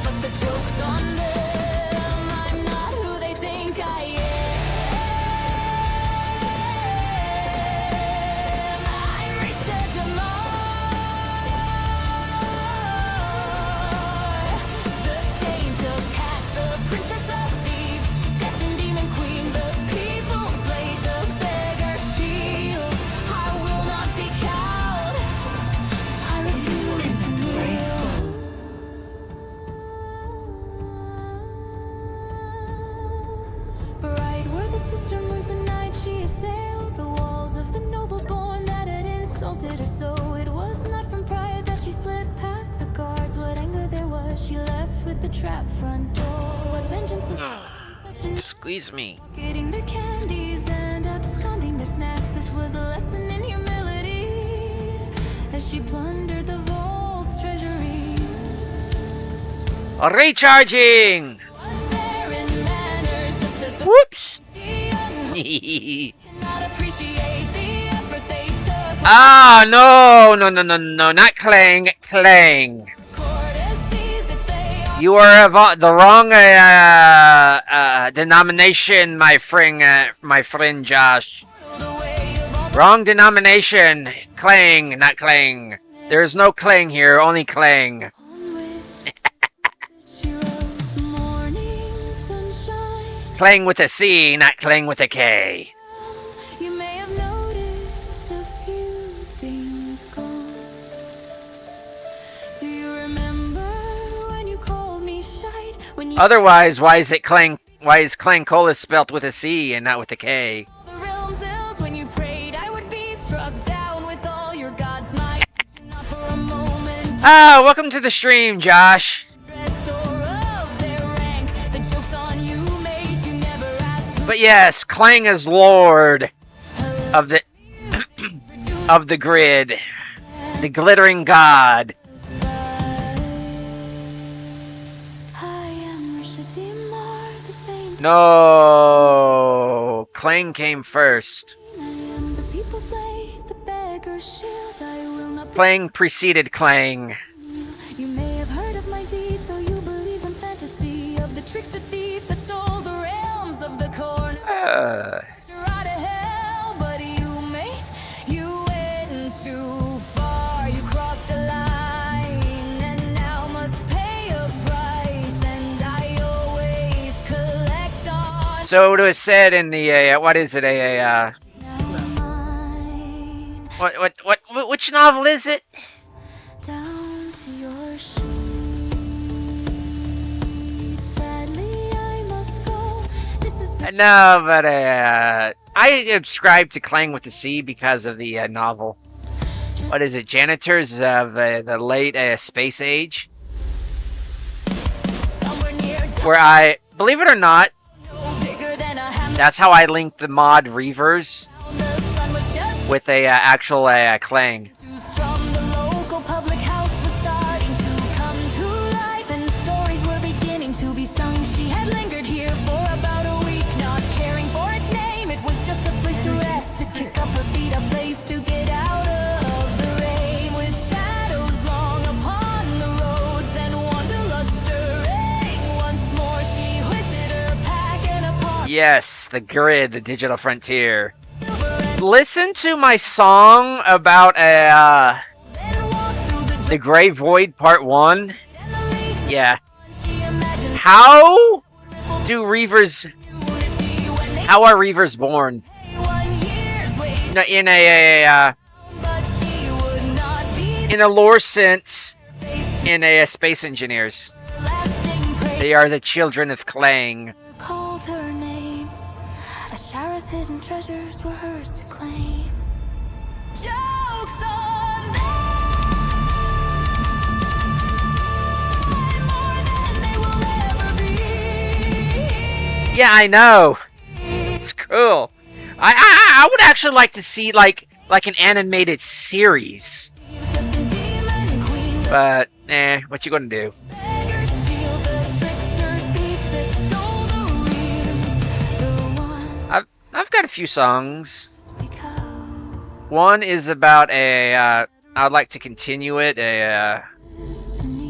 But the joke's on them. I'm not who they think I am. I'm Risha Damar, the saint of cats, the princess of thieves, destined demon queen, the people's blade, the beggar shield. I will not be cowed. I refuse to kneel. Bright were the sister moons the night she assailed the walls of the noble born that had insulted her so. It was not from pride that she slipped past the guards. What anger there was, she left with the trap front door. What vengeance was such an Squeeze me. getting their candies and absconding their snacks. This was a lesson in humility as she plundered the vault's treasury. Recharging. Was there in manners just as the Whoops. she cannot appreciate the effort they took. Ah, no, not Clang, Clang. Courtesies if they are You are the wrong denomination, my friend Josh. the way of all Wrong denomination. Clang, not Clang. There's no Clang here, only Clang. on with. She wrote, morning sunshine. Clang with a C, not Clang with a K. You may have noticed a few things gone. Do you remember when you called me shite? When you Otherwise, why is Clang Cola spelt with a C and not with a K? the realm's ills, when you prayed I would be struck down with all your God's might. Not for a moment Ah, welcome to the stream, Josh. dressed or of their rank. The joke's on you, mate. You never asked who But yes, Clang is Lord of the of the grid, the glittering god. I am Risha Damar, the saint. No, Clang came first. I am the people's blade, the beggar's shield. I will not be. Clang preceded Clang. You may have heard of my deeds, though you believe in fantasy of the trickster thief that stole the realms of the corn. You're out of hell, but you, mate, you went too far. You crossed a line and now must pay a price. And I always collect on. So it was said in the what is it Now mine, which novel is it? down to your sheets. Sadly, I must go. This is No, but I subscribe to Clang with the C because of the novel. What is it? Janitors of the late space age, somewhere near where I believe it or not, no bigger than a hammer. that's how I linked the mod Reavers The sun was just with a actual Clang. too strong. The local public house was starting to come to life, and stories were beginning to be sung. She had lingered here for about a week, not caring for its name. It was just a place to rest, to kick up her feet, a place to get out of the rain. With shadows long upon the roads and wanderlust stirring once more, she Yes, the grid, the digital frontier. Listen to my song about the Gray Void Part 1. Yeah. How do Reavers... How are Reavers born? No, in a lore sense, in a space engineers. They are the children of Clang. Called her name. Ashara's hidden treasures were hers to claim. Jokes on them. More than they will ever be. Yeah, I know. It's cool. I would actually like to see like an animated series. But what you gonna do? I've got a few songs. One is about I'd like to continue it.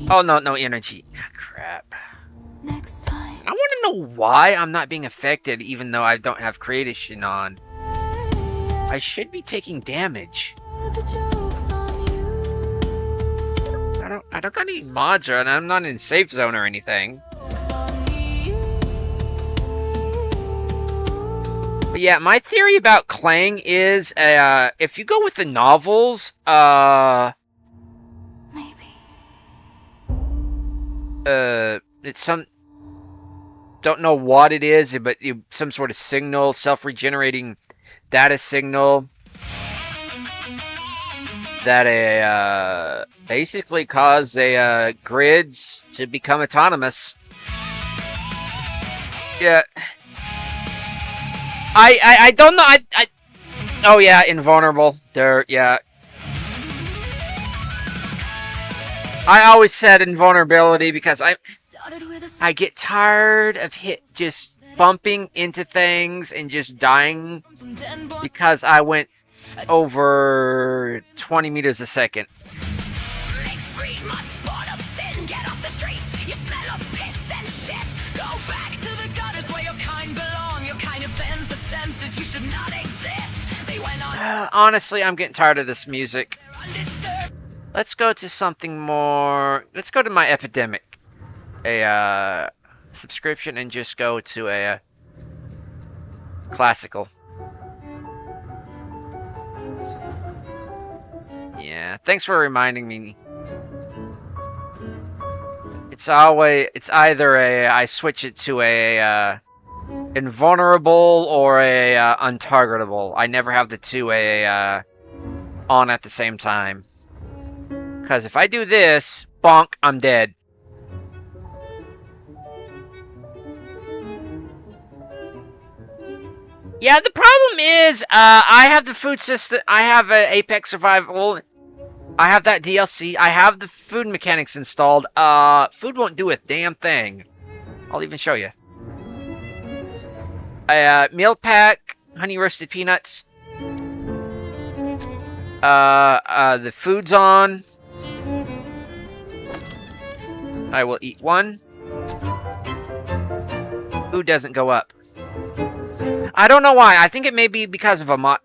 Oh no energy. Crap. Next time. I want to know why I'm not being affected, even though I don't have creation on. I should be taking damage. The joke's on you. I don't got any mods, and I'm not in safe zone or anything. Joke's on me. But yeah, my theory about Clang is, if you go with the novels, Maybe. it's some, don't know what it is, but some sort of signal, self-regenerating data signal that basically cause grids to become autonomous. Yeah. I don't know. Oh yeah, invulnerable. Yeah. I always said invulnerability because I get tired of just bumping into things and just dying because I went over 20 meters a second. Honestly, I'm getting tired of this music. Let's go to something more. Let's go to my epidemic. A subscription and just go to a classical. Yeah, thanks for reminding me. It's either I switch it to a invulnerable or a untargetable. I never have the two on at the same time. Because if I do this, bonk, I'm dead. Yeah, the problem is, I have the food system. I have Apex Survival. I have that DLC. I have the food mechanics installed. Food won't do a damn thing. I'll even show you. Meal pack, honey roasted peanuts. The food's on. I will eat one. Food doesn't go up. I don't know why. I think it may be because of a mod.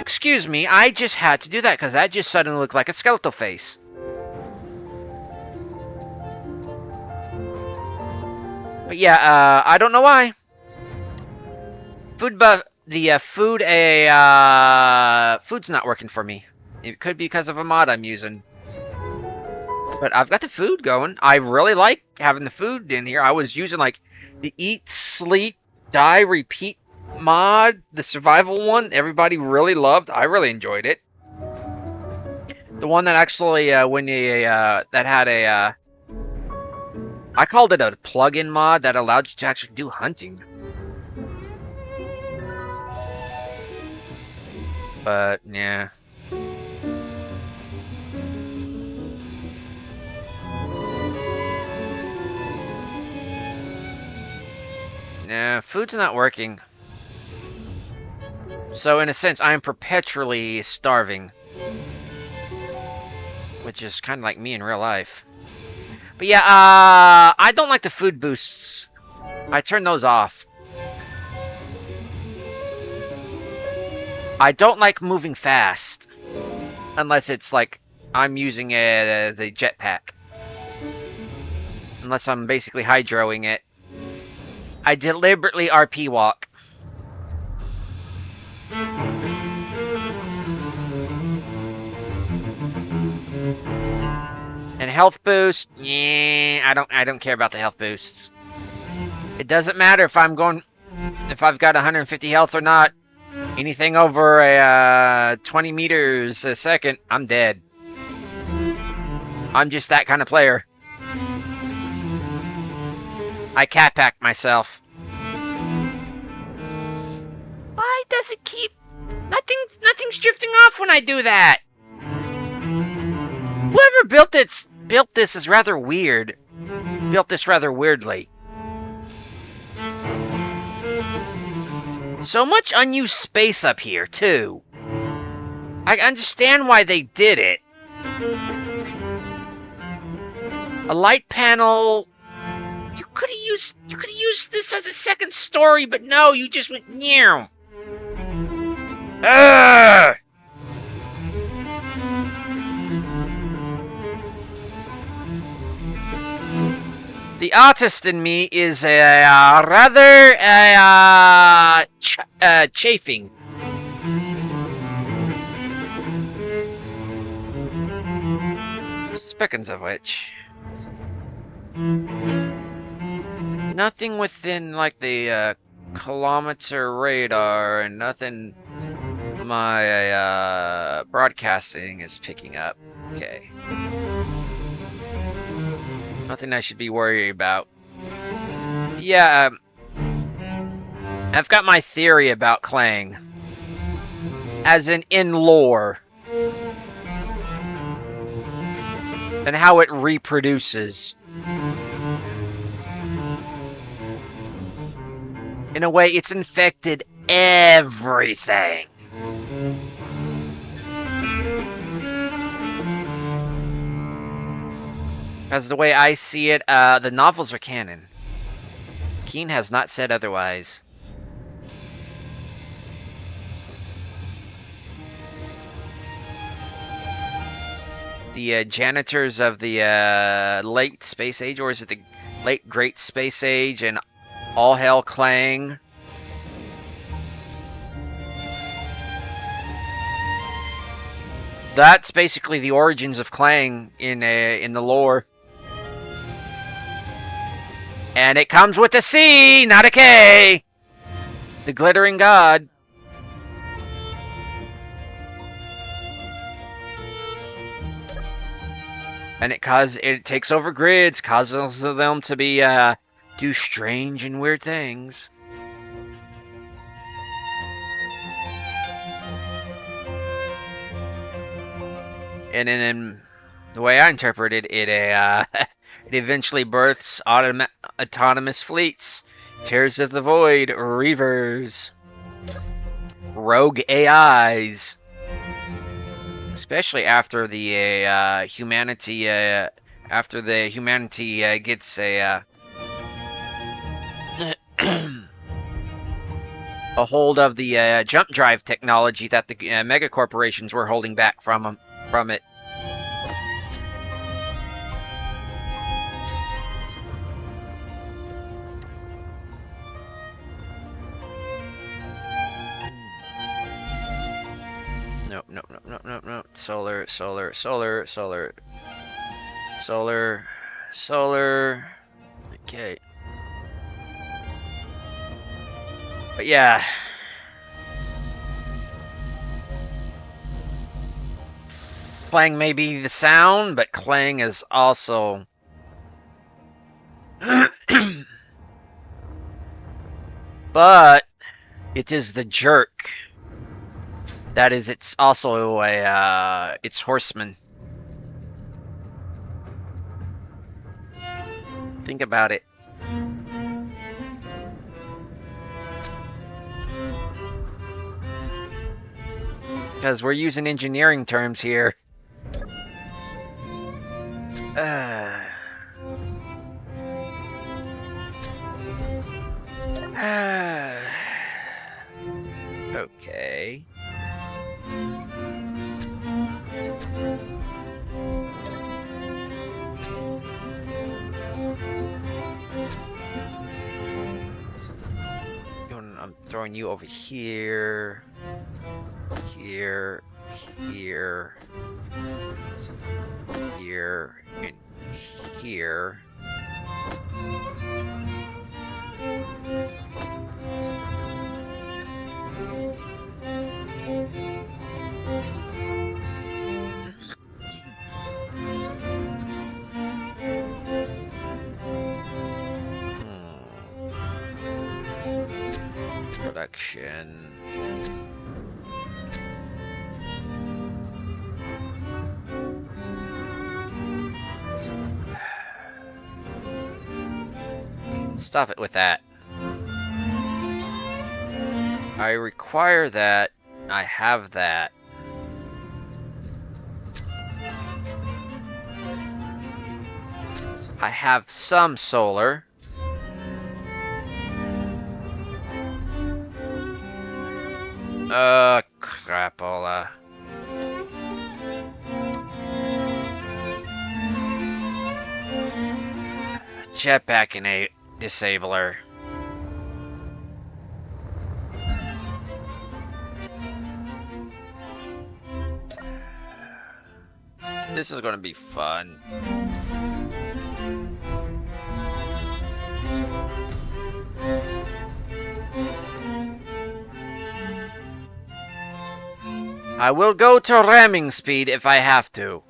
Excuse me, I just had to do that because that just suddenly looked like a skeletal face. But yeah, I don't know why. Food's not working for me. It could be because of a mod I'm using. But I've got the food going. I really like having the food in here. I was using like the Eat, Sleep, Die, Repeat mod, the survival one. Everybody really loved. I really enjoyed it. The one that actually, that had a, I called it a plug-in mod that allowed you to actually do hunting. But, yeah. Nah, food's not working. So in a sense, I'm perpetually starving. Which is kind of like me in real life. But yeah, I don't like the food boosts. I turn those off. I don't like moving fast. Unless it's like, I'm using the jetpack. Unless I'm basically hydroing it. I deliberately RP walk. And health boost, yeah, I don't care about the health boosts. It doesn't matter if I've got 150 health or not. Anything over a 20 meters a second, I'm dead. I'm just that kind of player. I cat packed myself. Why does it keep... Nothing's drifting off when I do that. Whoever built this is rather weird. Built this rather weirdly. So much unused space up here, too. I understand why they did it. A light panel... You could have used this as a second story, but no, you just went meow. Ugh! The artist in me is rather chafing. Speckins of which. Nothing within like the kilometer radar, and nothing my broadcasting is picking up. Okay. Nothing I should be worried about. Yeah, I've got my theory about Clang. As in lore. And how it reproduces. In a way, it's infected everything. As the way I see it, the novels are canon. Keen has not said otherwise. The janitors of the late Space Age, or is it the late Great Space Age, and all hell Clang? That's basically the origins of Clang in the lore. And it comes with a C, not a K. The Glittering God. And it takes over grids, causes them to be do strange and weird things. And then the way I interpret it, it eventually births autonomous fleets, Tears of the Void, Reavers, rogue AIs, especially after the humanity gets a a hold of the jump drive technology that the mega corporations were holding back from it. No. Solar. Okay. But yeah. Clang may be the sound, but Clang is also... but it is the jerk. That is, it's also it's horseman. Think about it. Because we're using engineering terms here. Uh, okay. I'm throwing you over here, here, here, here, and here. Production. Stop it with that. I require that. I have that. I have some solar. Crapola. Jetpack and a disabler. This is going to be fun. I will go to ramming speed if I have to.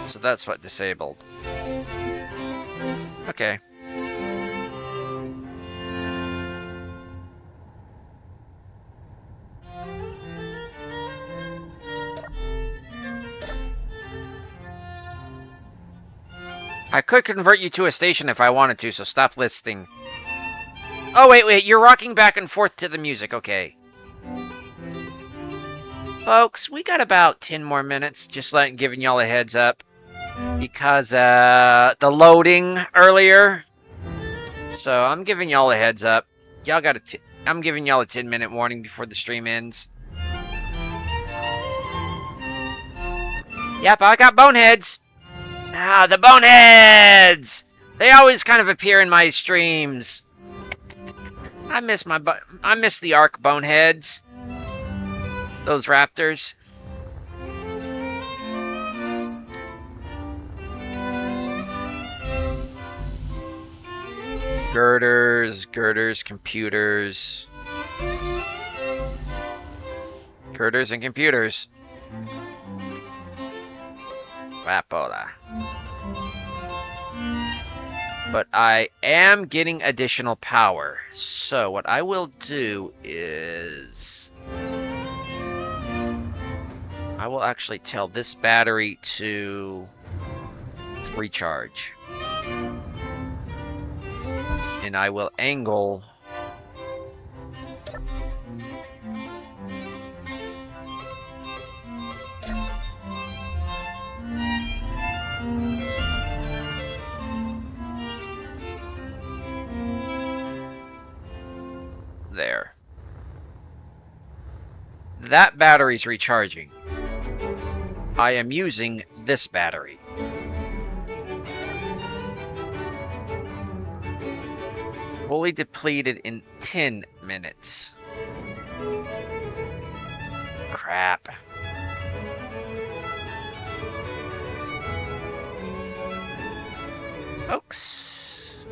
So that's what disabled. Okay. I could convert you to a station if I wanted to, so stop listing. Oh, wait, you're rocking back and forth to the music, okay. Folks, we got about 10 more minutes, just giving y'all a heads up. Because, the loading earlier. So, I'm giving y'all a heads up. Y'all got I'm giving y'all a 10-minute warning before the stream ends. Yep, I got boneheads. Ah, the boneheads! They always kind of appear in my streams. I miss the Ark boneheads. Those raptors. Girders, computers. Girders and computers. Crapola. But I am getting additional power. So what I will do is I will actually tell this battery to recharge. And I will angle there. That battery's recharging. I am using this battery. Fully depleted in 10 minutes. Crap. Folks.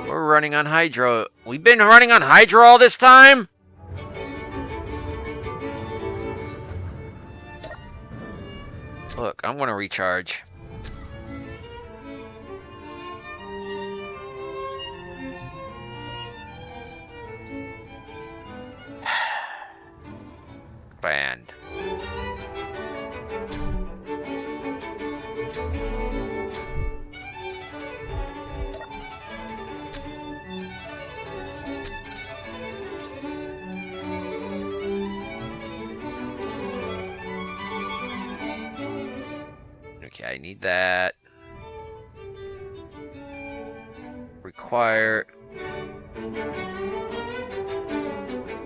We're running on hydro. We've been running on hydro all this time? Look, I'm gonna recharge. Okay, I need that. Require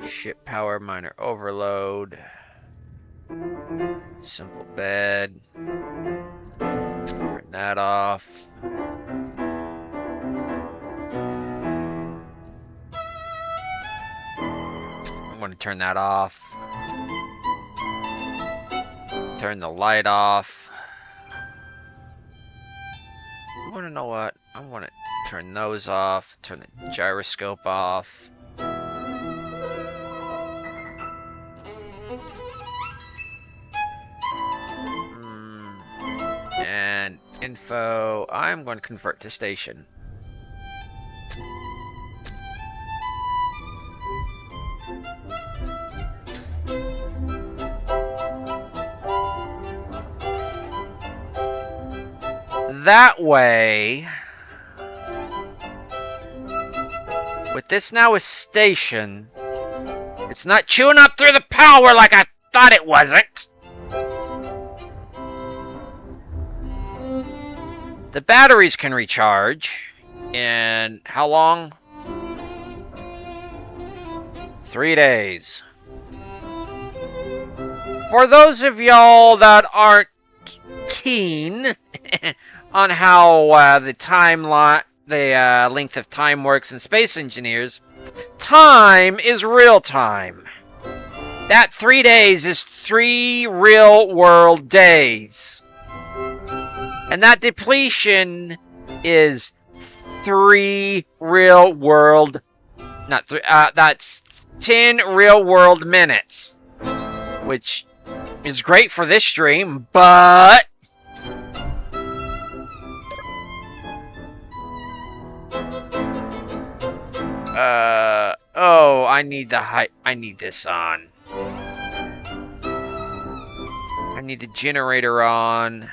ship power minor overload. Simple bed. Turn that off. I'm going to turn that off. Turn the light off. I want to know what? I want to turn those off. Turn the gyroscope off. And info, I'm going to convert to station. That way, with this now as station, it's not chewing up through the power like I thought it wasn't. The batteries can recharge in how long? 3 days. For those of y'all that aren't keen on how the timeline, the length of time works in Space Engineers, time is real time. That 3 days is 3 real world days. And that depletion is 3 real world, not 3, that's 10 real world minutes. Which is great for this stream, but oh, I need I need this on. I need the generator on.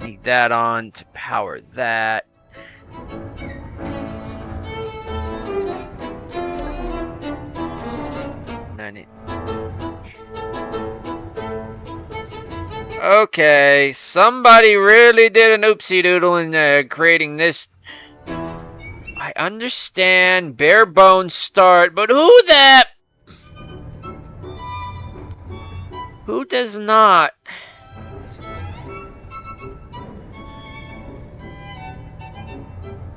Need that on to power that. Okay, somebody really did an oopsie doodle in creating this. I understand bare bones start, but who does not?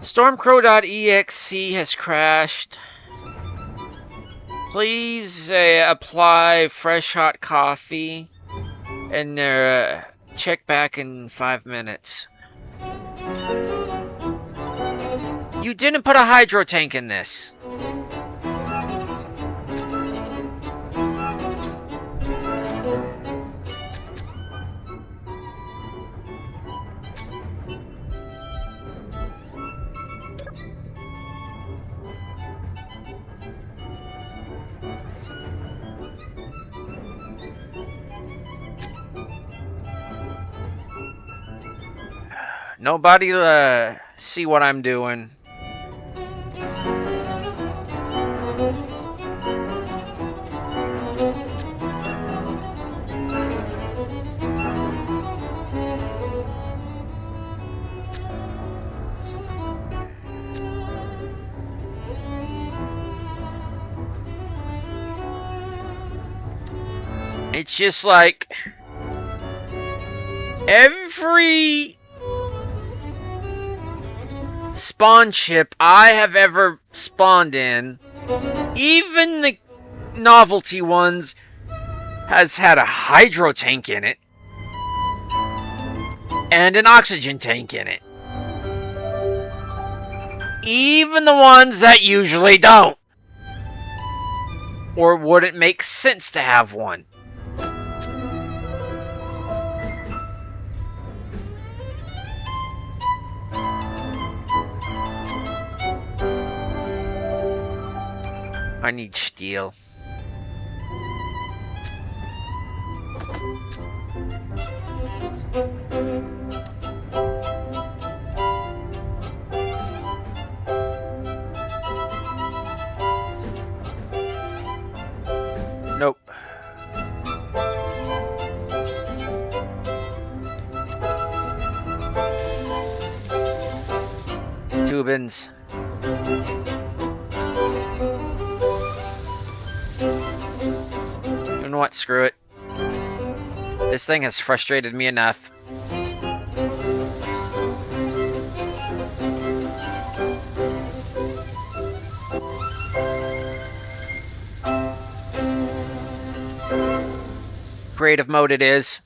Stormcrow.exe has crashed. Please apply fresh hot coffee and check back in 5 minutes. You didn't put a hydro tank in this. Nobody see what I'm doing. It's just like every spawn ship I have ever spawned in, even the novelty ones, has had a hydro tank in it and an oxygen tank in it. Even the ones that usually don't, or wouldn't make sense to have one. I need steel. Nope. Tubins. You know what? Screw it. This thing has frustrated me enough. Creative mode it is.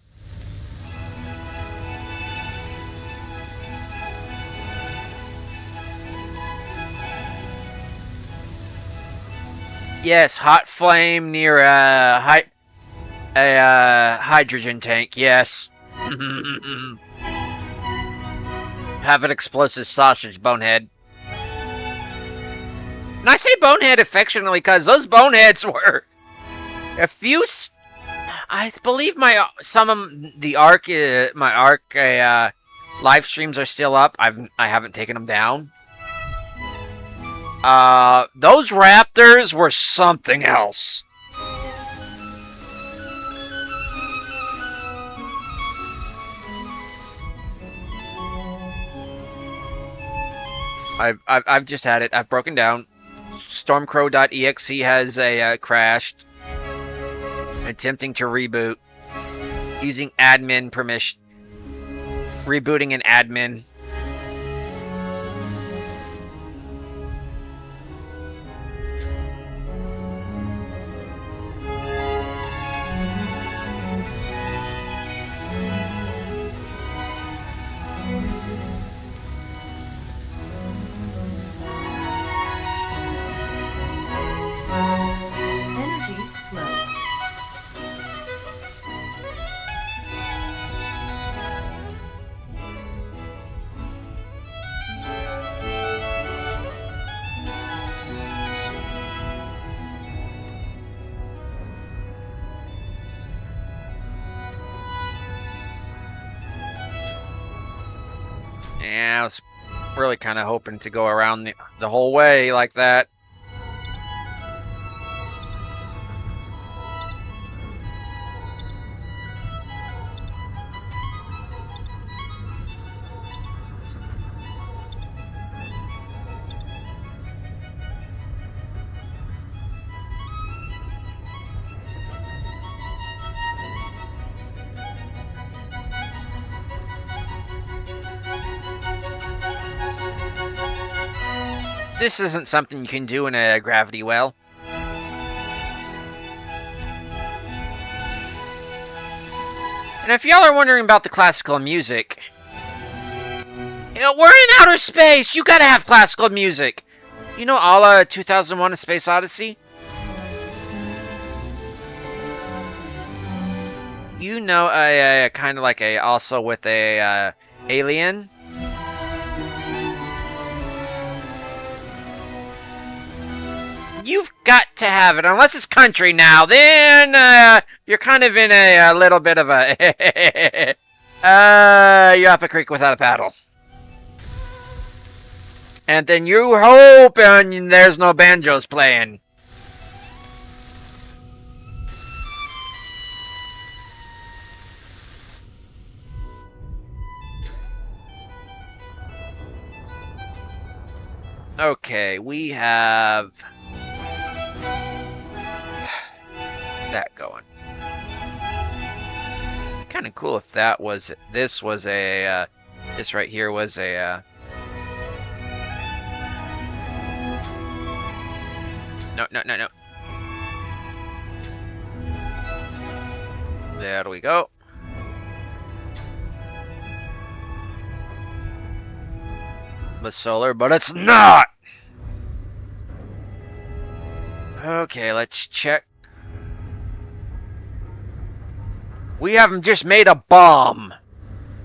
Yes, hot flame near a hydrogen tank. Yes. Have an explosive sausage, bonehead. And I say bonehead affectionately because those boneheads were a few. I believe my live streams are still up. I haven't taken them down. Those raptors were something else. I've just had it. I've broken down. Stormcrow.exe has crashed. Attempting to reboot. Using admin permission. Rebooting an admin. Energy low. Yeah, I was really kind of hoping to go around the whole way like that. This isn't something you can do in a gravity well. And if y'all are wondering about the classical music, we're in outer space! You gotta have classical music! You know a la 2001 A Space Odyssey? You know kind of like also with a Alien? You've got to have it, unless it's country now. Then you're kind of in a little bit of a you're up a creek without a paddle. And then you hope and there's no banjos playing. Okay, we have that going. Kind of cool if that was this right here was a no. There we go. The solar, but it's not. Okay, let's check. We haven't just made a bomb.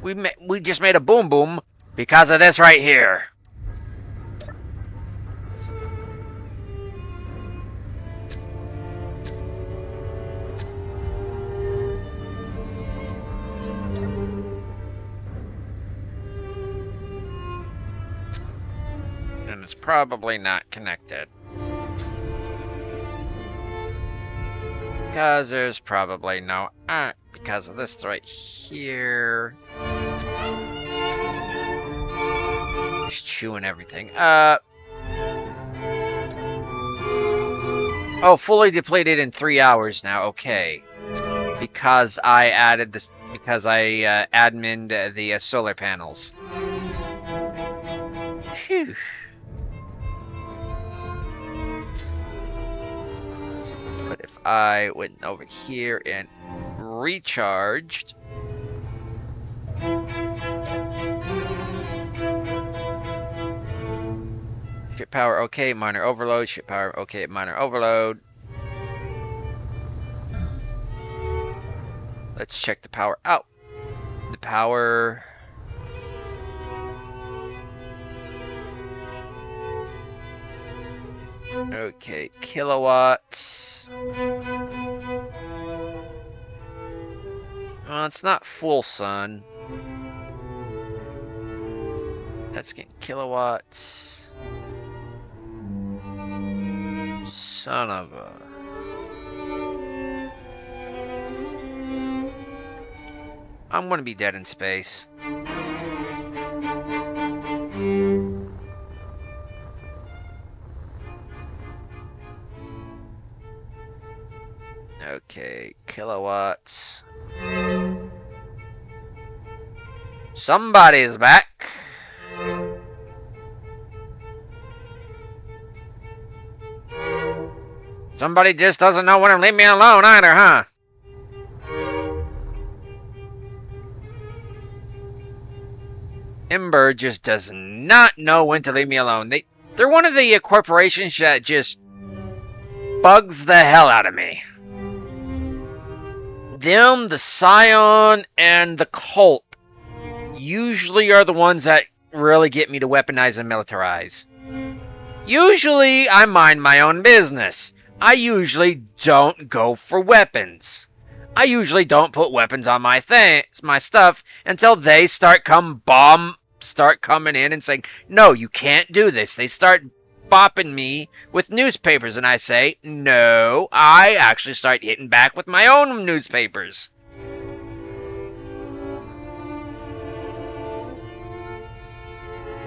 We just made a boom boom because of this right here. it's probably not connected. Because there's probably no... because of this right here. Just chewing everything. Oh, fully depleted in 3 hours now. Okay. Because I added this... Because I admined the solar panels. Phew. But if I went over here and recharged... Ship power okay, minor overload. Ship power okay, minor overload. Let's check the power out. The power... Okay, kilowatts. Well, it's not full sun. That's getting kilowatts. Son of a... I'm gonna be dead in space. Okay, kilowatts. Somebody's back. Somebody just doesn't know when to leave me alone either, huh? Ember just does not know when to leave me alone. They're one of the corporations that just bugs the hell out of me. Them, the Scion, and the Cult usually are the ones that really get me to weaponize and militarize. Usually, I mind my own business. I usually don't go for weapons. I usually don't put weapons on my stuff until they start coming in and saying, no, you can't do this. They start bopping me with newspapers, and I say, no, I actually start hitting back with my own newspapers.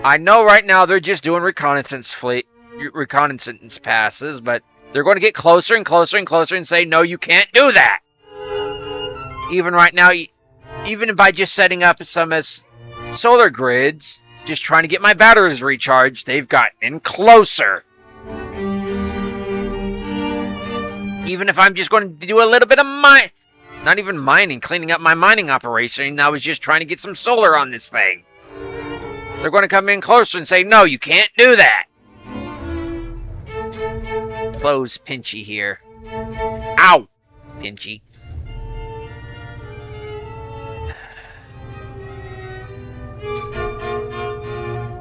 I know right now they're just doing reconnaissance passes, but they're going to get closer and closer and closer and say, no, you can't do that. Even right now, even by just setting up some as solar grids, just trying to get my batteries recharged, they've gotten closer. Even if I'm just going to do a little bit of not even mining, cleaning up my mining operation, I was just trying to get some solar on this thing. They're going to come in closer and say, no, you can't do that. Close Pinchy here. Ow! Pinchy.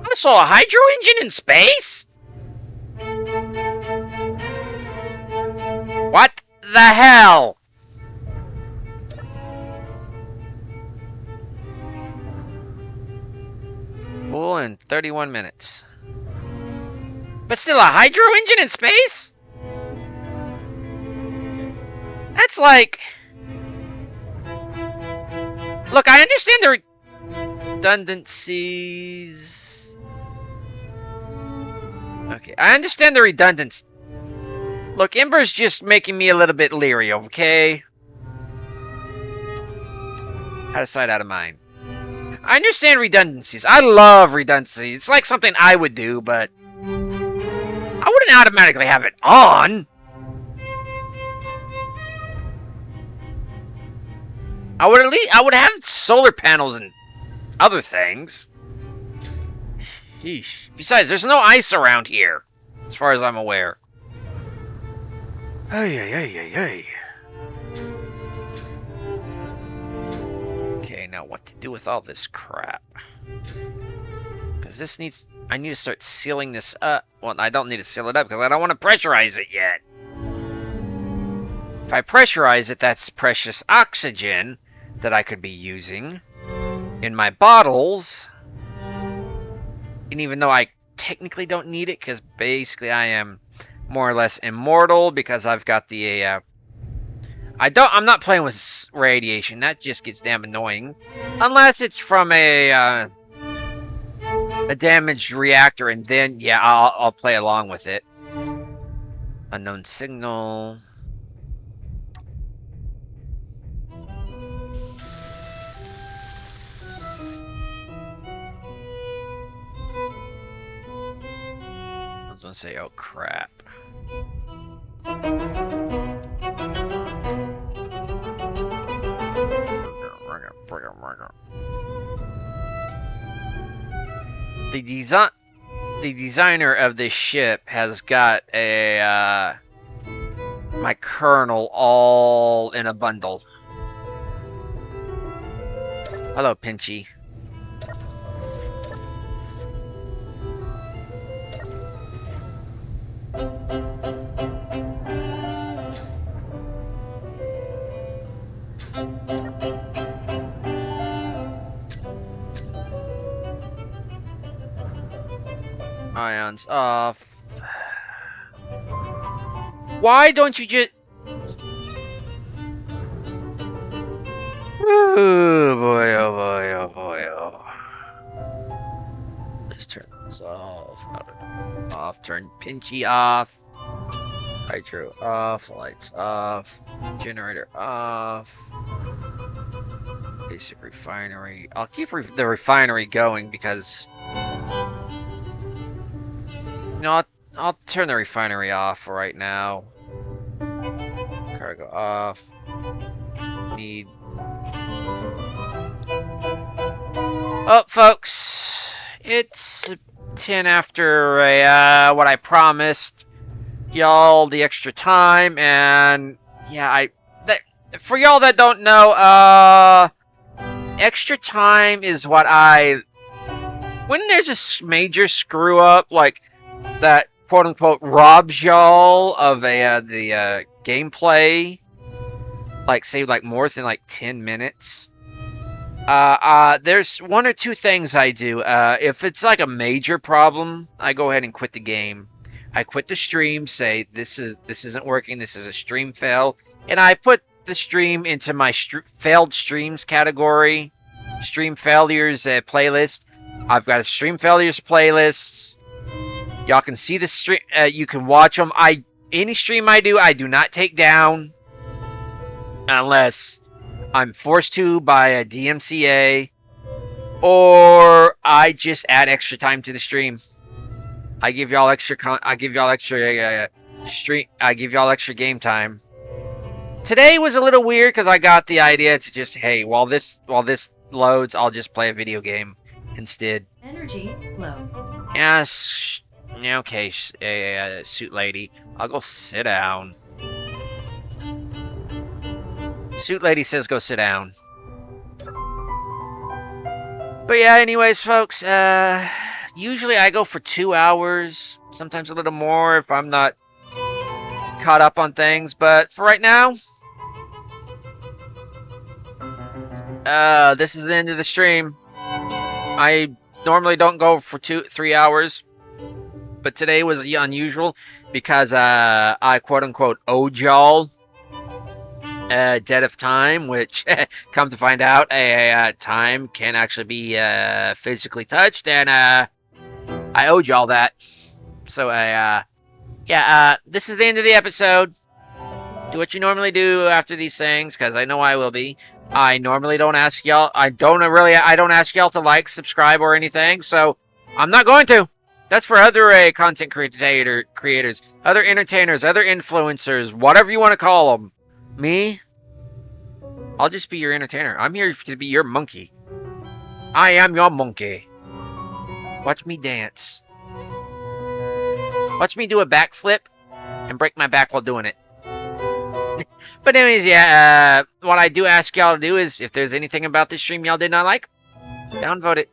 I saw a hydro engine in space? What the hell? Full in 31 minutes. But still a hydro engine in space? That's like... Look, I understand the redundancies. Okay, I understand the redundancy. Look, Ember's just making me a little bit leery, okay? Out of sight, out of mind. I understand redundancies. I love redundancies. It's like something I would do, but I wouldn't automatically have it on. I would have solar panels and other things. Sheesh. Besides, there's no ice around here, as far as I'm aware. Hey. Okay, now what to do with all this crap? Because I need to start sealing this up. Well, I don't need to seal it up because I don't want to pressurize it yet. If I pressurize it, that's precious oxygen that I could be using in my bottles. And even though I technically don't need it because basically I am more or less immortal because I've got the I'm not playing with radiation. That just gets damn annoying, unless it's from a damaged reactor, and then yeah, I'll play along with it. Unknown signal. I was gonna say, oh crap. The designer of this ship has got a my kernel all in a bundle. Hello, Pinchy. Ions off. Why don't you just... Oh boy, oh boy, oh boy, oh. Let's turn this off. Off, turn Pinchy off. Hydro off, lights off, generator off. Basic refinery. I'll keep the refinery going because... No, I'll turn the refinery off for right now. Cargo off. Need... Oh, folks. It's 10 after what I promised y'all the extra time, and yeah, for y'all that don't know, extra time is what when there's a major screw up, like that quote unquote robs y'all of the gameplay, like say like more than like 10 minutes. There's one or two things I do. If it's like a major problem, I go ahead and quit the game. I quit the stream, say this isn't working, this is a stream fail, and I put the stream into my failed streams category, stream failures playlist. I've got a stream failures playlist. Y'all can see the stream. You can watch them. Any stream I do not take down unless I'm forced to by a DMCA, or I just add extra time to the stream. I give y'all extra game time. Today was a little weird because I got the idea to just, hey, while this loads, I'll just play a video game instead. Energy low. Yes. Okay, suit lady. I'll go sit down. Suit lady says go sit down. But yeah, anyways, folks, usually I go for 2 hours, sometimes a little more if I'm not caught up on things, but for right now, this is the end of the stream. I normally don't go for 2-3 hours, but today was unusual because I quote unquote owed y'all debt of time, which come to find out, time can actually be physically touched, and I owed y'all that. So yeah, this is the end of the episode. Do what you normally do after these things, because I know I will be. I normally don't ask y'all. I don't ask y'all to like, subscribe, or anything. So I'm not going to. That's for other content creators, other entertainers, other influencers, whatever you want to call them. Me, I'll just be your entertainer. I'm here to be your monkey. I am your monkey. Watch me dance. Watch me do a backflip and break my back while doing it. But anyways, yeah, what I do ask y'all to do is, if there's anything about this stream y'all did not like, downvote it.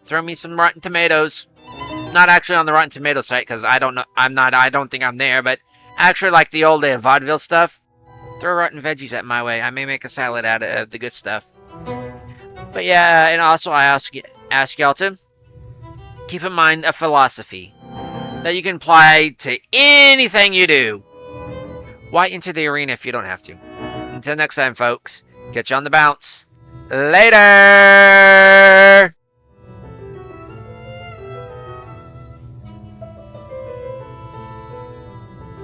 Throw me some Rotten Tomatoes. Not actually on the Rotten Tomatoes site, because I don't think I'm there, but actually like the old vaudeville stuff. Throw rotten veggies at my way. I may make a salad out of the good stuff. But yeah, and also I ask y'all to keep in mind a philosophy that you can apply to anything you do. Why enter the arena if you don't have to? Until next time, folks. Catch you on the bounce. Later!